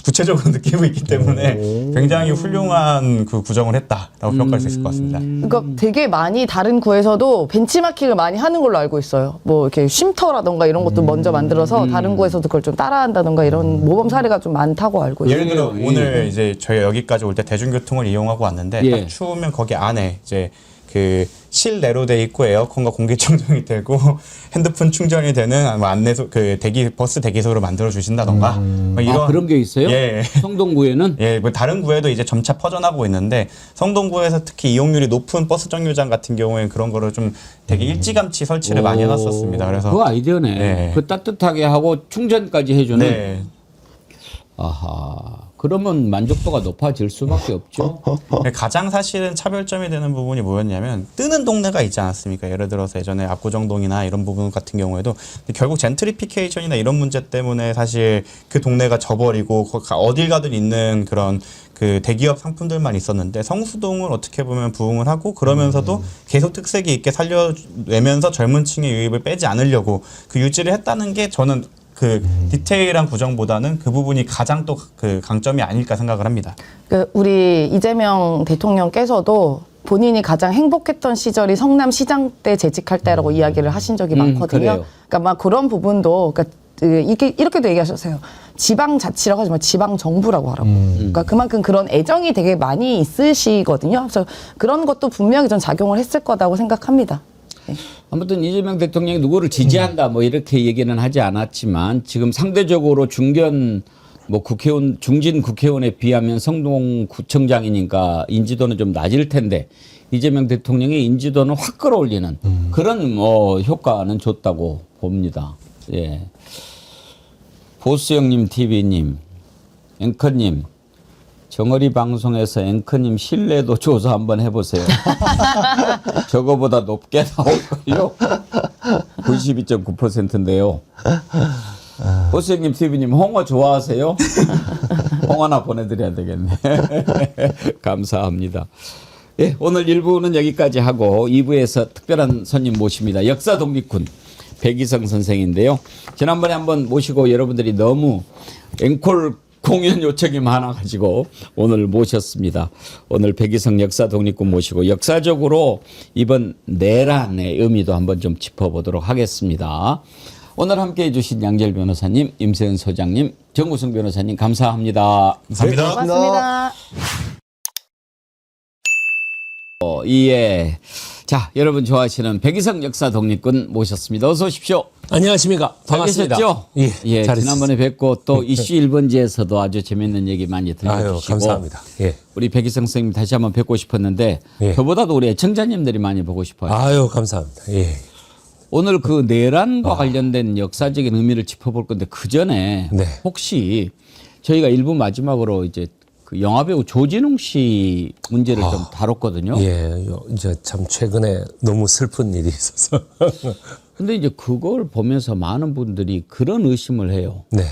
구체적으로 느끼고 있기 때문에 굉장히 훌륭한 그 구정을 했다라고 평가할 수 있을 것 같습니다. 그러니까 되게 많이 다른 구에서도 벤치마킹을 많이 하는 걸로 알고 있어요. 뭐 이렇게 쉼터라던가 이런 것도 먼저 만들어서 다른 구에서도 그걸 좀 따라한다던가 이런 모범 사례가 좀 많다고 알고 있어요. 예를 들어 예. 오늘 이제 저희 여기까지 올 때 대중교통을 이용하고 왔는데 예. 딱 추우면 거기 안에 이제 그 실내로 돼 있고 에어컨과 공기청정이 되고 핸드폰 충전이 되는 뭐 안내소 그 버스 대기소를 만들어 주신다던가 뭐 이런 그런 게 있어요? 예. 성동구에는? 예, 뭐 다른 구에도 이제 점차 퍼져나가고 있는데 성동구에서 특히 이용률이 높은 버스 정류장 같은 경우에는 그런 거를 좀 되게 일찌감치 설치를 많이 해놨었습니다. 그래서 그 아이디어네. 네. 그 따뜻하게 하고 충전까지 해주는. 네. 아하. 그러면 만족도가 높아질 수밖에 없죠. 가장 사실은 차별점이 되는 부분이 뭐였냐면 뜨는 동네가 있지 않았습니까? 예를 들어서 예전에 압구정동이나 이런 부분 같은 경우에도 결국 젠트리피케이션이나 이런 문제 때문에 사실 그 동네가 져버리고 어딜 가든 있는 그런 그 대기업 상품들만 있었는데 성수동을 어떻게 보면 부흥을 하고 그러면서도 계속 특색이 있게 살려내면서 젊은 층의 유입을 빼지 않으려고 그 유지를 했다는 게 저는 그 디테일한 구정보다는 그 부분이 가장 또 그 강점이 아닐까 생각을 합니다. 그 우리 이재명 대통령께서도 본인이 가장 행복했던 시절이 성남시장 때 재직할 때라고 이야기를 하신 적이 많거든요. 그래요. 그러니까 막 그런 부분도 그러니까 이렇게도 얘기하셨어요. 지방자치라고 하지 마, 지방정부라고 하라고. 그러니까 그만큼 그런 애정이 되게 많이 있으시거든요. 그래서 그런 것도 분명히 전 작용을 했을 거라고 생각합니다. 아무튼 이재명 대통령이 누구를 지지한다 뭐 이렇게 얘기는 하지 않았지만 지금 상대적으로 중견 뭐 국회의원 중진 국회의원에 비하면 성동구청장이니까 인지도는 좀 낮을 텐데 이재명 대통령의 인지도는 확 끌어올리는 그런 뭐 효과는 줬다고 봅니다. 예. 보수형님 TV님, 앵커님. 정어리 방송에서 앵커님 신뢰도 조사 한번 해보세요. 저거보다 높게 나올걸요. 92.9%인데요. 보수형님 TV님 홍어 좋아하세요? 홍어 하나 보내드려야 되겠네. 감사합니다. 예, 오늘 1부는 여기까지 하고 2부에서 특별한 손님 모십니다. 역사 독립군 백이성 선생인데요. 지난번에 한번 모시고 여러분들이 너무 앵콜 공연 요청이 많아가지고 오늘 모셨습니다. 오늘 백이성 역사 독립군 모시고 역사적으로 이번 내란의 의미도 한번 좀 짚어보도록 하겠습니다. 오늘 함께해 주신 양재열 변호사님, 임세은 소장님, 정우승 변호사님 감사합니다. 감사합니다. 고맙습니다. 예. 자, 여러분 좋아하시는 백이성 역사 독립군 모셨습니다. 어서 오십시오. 안녕하십니까. 반갑습니다. 잘 계셨죠? 예, 잘 지난번에 뵙고 또 이슈 1번지에서도 아주 재밌는 얘기 많이 아유, 들려주시고 감사합니다. 예. 우리 백이성 선생님 다시 한번 뵙고 싶었는데 예. 저보다도 우리 애청자님들이 많이 보고 싶어요. 아유, 감사합니다. 예. 오늘 그 내란과 관련된 역사적인 의미를 짚어볼 건데 그 전에 네. 혹시 저희가 1부 마지막으로 이제 그 영화배우 조진웅 씨 문제를 좀 다뤘거든요. 예. 이제 참 최근에 너무 슬픈 일이 있어서. 근데 이제 그걸 보면서 많은 분들이 그런 의심을 해요. 네.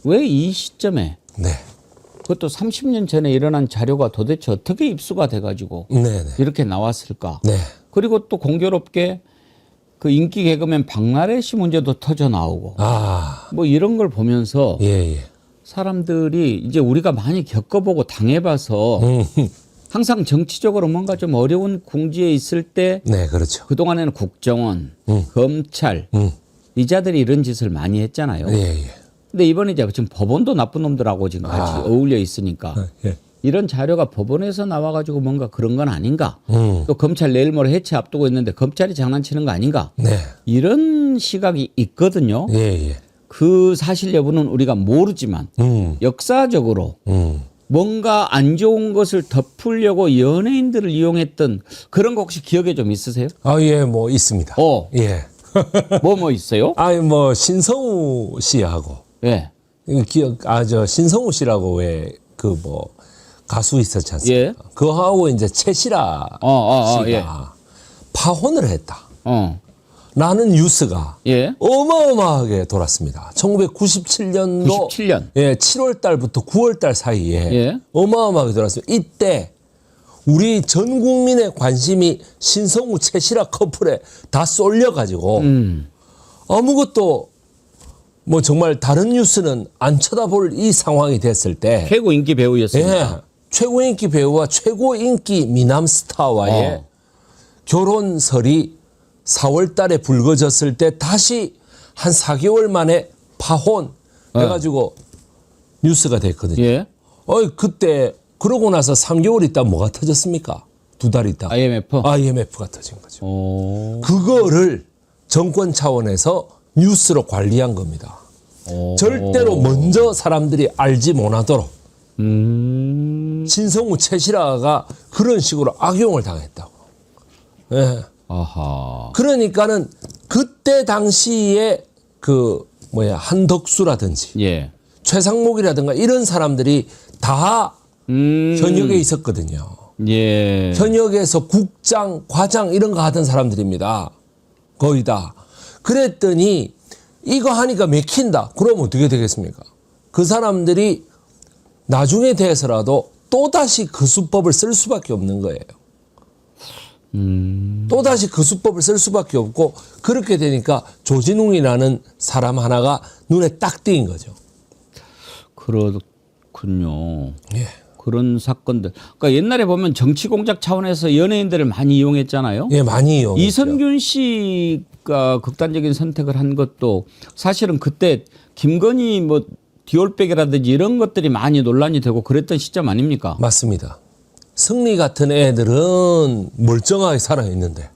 왜 이 시점에 네. 그것도 30년 전에 일어난 자료가 도대체 어떻게 입수가 돼가지고 네. 네. 이렇게 나왔을까? 네. 그리고 또 공교롭게 그 인기 개그맨 박나래 씨 문제도 터져 나오고 아. 뭐 이런 걸 보면서 예, 예. 사람들이 이제 우리가 많이 겪어보고 당해봐서 항상 정치적으로 뭔가 좀 어려운 궁지에 있을 때 네, 그렇죠. 그동안에는 국정원, 검찰, 이자들이 이런 짓을 많이 했잖아요. 예, 예. 근데 이번에 이제 지금 법원도 나쁜 놈들하고 지금 같이 어울려 있으니까 예. 이런 자료가 법원에서 나와가지고 뭔가 그런 건 아닌가. 또 검찰 내일 모레 해체 앞두고 있는데 검찰이 장난치는 거 아닌가. 네. 이런 시각이 있거든요. 예, 예. 그 사실 여부는 우리가 모르지만 역사적으로 뭔가 안 좋은 것을 덮으려고 연예인들을 이용했던 그런 거 혹시 기억에 좀 있으세요? 아, 예, 뭐 있습니다. 예. 뭐 있어요? 아니, 뭐 신성우 씨하고. 예. 저 신성우 씨라고 왜 그 뭐 가수 있었지 않습니까? 예. 그거하고 이제 최시라 씨가 예. 파혼을 했다. 라는 뉴스가 예. 어마어마하게 돌았습니다. 1997년도 97년. 예, 7월 달부터 9월 달 사이에 예. 어마어마하게 돌았습니다. 이때 우리 전 국민의 관심이 신성우 최실아 커플에 다 쏠려 가지고 아무것도 뭐 정말 다른 뉴스는 안 쳐다볼 이 상황이 됐을 때 최고 인기 배우였습니다. 예, 최고 인기 배우와 최고 인기 미남 스타와의 결혼설이 4월 달에 불거졌을 때 다시 한 4개월 만에 파혼 해가지고 뉴스가 됐거든요. 예. 그때 그러고 나서 3개월 있다 뭐가 터졌습니까? 2달 있다. IMF가 터진 거죠. 그거를 정권 차원에서 뉴스로 관리한 겁니다. 절대로 먼저 사람들이 알지 못하도록 신성우 최실아가 그런 식으로 악용을 당했다고. 예. 아하. 그러니까는 그때 당시에 한덕수라든지 예. 최상목이라든가 이런 사람들이 다 현역에 있었거든요. 예. 현역에서 국장, 과장 이런 거 하던 사람들입니다. 거의 다. 그랬더니 이거 하니까 맥힌다. 그럼 어떻게 되겠습니까? 그 사람들이 나중에 돼서라도 또다시 그 수법을 쓸 수밖에 없는 거예요. 또다시 그 수법을 쓸 수밖에 없고 그렇게 되니까 조진웅이라는 사람 하나가 눈에 딱 띄인 거죠. 그렇군요. 예. 그런 사건들. 그러니까 옛날에 보면 정치 공작 차원에서 연예인들을 많이 이용했잖아요. 예, 많이 이용했죠. 이선균 씨가 극단적인 선택을 한 것도 사실은 그때 김건희 뭐 디올백이라든지 이런 것들이 많이 논란이 되고 그랬던 시점 아닙니까? 맞습니다. 승리 같은 애들은 멀쩡하게 살아있는데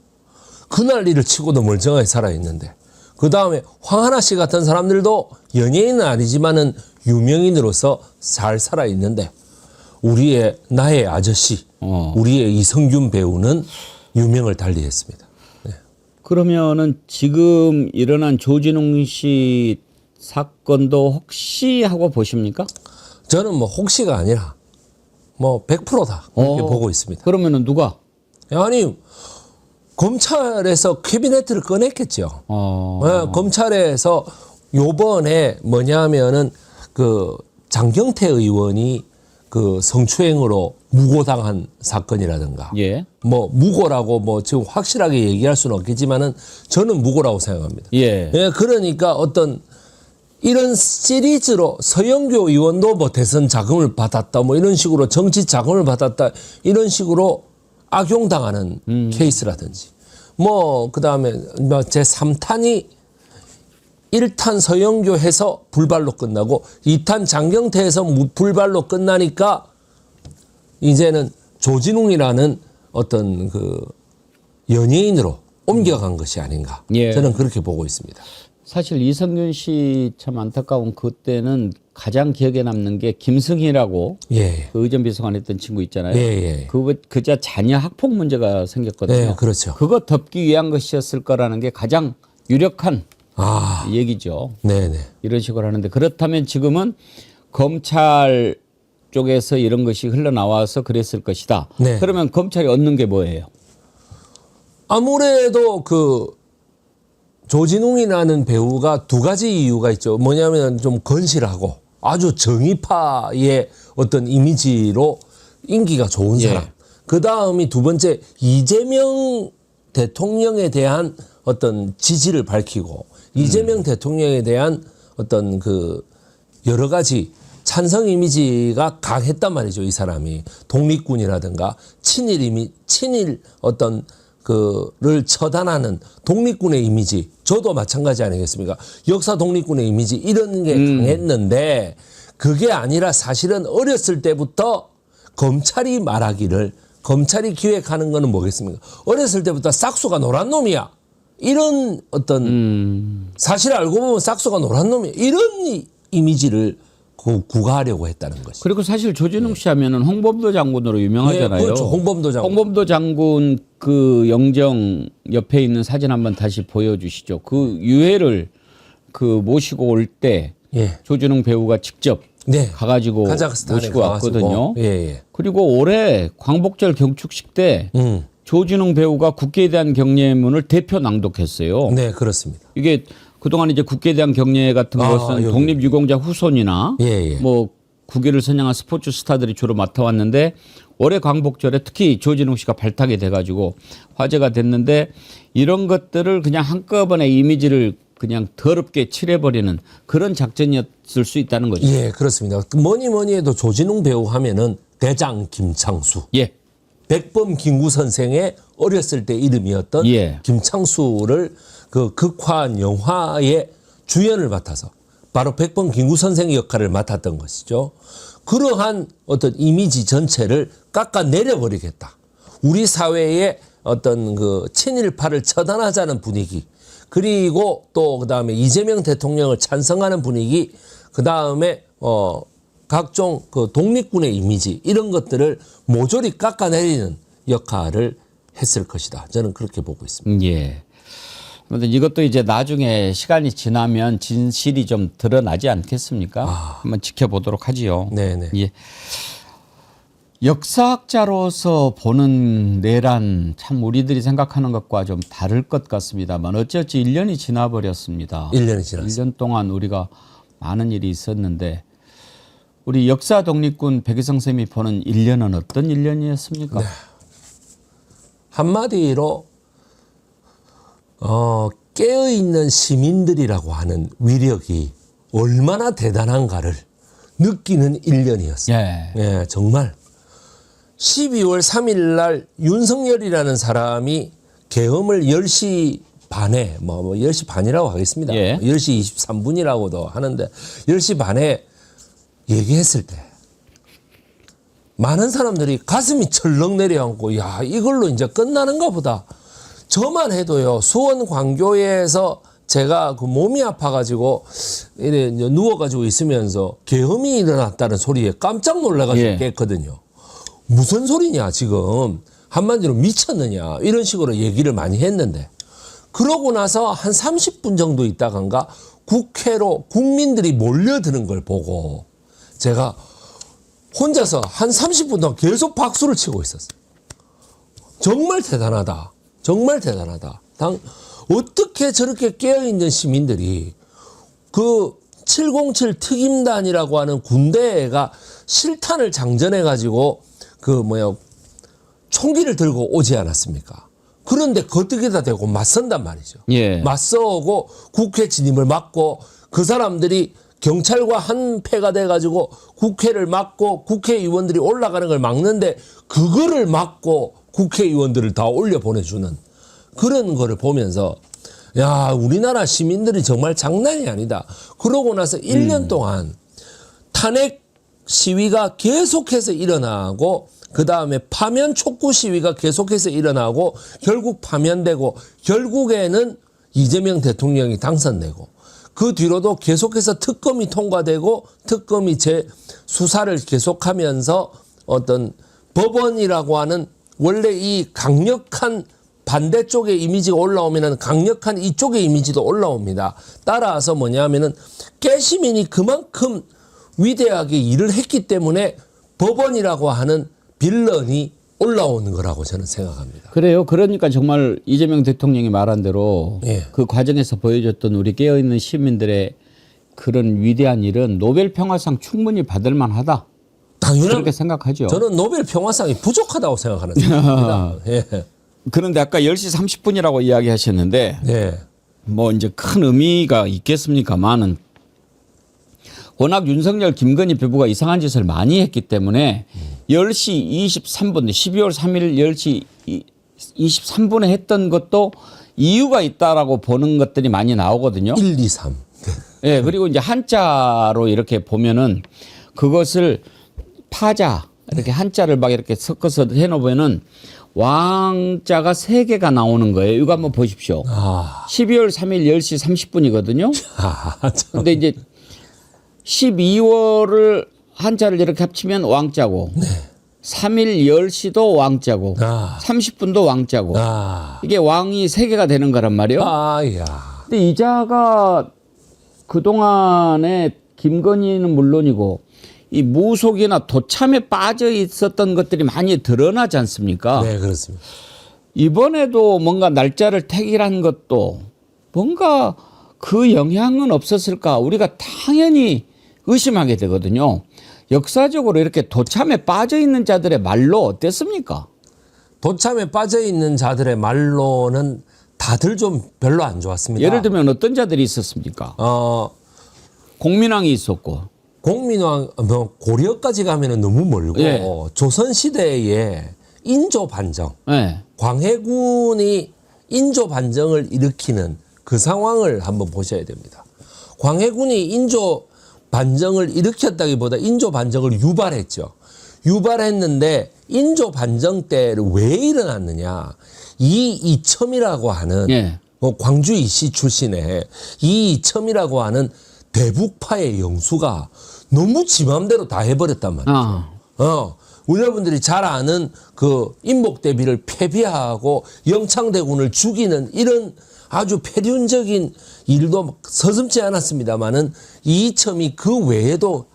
그 난리를 치고도 멀쩡하게 살아있는데 그 다음에 황하나 씨 같은 사람들도 연예인은 아니지만은 유명인으로서 잘 살아있는데 우리의 나의 아저씨, 우리의 이성균 배우는 유명을 달리했습니다. 네. 그러면은 지금 일어난 조진웅 씨 사건도 혹시 하고 보십니까? 저는 뭐 혹시가 아니라 뭐 100%다 그렇게 보고 있습니다. 그러면은 누가? 아니 검찰에서 캐비넷을 꺼냈겠죠. 네, 검찰에서 요번에 뭐냐면은 그 장경태 의원이 그 성추행으로 무고당한 사건이라든가 예. 뭐 무고라고 뭐 지금 확실하게 얘기할 수는 없겠지만은 저는 무고라고 생각합니다. 예. 예, 그러니까 어떤 이런 시리즈로 서영교 의원도 뭐 대선 자금을 받았다 뭐 이런 식으로 정치 자금을 받았다 이런 식으로 악용당하는 케이스라든지 뭐 그다음에 뭐 제3탄이 1탄 서영교 해서 불발로 끝나고 2탄 장경태에서 불발로 끝나니까 이제는 조진웅이라는 어떤 그 연예인으로 옮겨간 것이 아닌가. 예. 저는 그렇게 보고 있습니다. 사실 이성균 씨 참 안타까운 그때는 가장 기억에 남는 게 김승희라고 예. 그 의전비서관 했던 친구 있잖아요. 예. 그자 자녀 학폭 문제가 생겼거든요. 예, 그렇죠. 그거 덮기 위한 것이었을 거라는 게 가장 유력한 아, 얘기죠. 네네. 이런 식으로 하는데 그렇다면 지금은 검찰 쪽에서 이런 것이 흘러나와서 그랬을 것이다. 네. 그러면 검찰이 얻는 게 뭐예요? 아무래도 그 조진웅이라는 배우가 두 가지 이유가 있죠. 뭐냐면 좀 건실하고 아주 정의파의 어떤 이미지로 인기가 좋은 사람. 예. 그 다음이 두 번째 이재명 대통령에 대한 어떤 지지를 밝히고 이재명 대통령에 대한 어떤 그 여러 가지 찬성 이미지가 강했단 말이죠. 이 사람이 독립군이라든가 친일 어떤 그를 처단하는 독립군의 이미지, 저도 마찬가지 아니겠습니까? 역사 독립군의 이미지 이런 게 강했는데 그게 아니라 사실은 어렸을 때부터 검찰이 말하기를 검찰이 기획하는 거는 뭐겠습니까? 어렸을 때부터 싹수가 노란 놈이야. 이런 어떤 사실 알고 보면 싹수가 노란 놈이야. 이런 이미지를 구가하려고 했다는 것이죠. 그리고 사실 조진웅 씨 하면은 홍범도 장군으로 유명하잖아요. 예, 그렇죠. 홍범도 장군. 홍범도 장군 그 영정 옆에 있는 사진 한번 다시 보여주시죠. 그 유해를 그 모시고 올 때 예. 조진웅 배우가 직접 네. 가가지고 카자흐스탄에 모시고 왔거든요. 예. 그리고 올해 광복절 경축식 때 조진웅 배우가 국회에 대한 경례문을 대표 낭독했어요. 네, 그렇습니다. 이게 그동안 이제 국회에 대한 경례 같은 것은 여기. 독립유공자 후손이나 예. 뭐 국위를 선양한 스포츠 스타들이 주로 맡아왔는데 올해 광복절에 특히 조진웅 씨가 발탁이 돼가지고 화제가 됐는데 이런 것들을 그냥 한꺼번에 이미지를 그냥 더럽게 칠해버리는 그런 작전이었을 수 있다는 거죠. 예, 그렇습니다. 뭐니 해도 조진웅 배우 하면은 대장 김창수. 예. 백범 김구 선생의 어렸을 때 이름이었던 예. 김창수를 그 극화한 영화의 주연을 맡아서 바로 백범 김구 선생의 역할을 맡았던 것이죠. 그러한 어떤 이미지 전체를 깎아내려 버리겠다. 우리 사회의 어떤 그 친일파를 처단하자는 분위기, 그리고 또 그다음에 이재명 대통령을 찬성하는 분위기, 그다음에 각종 그 독립군의 이미지 이런 것들을 모조리 깎아내리는 역할을 했을 것이다. 저는 그렇게 보고 있습니다. 예. 그런데 이것도 이제 나중에 시간이 지나면 진실이 좀 드러나지 않겠습니까? 한번 지켜보도록 하지요. 네네. 예. 역사학자로서 보는 내란 참 우리들이 생각하는 것과 좀 다를 것 같습니다만 어찌어찌 1년이 지나버렸습니다. 1년이 지났습니다. 1년 동안 우리가 많은 일이 있었는데 우리 역사 독립군 백이성 쌤이 보는 1년은 어떤 1년이었습니까? 네. 한마디로 깨어있는 시민들이라고 하는 위력이 얼마나 대단한가를 느끼는 1년이었어요. 예. 예, 정말 12월 3일 날 윤석열이라는 사람이 계엄을 10시 반에 뭐 10시 반이라고 하겠습니다. 예. 10시 23분이라고도 하는데 10시 반에 얘기했을 때 많은 사람들이 가슴이 철렁 내려앉고 야 이걸로 이제 끝나는가 보다. 저만 해도요 수원 광교에서 제가 그 몸이 아파가지고 이래 이제 누워가지고 있으면서 계엄이 일어났다는 소리에 깜짝 놀라가지고 예. 깼거든요. 무슨 소리냐 지금 한마디로 미쳤느냐 이런 식으로 얘기를 많이 했는데 그러고 나서 한 30분 정도 있다간가 국회로 국민들이 몰려드는 걸 보고 제가 혼자서 한 30분 동안 계속 박수를 치고 있었어요. 정말 대단하다. 정말 대단하다. 어떻게 저렇게 깨어있는 시민들이 그 707 특임단이라고 하는 군대가 실탄을 장전해가지고 총기를 들고 오지 않았습니까? 그런데 거뜩이다 대고 맞선단 말이죠. 예. 맞서고 국회 진입을 막고 그 사람들이 경찰과 한패가 돼가지고 국회를 막고 국회의원들이 올라가는 걸 막는데 그거를 막고 국회의원들을 다 올려 보내주는 그런 거를 보면서 야 우리나라 시민들이 정말 장난이 아니다. 그러고 나서 1년 동안 탄핵 시위가 계속해서 일어나고 그다음에 파면 촉구 시위가 계속해서 일어나고 결국 파면되고 결국에는 이재명 대통령이 당선되고 그 뒤로도 계속해서 특검이 통과되고 특검이 수사를 계속하면서 어떤 법원이라고 하는 원래 이 강력한 반대쪽의 이미지가 올라오면은 강력한 이쪽의 이미지도 올라옵니다. 따라서 뭐냐면은 깨시민이 그만큼 위대하게 일을 했기 때문에 법원이라고 하는 빌런이 올라오는 거라고 저는 생각합니다. 그래요. 그러니까 정말 이재명 대통령이 말한 대로 예. 그 과정에서 보여줬던 우리 깨어있는 시민들의 그런 위대한 일은 노벨 평화상 충분히 받을 만하다. 당연한 그렇게 생각하죠. 저는 노벨 평화상이 부족하다고 생각하는 사람입니다. 예. 그런데 아까 10시 30분이라고 이야기하셨는데 네. 뭐 이제 큰 의미가 있겠습니까만은 워낙 윤석열 김건희 부부가 이상한 짓을 많이 했기 때문에 10시 23분 12월 3일 10시 23분에 했던 것도 이유가 있다라고 보는 것들이 많이 나오거든요. 1, 2, 3. 예, 그리고 이제 한자로 이렇게 보면은 그것을 파자 이렇게 한자를 막 이렇게 섞어서 해놓으면은 왕자가 3개가 나오는 거예요. 이거 한번 보십시오. 12월 3일 10시 30분이거든요. 근데 이제 12월을 한자를 이렇게 합치면 왕자고 3일 10시도 왕자고 30분도 왕자고 이게 왕이 3개가 되는 거란 말이에요. 야. 근데 이자가 그동안에 김건희는 물론이고 이 무속이나 도참에 빠져 있었던 것들이 많이 드러나지 않습니까? 네, 그렇습니다. 이번에도 뭔가 날짜를 택일한 것도 뭔가 그 영향은 없었을까 우리가 당연히 의심하게 되거든요. 역사적으로 이렇게 도참에 빠져 있는 자들의 말로 어땠습니까? 도참에 빠져 있는 자들의 말로는 다들 좀 별로 안 좋았습니다. 예를 들면 어떤 자들이 있었습니까? 공민왕이 있었고. 공민왕 뭐 고려까지 가면은 너무 멀고 예. 조선 시대에 인조 반정, 네. 광해군이 인조 반정을 일으키는 그 상황을 한번 보셔야 됩니다. 광해군이 인조 반정을 일으켰다기보다 인조 반정을 유발했죠. 유발했는데 인조 반정 때를 왜 일어났느냐? 이이첨이라고 하는 예. 광주 이씨 출신의 이이첨이라고 하는 대북파의 영수가 너무 지 맘대로 다 해버렸단 말이죠. 여러분들이 잘 아는 그 인목대비를 폐비하고 영창대군을 죽이는 이런 아주 폐륜적인 일도 서슴지 않았습니다만은 이이첨이 그 외에도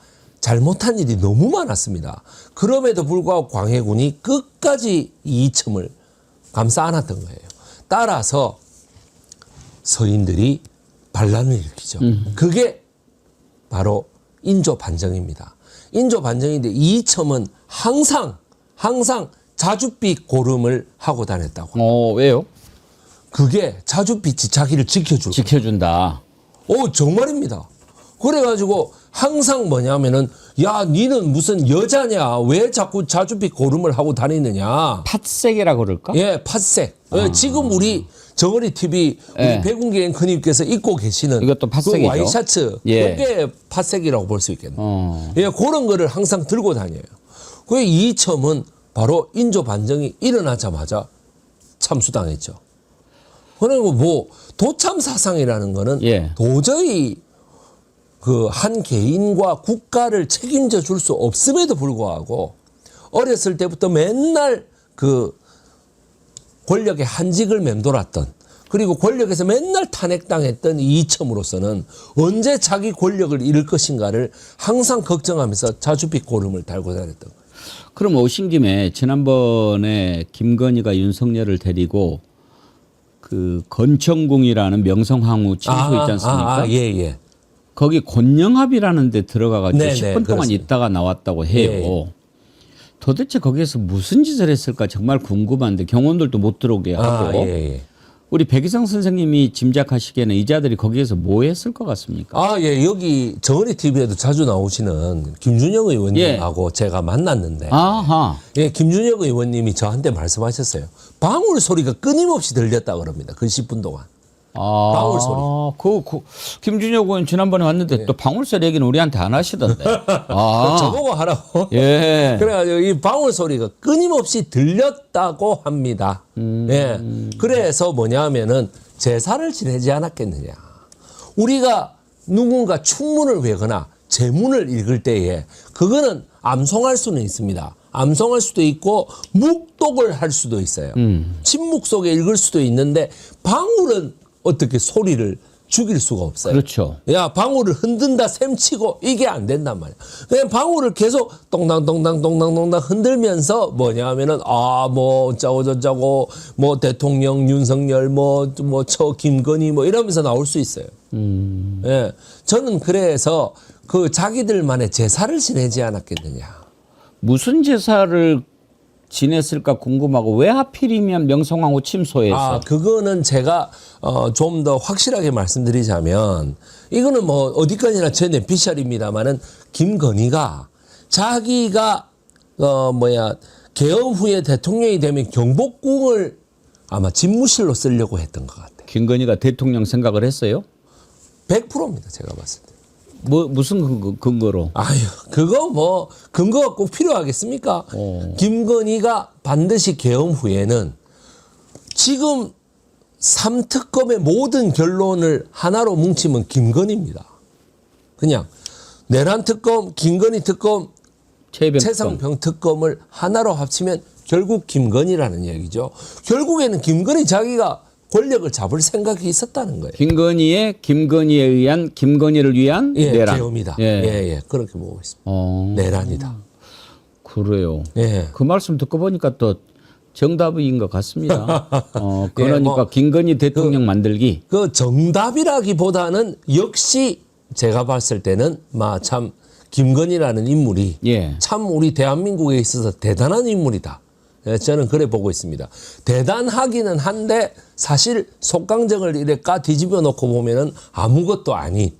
잘못한 일이 너무 많았습니다. 그럼에도 불구하고 광해군이 끝까지 이이첨을 감싸 안았던 거예요. 따라서 서인들이 반란을 일으키죠. 그게 바로 인조 반정입니다. 인조 반정인데 이이첨은 항상 자줏빛 고름을 하고 다녔다고. 왜요? 그게 자줏빛이 자기를 지켜줄 거예요. 지켜준다. 정말입니다. 그래가지고 항상 뭐냐면은 야 니는 무슨 여자냐 왜 자꾸 자줏빛 고름을 하고 다니느냐. 팥색이라고 그럴까? 예, 팥색. 지금 우리 정어리 TV 우리 예. 백운기 앵커님께서 입고 계시는 이것도 팥색이죠. 그 와이셔츠 예. 그게 팥색이라고 볼 수 있겠네요. 예, 그런 거를 항상 들고 다녀요. 그 이이첨은 바로 인조 반정이 일어나자마자 참수당했죠. 그리고 뭐 도참 사상이라는 거는 예. 도저히 그 한 개인과 국가를 책임져 줄 수 없음에도 불구하고 어렸을 때부터 맨날 그 권력의 한직을 맴돌았던 그리고 권력에서 맨날 탄핵당했던 이이첨으로서는 언제 자기 권력을 잃을 것인가를 항상 걱정하면서 자줏빛 고름을 달고 다녔던 거예요. 그럼 오신 김에 지난번에 김건희가 윤석열을 데리고 그 건청궁이라는 명성황후 침소 있지 않습니까? 예. 거기 곤영합이라는 데 들어가가지고 네네, 10분 동안 그렇습니다. 있다가 나왔다고 해요. 예. 도대체 거기에서 무슨 짓을 했을까 정말 궁금한데 경호원들도 못 들어오게 하고 예. 우리 백이성 선생님이 짐작하시기에는 이 자들이 거기에서 뭐 했을 것 같습니까? 예. 여기 정어리 TV에도 자주 나오시는 김준영 의원님하고 제가 만났는데 아하. 예, 김준혁 의원님이 저한테 말씀하셨어요. 방울 소리가 끊임없이 들렸다 그럽니다. 그 10분 동안. 방울 소리. 김준혁 의원 지난번에 왔는데 또 방울 소리 얘기는 우리한테 안 하시던데. 저보고 하라고. 예. 그래가지고 이 방울 소리가 끊임없이 들렸다고 합니다. 예. 그래서 뭐냐면은 제사를 지내지 않았겠느냐. 우리가 누군가 충문을 외거나 제문을 읽을 때에 그거는 암송할 수는 있습니다. 암송할 수도 있고 묵독을 할 수도 있어요. 침묵 속에 읽을 수도 있는데 방울은 어떻게 소리를 죽일 수가 없어요. 그렇죠. 야, 방울을 흔든다 셈치고 이게 안 된단 말이야. 그냥 방울을 계속 동당동당 흔들면서 뭐냐 하면은 뭐 어쩌고 저쩌고 뭐 대통령 윤석열 뭐 처 김건희 뭐 이러면서 나올 수 있어요. 예. 저는 그래서 그 자기들만의 제사를 지내지 않았겠느냐. 무슨 제사를 지냈을까 궁금하고 왜 하필이면 명성황후 침소에서 그거는 제가 좀 더 확실하게 말씀드리자면 이거는 뭐 어디까지나 제 내피셜입니다만은 김건희가 자기가 개헌 후에 대통령이 되면 경복궁을 아마 집무실로 쓰려고 했던 것 같아요. 김건희가 대통령 생각을 했어요? 100%입니다. 제가 봤을 때. 무슨 근거로? 그거 뭐 근거가 꼭 필요하겠습니까? 김건희가 반드시 개헌 후에는 지금 3특검의 모든 결론을 하나로 뭉치면 김건희입니다. 그냥 내란 특검, 김건희 특검, 최상병 특검을 하나로 합치면 결국 김건희라는 얘기죠. 결국에는 김건희 자기가 권력을 잡을 생각이 있었다는 거예요. 김건희에 의한 김건희를 위한 내란. 개헌이다. 예. 그렇게 보고 있습니다. 내란이다. 그래요. 예. 그 말씀 듣고 보니까 또 정답인 것 같습니다. 그러니까 예, 뭐 김건희 대통령 만들기. 그 정답이라기보다는 역시 제가 봤을 때는 참 김건희라는 인물이 예. 참 우리 대한민국에 있어서 대단한 인물이다. 예, 저는 그래 보고 있습니다. 대단하기는 한데 사실 속강정을 이렇게 뒤집어 놓고 보면은 아무것도 아닌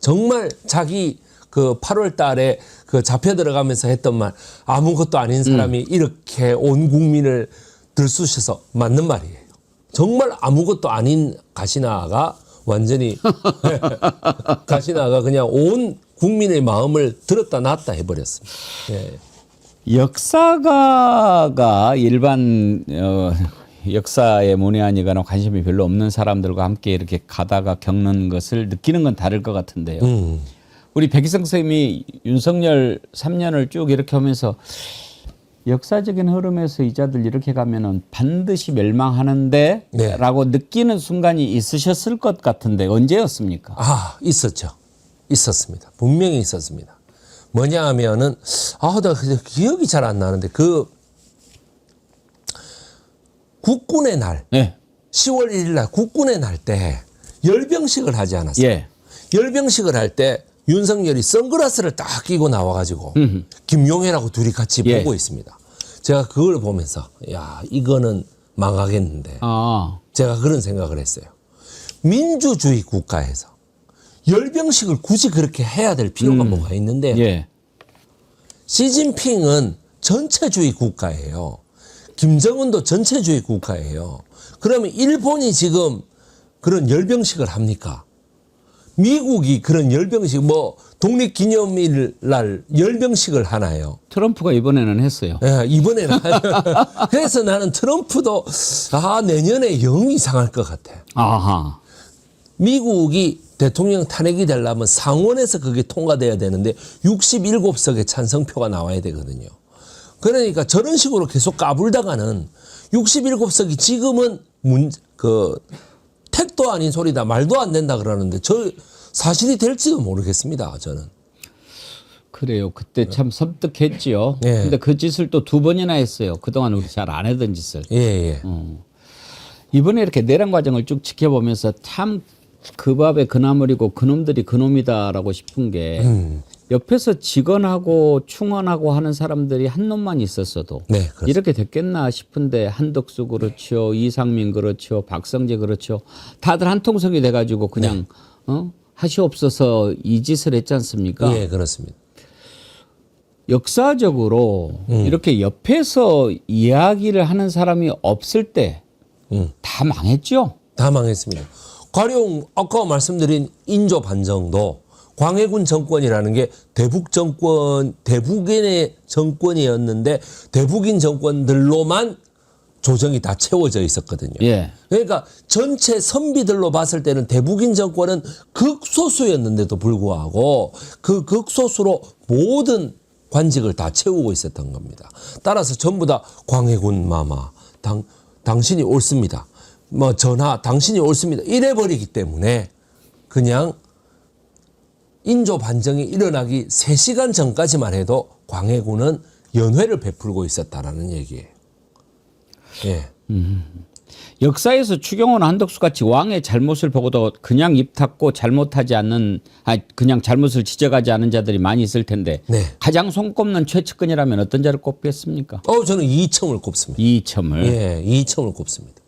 정말 자기 그 8월 달에 그 잡혀 들어가면서 했던 말 아무것도 아닌 사람이 이렇게 온 국민을 들쑤셔서 맞는 말이에요. 정말 아무것도 아닌 가시나가 완전히 가시나가 그냥 온 국민의 마음을 들었다 놨다 해버렸습니다. 예. 역사가가 일반 역사에 문외한이거나 관심이 별로 없는 사람들과 함께 이렇게 가다가 겪는 것을 느끼는 건 다를 것 같은데요. 우리 백희성 선생님이 윤석열 3년을 쭉 이렇게 하면서 역사적인 흐름에서 이자들 이렇게 가면은 반드시 멸망하는데 네. 라고 느끼는 순간이 있으셨을 것 같은데 언제였습니까? 있었죠. 있었습니다. 분명히 있었습니다. 뭐냐 하면은 나 기억이 잘 안 나는데 그 국군의 날 네. 10월 1일 날 국군의 날 때 열병식을 하지 않았어요. 예. 열병식을 할 때 윤석열이 선글라스를 딱 끼고 나와가지고 김용해라고 둘이 같이 예. 보고 있습니다. 제가 그걸 보면서 야 이거는 망하겠는데 제가 그런 생각을 했어요. 민주주의 국가에서 열병식을 굳이 그렇게 해야 될 필요가 뭐가 있는데 예. 시진핑은 전체주의 국가예요. 김정은도 전체주의 국가예요. 그러면 일본이 지금 그런 열병식을 합니까? 미국이 그런 열병식 독립기념일 날 열병식을 하나요? 트럼프가 이번에는 했어요. 예, 이번에는 그래서 나는 트럼프도 내년에 영 이상할 것 같아. 아하. 미국이 대통령 탄핵이 되려면 상원에서 그게 통과돼야 되는데 67석의 찬성표가 나와야 되거든요. 그러니까 저런 식으로 계속 까불다가는 67석이 지금은 택도 아닌 소리다 말도 안 된다 그러는데 저 사실이 될지도 모르겠습니다. 저는. 그래요. 그때 참 섬뜩했지요. 예. 근데 그 짓을 또 2번이나 했어요. 그동안 우리 잘 안 하던 짓을. 예. 이번에 이렇게 내란 과정을 쭉 지켜보면서 참 그 밥에 그나물이고 그놈들이 그놈이다라고 싶은 게 옆에서 직원하고 충원하고 하는 사람들이 한 놈만 있었어도 네, 그렇습니다. 이렇게 됐겠나 싶은데 한덕수 그렇죠, 이상민 그렇죠, 박성재 그렇죠. 다들 한 통속이 돼가지고 그냥 하시옵소서 이 짓을 했지 않습니까? 예, 그렇습니다. 역사적으로 이렇게 옆에서 이야기를 하는 사람이 없을 때 다 망했죠. 다 망했습니다. 가령 아까 말씀드린 인조 반정도 광해군 정권이라는 게 대북 정권, 대북인의 정권이었는데 대북인 정권들로만 조정이 다 채워져 있었거든요. 예. 그러니까 전체 선비들로 봤을 때는 대북인 정권은 극소수였는데도 불구하고 그 극소수로 모든 관직을 다 채우고 있었던 겁니다. 따라서 전부 다 광해군 마마, 당신이 옳습니다. 전하, 당신이 옳습니다. 이래버리기 때문에 그냥 인조 반정이 일어나기 3시간 전까지만 해도 광해군은 연회를 베풀고 있었다라는 얘기예요. 예. 역사에서 추경호나 한덕수 같이 왕의 잘못을 보고도 그냥 입 닫고 잘못하지 않는, 그냥 잘못을 지적하지 않은 자들이 많이 있을 텐데 네. 가장 손꼽는 최측근이라면 어떤 자를 꼽겠습니까? 저는 이첨을 꼽습니다. 이첨을. 예, 이첨을 꼽습니다.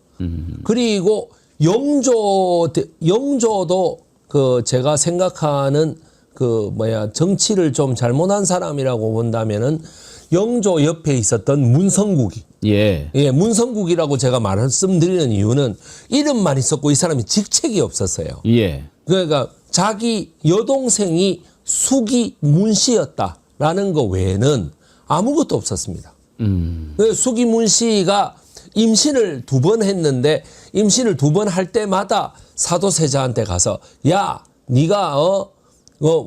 그리고 영조도 제가 생각하는 정치를 좀 잘못한 사람이라고 본다면은 영조 옆에 있었던 문성국이. 예. 예, 문성국이라고 제가 말씀드리는 이유는 이름만 있었고 이 사람이 직책이 없었어요. 예. 그러니까 자기 여동생이 수기 문씨였다라는 거 외에는 아무것도 없었습니다. 수기 문씨가 임신을 2번 했는데 임신을 2번 할 때마다 사도세자한테 가서 야, 네가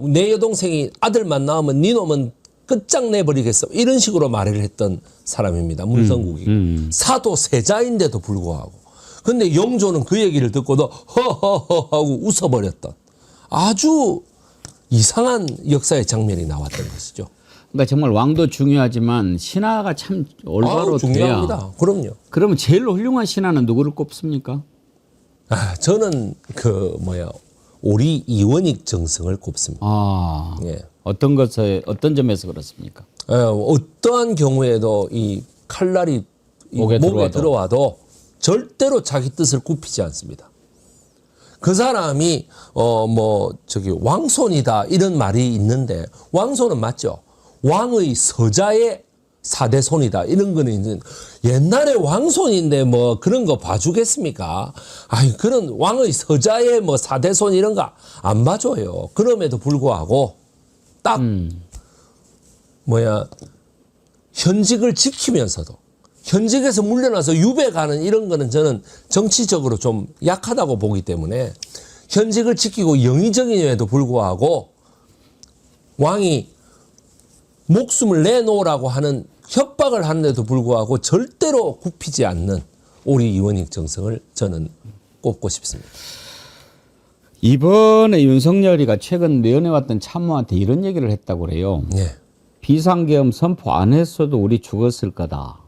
내 여동생이 아들만 낳으면 네 놈은 끝장내버리겠어. 이런 식으로 말을 했던 사람입니다. 문성국이. 사도세자인데도 불구하고. 근데 영조는 그 얘기를 듣고도 허허허 하고 웃어버렸던 아주 이상한 역사의 장면이 나왔던 것이죠. 그러니까 정말 왕도 중요하지만 신하가 참 올바로 돼야. 중요합니다. 그럼요. 그러면 제일 훌륭한 신하는 누구를 꼽습니까? 저는 오리 이원익 정성을 꼽습니다. 아, 예. 어떤 어떤 점에서 그렇습니까? 어떠한 경우에도 이 칼날이 이 목에 목에 들어와도 절대로 자기 뜻을 굽히지 않습니다. 그 사람이 왕손이다 이런 말이 있는데 왕손은 맞죠. 왕의 서자의 4대 손이다 이런 거는 이제 옛날에 왕손인데 뭐 그런 거 봐주겠습니까? 아니 그런 왕의 서자의 4대 손 이런 거 안 봐줘요. 그럼에도 불구하고 딱 현직을 지키면서도 현직에서 물러나서 유배 가는 이런 거는 저는 정치적으로 좀 약하다고 보기 때문에 현직을 지키고 영의정임에도 불구하고 왕이 목숨을 내놓으라고 하는 협박을 하는데도 불구하고 절대로 굽히지 않는 오리 이원익 정성을 저는 꼽고 싶습니다. 이번에 윤석열이가 최근 내어내왔던 참모한테 이런 얘기를 했다고 그래요. 네. 비상계엄 선포 안 했어도 우리 죽었을 거다.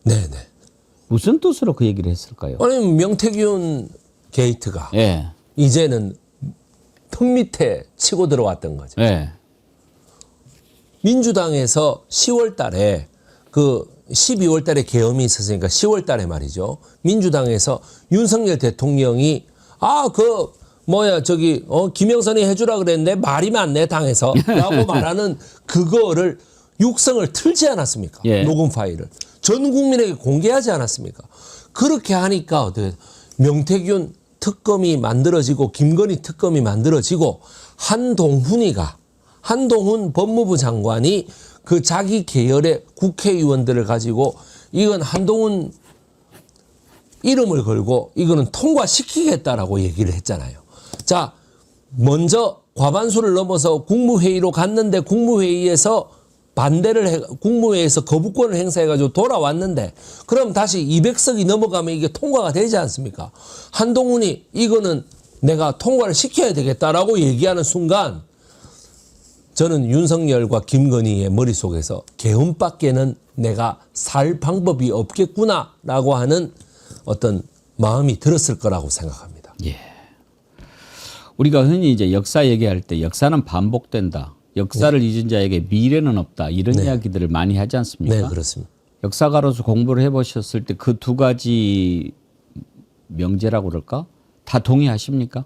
네네. 무슨 뜻으로 그 얘기를 했을까요? 아니 명태균 게이트가 예. 이제는 턱 밑에 치고 들어왔던 거죠. 예. 민주당에서 10월 달에 12월 달에 계엄이 있었으니까 10월 달에 말이죠. 민주당에서 윤석열 대통령이 김영선이 해주라 그랬는데 말이 많네 당에서 라고 말하는 그거를 육성을 틀지 않았습니까? 예. 녹음 파일을. 전 국민에게 공개하지 않았습니까? 그렇게 하니까 어떻게 명태균 특검이 만들어지고 김건희 특검이 만들어지고 한동훈 법무부 장관이 그 자기 계열의 국회의원들을 가지고 이건 한동훈 이름을 걸고 이거는 통과시키겠다라고 얘기를 했잖아요. 자, 먼저 과반수를 넘어서 국무회의로 갔는데 국무회의에서 국무회의에서 거부권을 행사해가지고 돌아왔는데 그럼 다시 200석이 넘어가면 이게 통과가 되지 않습니까? 한동훈이 이거는 내가 통과를 시켜야 되겠다라고 얘기하는 순간 저는 윤석열과 김건희의 머릿속에서 계엄밖에는 내가 살 방법이 없겠구나라고 하는 어떤 마음이 들었을 거라고 생각합니다. 예. 우리가 흔히 이제 역사 얘기할 때 역사는 반복된다. 역사를 잊은 자에게 미래는 없다. 이런 이야기들을 많이 하지 않습니까? 네, 그렇습니다. 역사가로서 공부를 해보셨을 때 그 두 가지 명제라고 그럴까? 다 동의하십니까?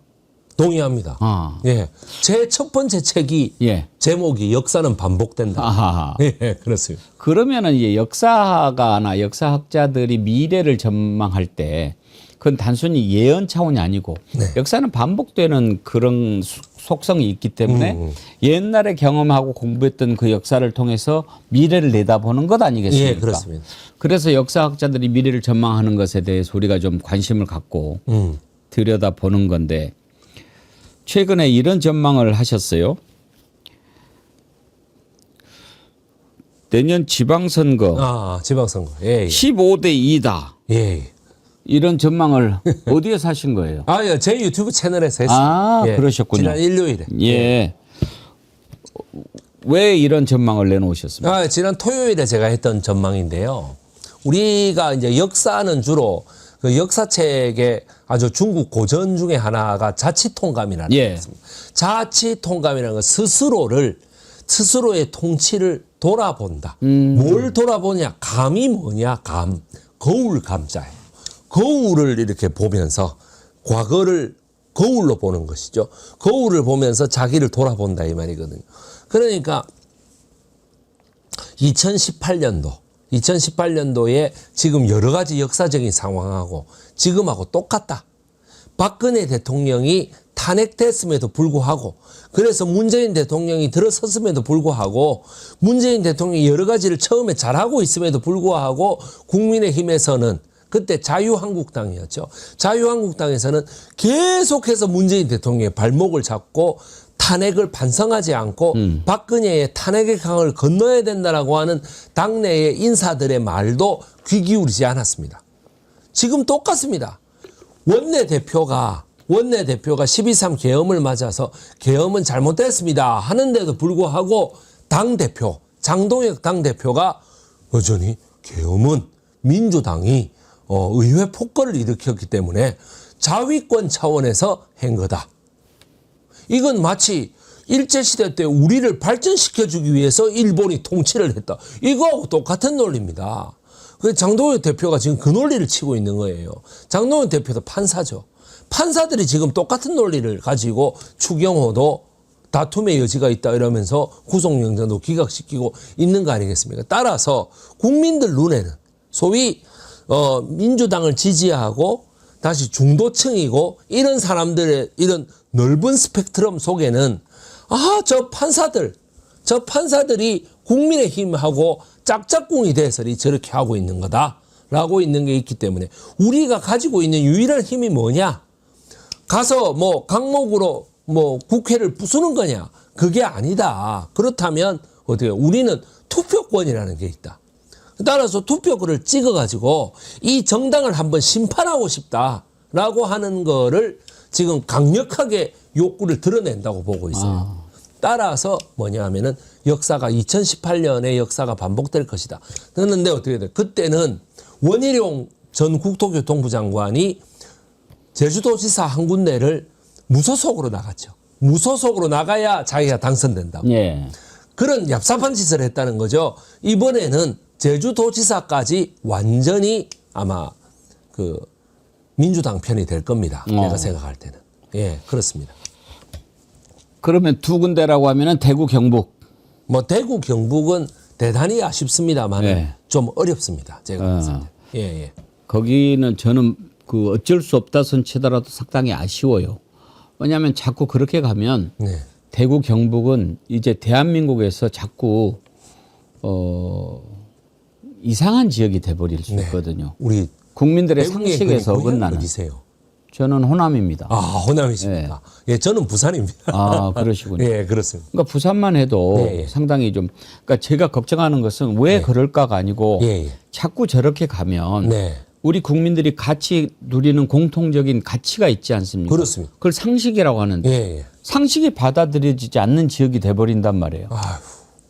동의합니다. 아. 예. 제 첫 번째 책이 예. 제목이 역사는 반복된다. 아하. 예, 그렇습니다. 그러면은 이제 역사가나 역사학자들이 미래를 전망할 때 그건 단순히 예언 차원이 아니고 역사는 반복되는 그런 속성이 있기 때문에 옛날에 경험하고 공부했던 그 역사를 통해서 미래를 내다보는 것 아니겠습니까? 예, 그렇습니다. 그래서 역사학자들이 미래를 전망하는 것에 대해서 우리가 좀 관심을 갖고 들여다보는 건데 최근에 이런 전망을 하셨어요. 내년 지방선거 지방선거. 예, 15대 2다. 예. 이런 전망을 어디에서 하신 거예요? 예, 제 유튜브 채널에서 했습니다. 예, 그러셨군요. 지난 일요일에. 예. 왜 이런 전망을 내놓으셨습니까? 지난 토요일에 제가 했던 전망인데요. 우리가 이제 역사는 주로 그 역사책의 아주 중국 고전 중에 하나가 자치통감이라는 게 있습니다. 자치통감이라는 건 스스로의 통치를 돌아본다. 뭘 돌아보냐? 감이 뭐냐? 거울 감자예요. 거울을 이렇게 보면서 과거를 거울로 보는 것이죠. 거울을 보면서 자기를 돌아본다 이 말이거든요. 그러니까 2018년도에 지금 여러 가지 역사적인 상황하고 지금하고 똑같다. 박근혜 대통령이 탄핵됐음에도 불구하고 그래서 문재인 대통령이 들어섰음에도 불구하고 문재인 대통령이 여러 가지를 처음에 잘하고 있음에도 불구하고 국민의힘에서는 그때 자유한국당이었죠. 자유한국당에서는 계속해서 문재인 대통령의 발목을 잡고 탄핵을 반성하지 않고 박근혜의 탄핵의 강을 건너야 된다라고 하는 당내의 인사들의 말도 귀 기울이지 않았습니다. 지금 똑같습니다. 원내대표가 12.3 계엄을 맞아서 계엄은 잘못됐습니다 하는데도 불구하고 당대표 장동혁 당대표가 여전히 계엄은 민주당이 의회 폭거를 일으켰기 때문에 자위권 차원에서 한 거다. 이건 마치 일제시대 때 우리를 발전시켜주기 위해서 일본이 통치를 했다. 이거하고 똑같은 논리입니다. 그래서 장동혁 대표가 지금 그 논리를 치고 있는 거예요. 장동혁 대표도 판사죠. 판사들이 지금 똑같은 논리를 가지고 추경호도 다툼의 여지가 있다 이러면서 구속영장도 기각시키고 있는 거 아니겠습니까? 따라서 국민들 눈에는 소위 민주당을 지지하고 다시 중도층이고 이런 사람들의 이런 넓은 스펙트럼 속에는 저 판사들이 국민의힘하고 짝짝꿍이 돼서 저렇게 하고 있는 거다라고 있는 게 있기 때문에 우리가 가지고 있는 유일한 힘이 뭐냐? 가서 뭐 강목으로 뭐 국회를 부수는 거냐? 그게 아니다. 그렇다면 어떻게 우리는 투표권이라는 게 있다. 따라서 투표권을 찍어가지고 이 정당을 한번 심판하고 싶다라고 하는 거를 지금 강력하게 욕구를 드러낸다고 보고 있어요. 따라서 뭐냐 하면은 역사가 2018년의 역사가 반복될 것이다. 그런데 어떻게 돼? 그때는 원희룡 전 국토교통부 장관이 제주도지사 한 군데를 무소속으로 나갔죠. 무소속으로 나가야 자기가 당선된다고. 예. 그런 얍삽한 짓을 했다는 거죠. 이번에는 제주도지사까지 완전히 아마 그 민주당 편이 될 겁니다. 내가 생각할 때는. 예, 그렇습니다. 그러면 두 군데라고 하면은 대구, 경북. 뭐 대구, 경북은 대단히 아쉽습니다만 예. 좀 어렵습니다. 제가 봤을 때. 예, 예. 거기는 저는 그 어쩔 수 없다 손치더라도 상당히 아쉬워요. 왜냐하면 자꾸 그렇게 가면 네. 대구, 경북은 이제 대한민국에서 자꾸 이상한 지역이 돼버릴 수 있거든요. 우리 국민들의 대구의 상식에서 그 고향이 어긋나는. 어디세요? 저는 호남입니다. 아, 호남이십니까? 예, 저는 부산입니다. 아, 그러시군요. 예, 그렇습니다. 그러니까 부산만 해도 예, 예. 상당히 좀, 그러니까 제가 걱정하는 것은 왜 그럴까가 아니고 예, 예. 자꾸 저렇게 가면 네. 우리 국민들이 같이 누리는 공통적인 가치가 있지 않습니까? 그렇습니다. 그걸 상식이라고 하는데 예, 예. 상식이 받아들여지지 않는 지역이 돼버린단 말이에요. 아휴.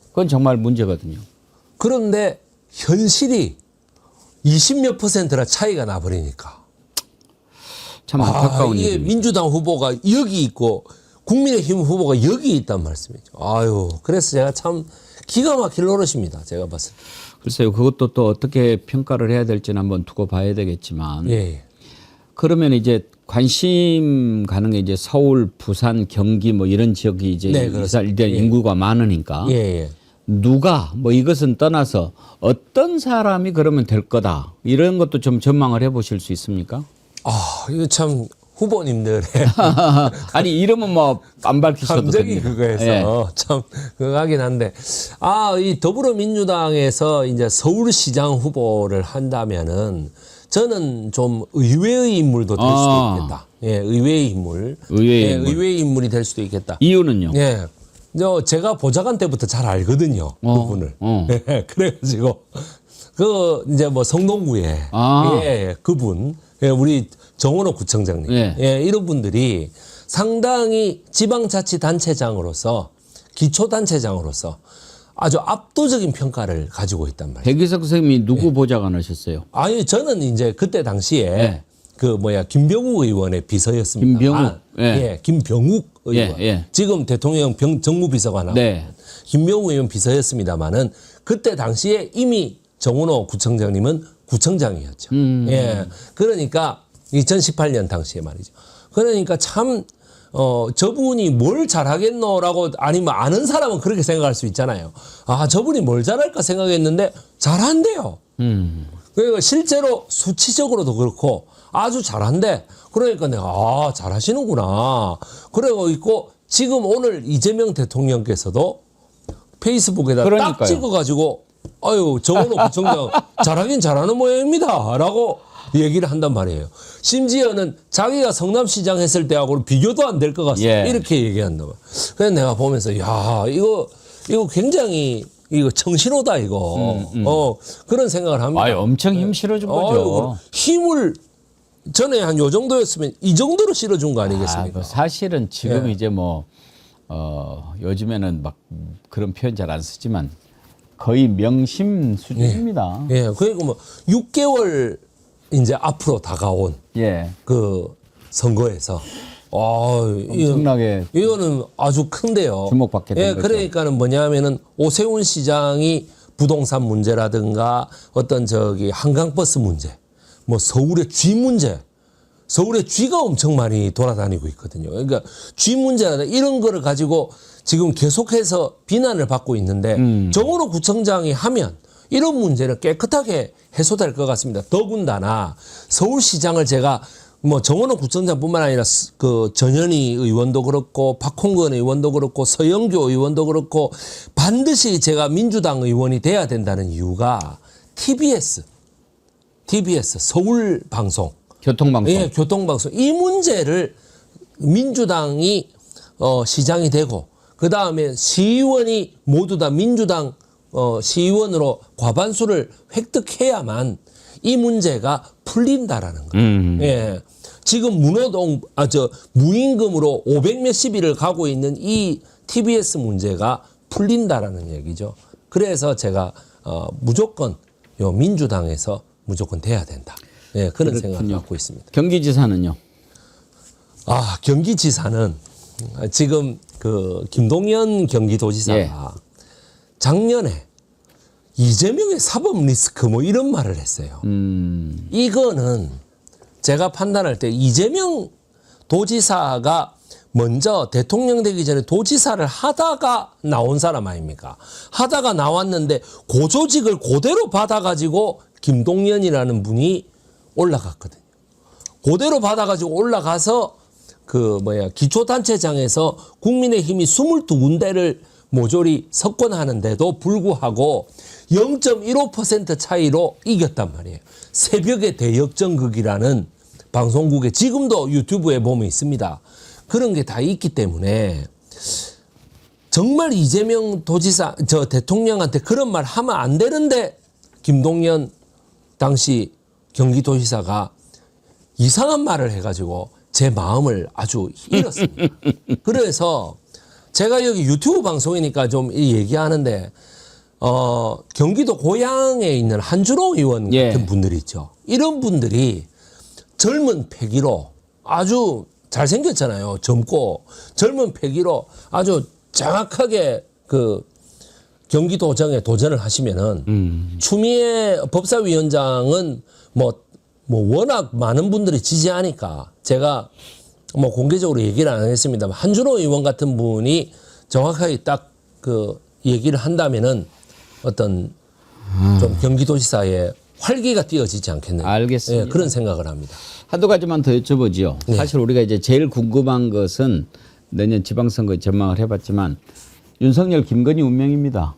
그건 정말 문제거든요. 그런데 현실이 20몇 %라 차이가 나버리니까. 참 안타까운 이게 일입니다. 민주당 후보가 여기 있고 국민의힘 후보가 여기 있단 말씀이죠. 아유, 그래서 제가 참 기가 막힐 노릇입니다. 제가 봤을 때. 글쎄요, 그것도 또 어떻게 평가를 해야 될지는 한번 두고 봐야 되겠지만. 예, 예. 그러면 이제 관심 가는 게 이제 서울, 부산, 경기 뭐 이런 지역이 이제 네, 그렇습니다. 일단 예. 인구가 많으니까. 예, 예. 누가 뭐 이것은 떠나서 어떤 사람이 그러면 될 거다. 이런 것도 좀 전망을 해 보실 수 있습니까? 이거 참 후보님들의 아니 이름은 뭐 안 밝히셔도 감정이 됩니다. 그거에서 예. 참 그거 하긴 한데 이 더불어민주당에서 이제 서울시장 후보를 한다면은 저는 좀 의외의 인물도 될 수도 있겠다. 예, 의외의 인물. 의외의 인물. 의외의 인물이 될 수도 있겠다. 이유는요? 예. 제가 보좌관 때부터 잘 알거든요. 그분을. 예, 그래가지고 이제 뭐 성동구에 예, 그분 우리 정원호 구청장님 예. 이런 분들이 상당히 지방자치단체장으로서 기초단체장으로서 아주 압도적인 평가를 가지고 있단 말이에요. 백이석 선생님이 누구 보좌관 하셨어요? 아니 저는 이제 그때 당시에 예. 김병욱 의원의 비서였습니다. 김병욱? 예. 김병욱 의원. 예. 지금 대통령 정무비서관하고 네. 김병욱 의원 비서였습니다마는 그때 당시에 이미 정원호 구청장님은 구청장이었죠. 예. 그러니까 2018년 당시에 말이죠. 그러니까 참 저분이 뭘 잘하겠노라고 아니면 아는 사람은 그렇게 생각할 수 있잖아요. 저분이 뭘 잘할까 생각했는데 잘한대요. 그러니까 실제로 수치적으로도 그렇고 아주 잘한대. 그러니까 내가 잘하시는구나. 그러고 있고 지금 오늘 이재명 대통령께서도 페이스북에다 딱 그러니까요. 찍어가지고 정원호 구청장 잘하긴 잘하는 모양입니다. 라고 얘기를 한단 말이에요. 심지어는 자기가 성남시장 했을 때하고는 비교도 안 될 것 같습니다. 예. 이렇게 얘기한단 말이에요. 그래서 내가 보면서 이거 굉장히 이거 정신호다 이거. 그런 생각을 합니다. 엄청 힘 실어준 거죠. 힘을 전에 한 요 정도였으면 이 정도로 실어준 거 아니겠습니까? 사실은 지금 예. 이제 뭐 요즘에는 막 그런 표현 잘 안 쓰지만 거의 명심 수준입니다. 예, 그러니까 뭐 6개월 이제 앞으로 다가온 예. 그 선거에서 엄청나게 이거는 아주 큰데요. 주목받게 된 예, 거죠. 그러니까는 뭐냐면은 오세훈 시장이 부동산 문제라든가 어떤 저기 한강버스 문제, 뭐 서울의 쥐 문제, 서울의 쥐가 엄청 많이 돌아다니고 있거든요. 그러니까 쥐 문제라든가 이런 거를 가지고 지금 계속해서 비난을 받고 있는데 정원호 구청장이 하면 이런 문제는 깨끗하게 해소될 것 같습니다. 더군다나 서울시장을 제가 뭐 정원호 구청장뿐만 아니라 그 전현희 의원도 그렇고 박홍근 의원도 그렇고 서영교 의원도 그렇고 반드시 제가 민주당 의원이 돼야 된다는 이유가 TBS 서울 방송, 교통방송. 예, 교통방송 이 문제를 민주당이 시장이 되고 그 다음에 시의원이 모두 다 민주당 시의원으로 과반수를 획득해야만 이 문제가 풀린다라는 거예요. 예. 지금 문호동, 무임금으로 500 몇십일을 가고 있는 이 TBS 문제가 풀린다라는 얘기죠. 그래서 제가 무조건 요 민주당에서 무조건 돼야 된다. 예, 그런 생각을 갖고 있습니다. 경기지사는요? 경기지사는 지금 그 김동연 경기도지사가 예. 작년에 이재명의 사법 리스크 뭐 이런 말을 했어요. 이거는 제가 판단할 때 이재명 도지사가 먼저 대통령 되기 전에 도지사를 하다가 나온 사람 아닙니까? 하다가 나왔는데 고조직을 그대로 받아가지고 김동연이라는 분이 올라갔거든요. 그대로 받아가지고 올라가서 기초단체장에서 국민의힘이 22군데를 모조리 석권하는데도 불구하고 0.15% 차이로 이겼단 말이에요. 새벽의 대역전극이라는 방송국에 지금도 유튜브에 보면 있습니다. 그런 게 다 있기 때문에 정말 이재명 도지사, 대통령한테 그런 말 하면 안 되는데 김동연 당시 경기도지사가 이상한 말을 해가지고 제 마음을 아주 잃었습니다. 그래서 제가 여기 유튜브 방송이니까 좀 얘기하는데 경기도 고향에 있는 한준호 의원 같은 분들이 있죠. 이런 분들이 젊은 패기로 아주 잘생겼잖아요. 젊고 젊은 패기로 아주 정확하게 그 경기도정에 도전을 하시면은 추미애 법사위원장은 뭐 워낙 많은 분들이 지지하니까 제가 뭐 공개적으로 얘기를 안 하겠습니다만 한준호 의원 같은 분이 정확하게 딱 그 얘기를 한다면은 어떤 좀 경기도지사의 활기가 띄어지지 않겠느냐. 알겠습니다. 예, 그런 생각을 합니다. 한두 가지만 더 여쭤보죠. 네. 사실 우리가 이제 제일 궁금한 것은 내년 지방선거 전망을 해봤지만 윤석열, 김건희 운명입니다.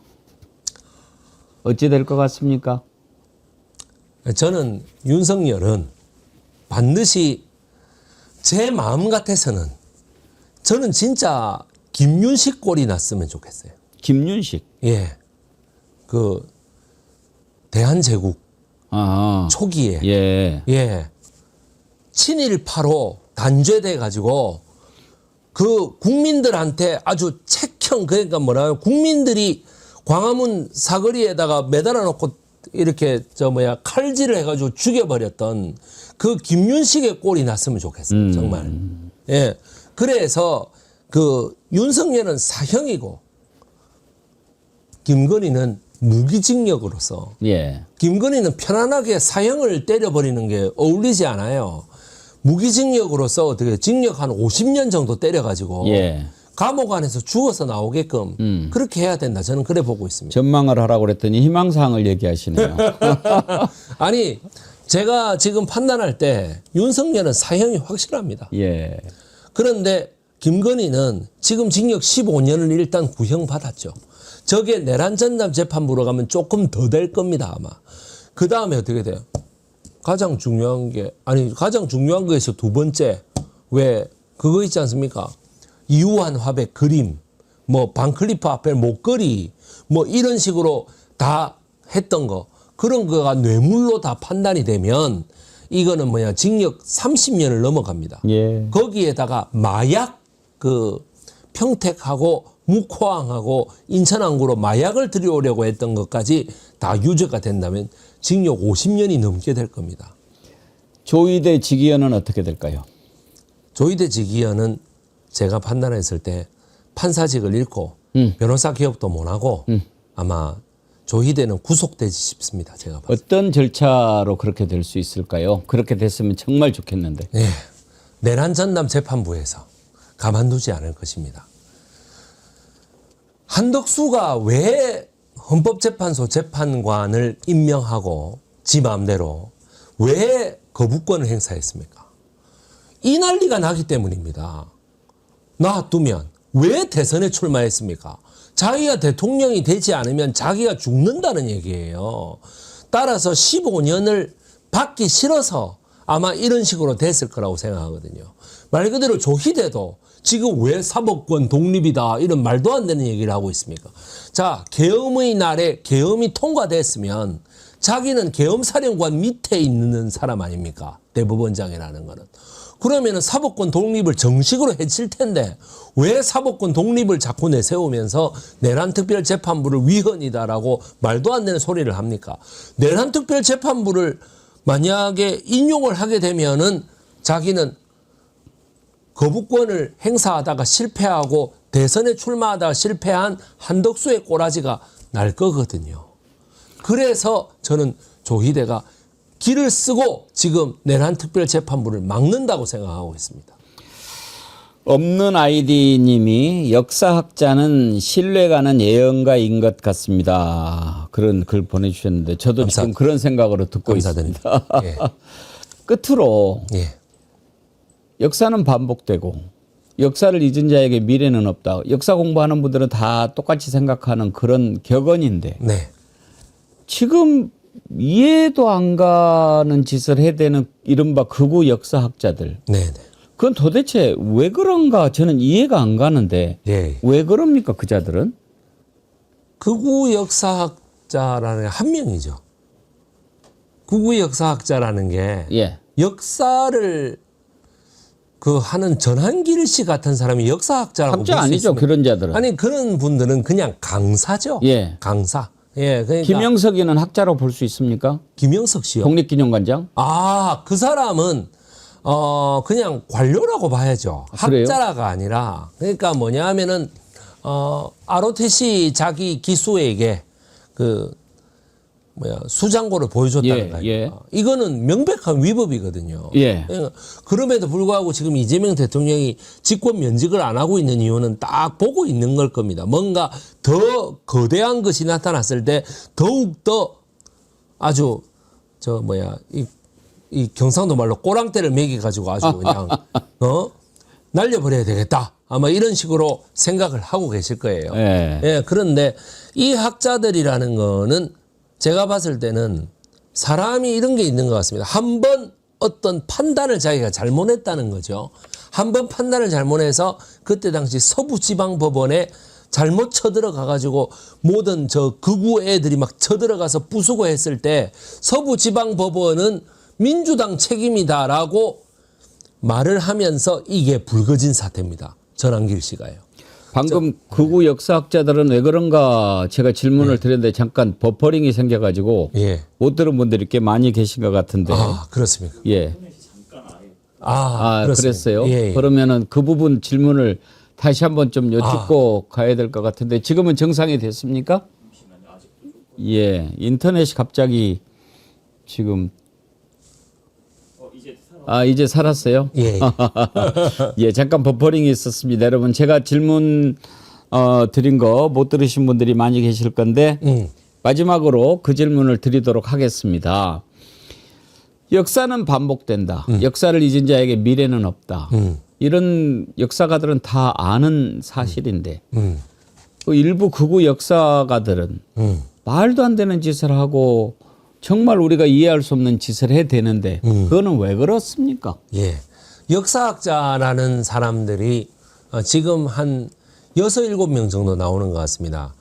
어찌 될 것 같습니까? 저는 윤석열은 반드시 제 마음 같아서는 저는 진짜 김윤식 꼴이 났으면 좋겠어요. 김윤식. 예. 그 대한제국 초기에 예. 친일파로 단죄돼 가지고 그 국민들한테 아주 책형 그러니까 뭐라요? 국민들이 광화문 사거리에다가 매달아 놓고 이렇게 칼질을 해가지고 죽여버렸던 그 김윤식의 꼴이 났으면 좋겠어요. 정말. 예. 그래서 그 윤석열은 사형이고 김건희는 무기징역으로서 김건희는 편안하게 사형을 때려버리는 게 어울리지 않아요. 무기징역으로서 어떻게 징역 한 50년 정도 때려가지고 감옥 안에서 죽어서 나오게끔 그렇게 해야 된다. 저는 그래 보고 있습니다. 전망을 하라고 그랬더니 희망사항을 얘기하시네요. 아니 제가 지금 판단할 때 윤석열은 사형이 확실합니다. 그런데 김건희는 지금 징역 15년을 일단 구형받았죠. 저게 내란 전담 재판부로 가면 조금 더 될 겁니다 아마. 그 다음에 어떻게 돼요? 가장 중요한 거에서 두 번째 왜 그거 있지 않습니까? 이우한 화백 그림, 뭐 반클리프 아펠 목걸이, 뭐 이런 식으로 다 했던 거 그런 거가 뇌물로 다 판단이 되면 이거는 징역 30년을 넘어갑니다. 거기에다가 마약 그 평택하고 묵호항하고 인천항구로 마약을 들여오려고 했던 것까지 다 유죄가 된다면 징역 50년이 넘게 될 겁니다. 조희대 직위원은 어떻게 될까요? 조희대 직위원은 제가 판단했을 때 판사직을 잃고 변호사 기업도 못하고 아마 조희대는 구속되지 싶습니다. 제가 봤을 때. 어떤 절차로 그렇게 될 수 있을까요? 그렇게 됐으면 정말 좋겠는데. 네. 내란 전담 재판부에서 가만두지 않을 것입니다. 한덕수가 왜 헌법재판소 재판관을 임명하고 지 마음대로 왜 거부권을 행사했습니까? 이 난리가 나기 때문입니다. 놔두면 왜 대선에 출마했습니까? 자기가 대통령이 되지 않으면 자기가 죽는다는 얘기예요. 따라서 15년을 받기 싫어서 아마 이런 식으로 됐을 거라고 생각하거든요. 말 그대로 조희대도 지금 왜 사법권 독립이다 이런 말도 안 되는 얘기를 하고 있습니까? 자, 계엄의 날에 계엄이 통과됐으면 자기는 계엄사령관 밑에 있는 사람 아닙니까? 대법원장이라는 거는. 그러면은 사법권 독립을 정식으로 해칠 텐데 왜 사법권 독립을 자꾸 내세우면서 내란특별재판부를 위헌이다라고 말도 안 되는 소리를 합니까? 내란특별재판부를 만약에 인용을 하게 되면은 자기는 거부권을 행사하다가 실패하고 대선에 출마하다가 실패한 한덕수의 꼬라지가 날 거거든요. 그래서 저는 조희대가 길을 쓰고 지금 내란특별재판부를 막는다고 생각하고 있습니다. 없는 아이디님이 역사학자는 신뢰가는 예언가인 것 같습니다. 그런 글 보내주셨는데 저도 지금 그런 생각으로 듣고 감사드립니다. 있습니다. 예. 끝으로 예. 역사는 반복되고 역사를 잊은 자에게 미래는 없다. 역사 공부하는 분들은 다 똑같이 생각하는 그런 격언인데 네. 지금 이해도 안 가는 짓을 해대는 이른바 극우 역사학자들. 네. 그건 도대체 왜 그런가 저는 이해가 안 가는데 예. 왜 그럽니까 그자들은? 극우 역사학자라는 게 한 명이죠. 극우 역사학자라는 게 예. 역사를 그 하는 전한길 씨 같은 사람이 역사학자라고 학자 볼수 아니죠 있습니다. 그런 자들은. 아니 그런 분들은 그냥 강사죠. 예. 강사. 예, 그러니까 김영석이는 학자로 볼 수 있습니까? 김영석 씨요. 독립기념관장? 아, 그 사람은 그냥 관료라고 봐야죠. 그래요? 학자라가 아니라. 그러니까 뭐냐 하면은 아로테시 자기 기수에게 수장고를 보여줬다는 예, 거예요. 예. 이거는 명백한 위법이거든요. 예. 그러니까 그럼에도 불구하고 지금 이재명 대통령이 직권 면직을 안 하고 있는 이유는 딱 보고 있는 걸 겁니다. 뭔가 더 거대한 것이 나타났을 때 더욱 더 아주 이 경상도 말로 꼬랑대를 매겨가지고 아주 그냥 날려버려야 되겠다. 아마 이런 식으로 생각을 하고 계실 거예요. 예. 예, 그런데 이 학자들이라는 거는 제가 봤을 때는 사람이 이런 게 있는 것 같습니다. 한 번 어떤 판단을 자기가 잘못했다는 거죠. 한 번 판단을 잘못해서 그때 당시 서부지방법원에 잘못 쳐들어가가지고 모든 저 극우 애들이 막 쳐들어가서 부수고 했을 때 서부지방법원은 민주당 책임이다라고 말을 하면서 이게 불거진 사태입니다. 전한길 씨가요. 방금 극우 역사학자들은 왜 그런가 제가 질문을 드렸는데 잠깐 버퍼링이 생겨가지고 예. 못 들은 분들이 꽤 많이 계신 것 같은데. 아, 그렇습니까? 예. 그렇습니다. 그랬어요? 예, 예. 그러면은 그 부분 질문을 다시 한번 좀 여쭙고 가야 될 것 같은데 지금은 정상이 됐습니까? 예. 인터넷이 갑자기 지금 이제 살았어요? 예. 예, 잠깐 버퍼링이 있었습니다. 여러분, 제가 질문 드린 거 못 들으신 분들이 많이 계실 건데 마지막으로 그 질문을 드리도록 하겠습니다. 역사는 반복된다. 역사를 잊은 자에게 미래는 없다. 이런 역사가들은 다 아는 사실인데 그 일부 극우 역사가들은 말도 안 되는 짓을 하고 정말 우리가 이해할 수 없는 짓을 해대는데 그거는 왜 그렇습니까? 예. 역사학자라는 사람들이 지금 한 6, 7명 정도 나오는 것 같습니다.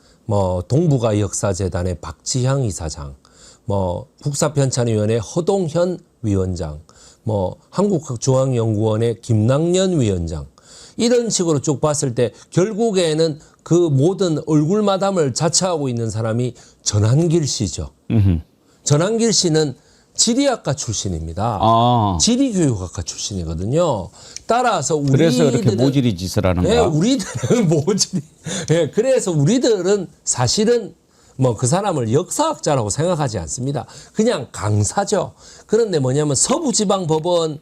동북아 역사재단의 박지향 이사장, 국사편찬위원회 허동현 위원장, 한국중앙연구원의 김낭년 위원장 이런 식으로 쭉 봤을 때 결국에는 그 모든 얼굴 마담을 자처하고 있는 사람이 전한길 씨죠. 전한길 씨는 지리학과 출신입니다. 아. 지리교육학과 출신이거든요. 따라서 그래서 우리들은 그렇게 모질이 짓을 하는가? 네, 우리들은 모질이. 네, 그래서 우리들은 사실은 뭐 그 사람을 역사학자라고 생각하지 않습니다. 그냥 강사죠. 그런데 뭐냐면 서부지방법원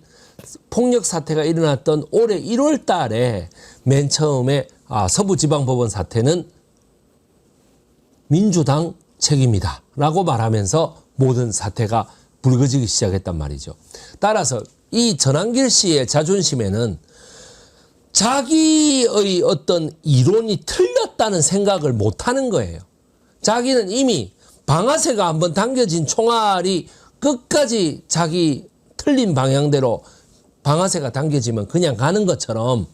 폭력 사태가 일어났던 올해 1월 달에 맨 처음에 서부지방법원 사태는 민주당 책임이다 라고 말하면서 모든 사태가 불거지기 시작했단 말이죠. 따라서 이 전한길 씨의 자존심에는 자기의 어떤 이론이 틀렸다는 생각을 못하는 거예요. 자기는 이미 방아쇠가 한번 당겨진 총알이 끝까지 자기 틀린 방향대로 방아쇠가 당겨지면 그냥 가는 것처럼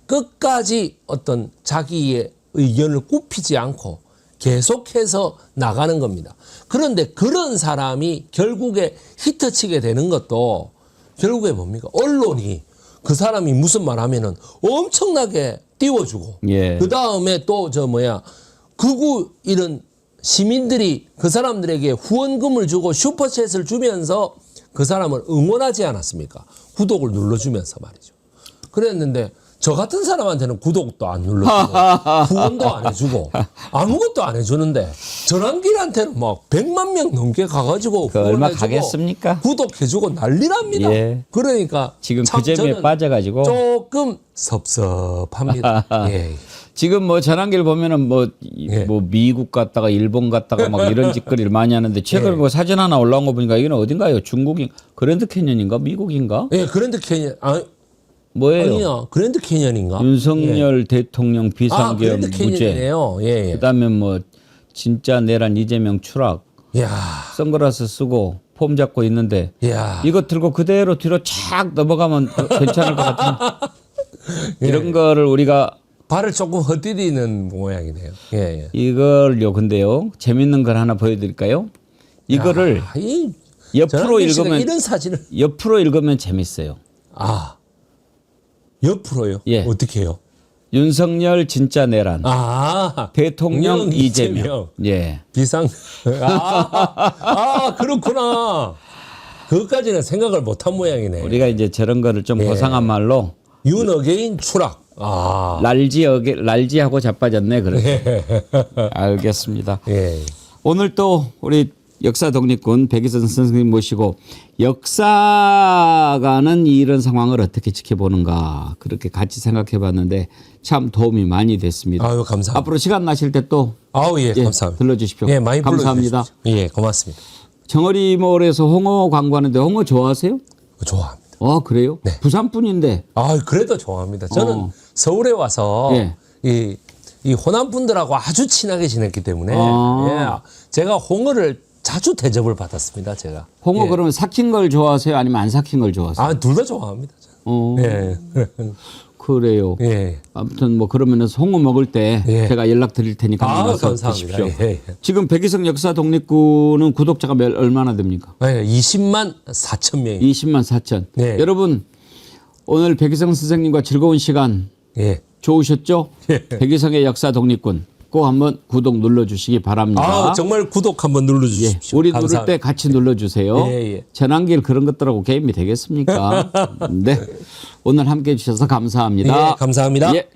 끝까지 어떤 자기의 의견을 굽히지 않고 계속해서 나가는 겁니다. 그런데 그런 사람이 결국에 히트치게 되는 것도 결국에 뭡니까? 언론이 그 사람이 무슨 말 하면은 엄청나게 띄워주고 예. 그 다음에 또 극우 이런 시민들이 그 사람들에게 후원금을 주고 슈퍼챗을 주면서 그 사람을 응원하지 않았습니까? 구독을 눌러주면서 말이죠. 그랬는데 저 같은 사람한테는 구독도 안 눌러주고 후원도 안 해주고 아무것도 안 해주는데 전한길한테는 막 100만 명 넘게 가가지고 그 얼마 후원해주고 가겠습니까? 구독해주고 난리납니다. 예. 그러니까 지금 참 그 점에 저는 빠져가지고 조금 섭섭합니다. 예. 지금 뭐 전한길 보면은 뭐 미국 갔다가 일본 갔다가 막 이런 짓거리를 많이 하는데 최근에 예. 뭐 사진 하나 올라온 거 보니까 이건 어딘가요? 중국인 그랜드 캐년인가 미국인가? 예, 그랜드 캐년 뭐예요? 아니야 그랜드 캐년인가? 윤석열 대통령 비상계엄 그랜드 무죄. 캐년이네요. 예, 예. 그다음에 뭐 진짜 내란 이재명 추락. 야, 선글라스 쓰고 폼 잡고 있는데 야. 이거 들고 그대로 뒤로 착 넘어가면 괜찮을 것 같은 이런 거를 우리가 발을 조금 헛디디는 모양이네요. 예, 예. 이걸요. 근데요. 재밌는 걸 하나 보여드릴까요? 이거를 야, 이 옆으로 전한길 씨가 읽으면 이런 사진을 옆으로 읽으면 재밌어요. 옆으로요? 예. 어떻게 해요? 윤석열 진짜 내란. 대통령 이재명. 예. 비상. 그렇구나. 그것까지는 생각을 못한 모양이네. 우리가 이제 저런 거를 좀 예. 고상한 말로 윤어게인 추락. 랄지하고 자빠졌네. 그래. 알겠습니다. 예. 오늘 또 우리 역사 독립군 백이선 선생님 모시고 역사가는 이런 상황을 어떻게 지켜보는가 그렇게 같이 생각해 봤는데 참 도움이 많이 됐습니다. 아유, 감사합니다. 앞으로 시간 나실 때 또 예, 감사합니다. 들러주십시오. 예, 많이 감사합니다. 불러주십시오. 예, 고맙습니다. 정어리몰에서 홍어 광고하는데 홍어 좋아하세요? 좋아합니다. 그래요? 네. 부산 분인데. 그래도 좋아합니다. 저는 서울에 와서 예. 이 호남 분들하고 아주 친하게 지냈기 때문에 제가 홍어를 자주 대접을 받았습니다. 제가. 홍어 예. 그러면 삭힌 걸 좋아하세요? 아니면 안 삭힌 걸 좋아하세요? 둘 다 좋아합니다. 예. 그래요. 예. 아무튼 뭐 그러면은 홍어 먹을 때 예. 제가 연락 드릴 테니까 만나서 감사합니다. 드십시오. 예. 지금 백이성 역사 독립군은 구독자가 얼마나 됩니까? 20만 4천 명입니다. 20만 4천. 예. 여러분 오늘 백이성 선생님과 즐거운 시간 예. 좋으셨죠? 백이성의 역사 독립군 꼭 한번 구독 눌러주시기 바랍니다. 정말 구독 한번 눌러주십시오. 우리 감사합니다. 누를 때 같이 눌러주세요. 예. 전한길 그런 것들하고 게임이 되겠습니까? 네. 오늘 함께해 주셔서 감사합니다. 예, 감사합니다. 예.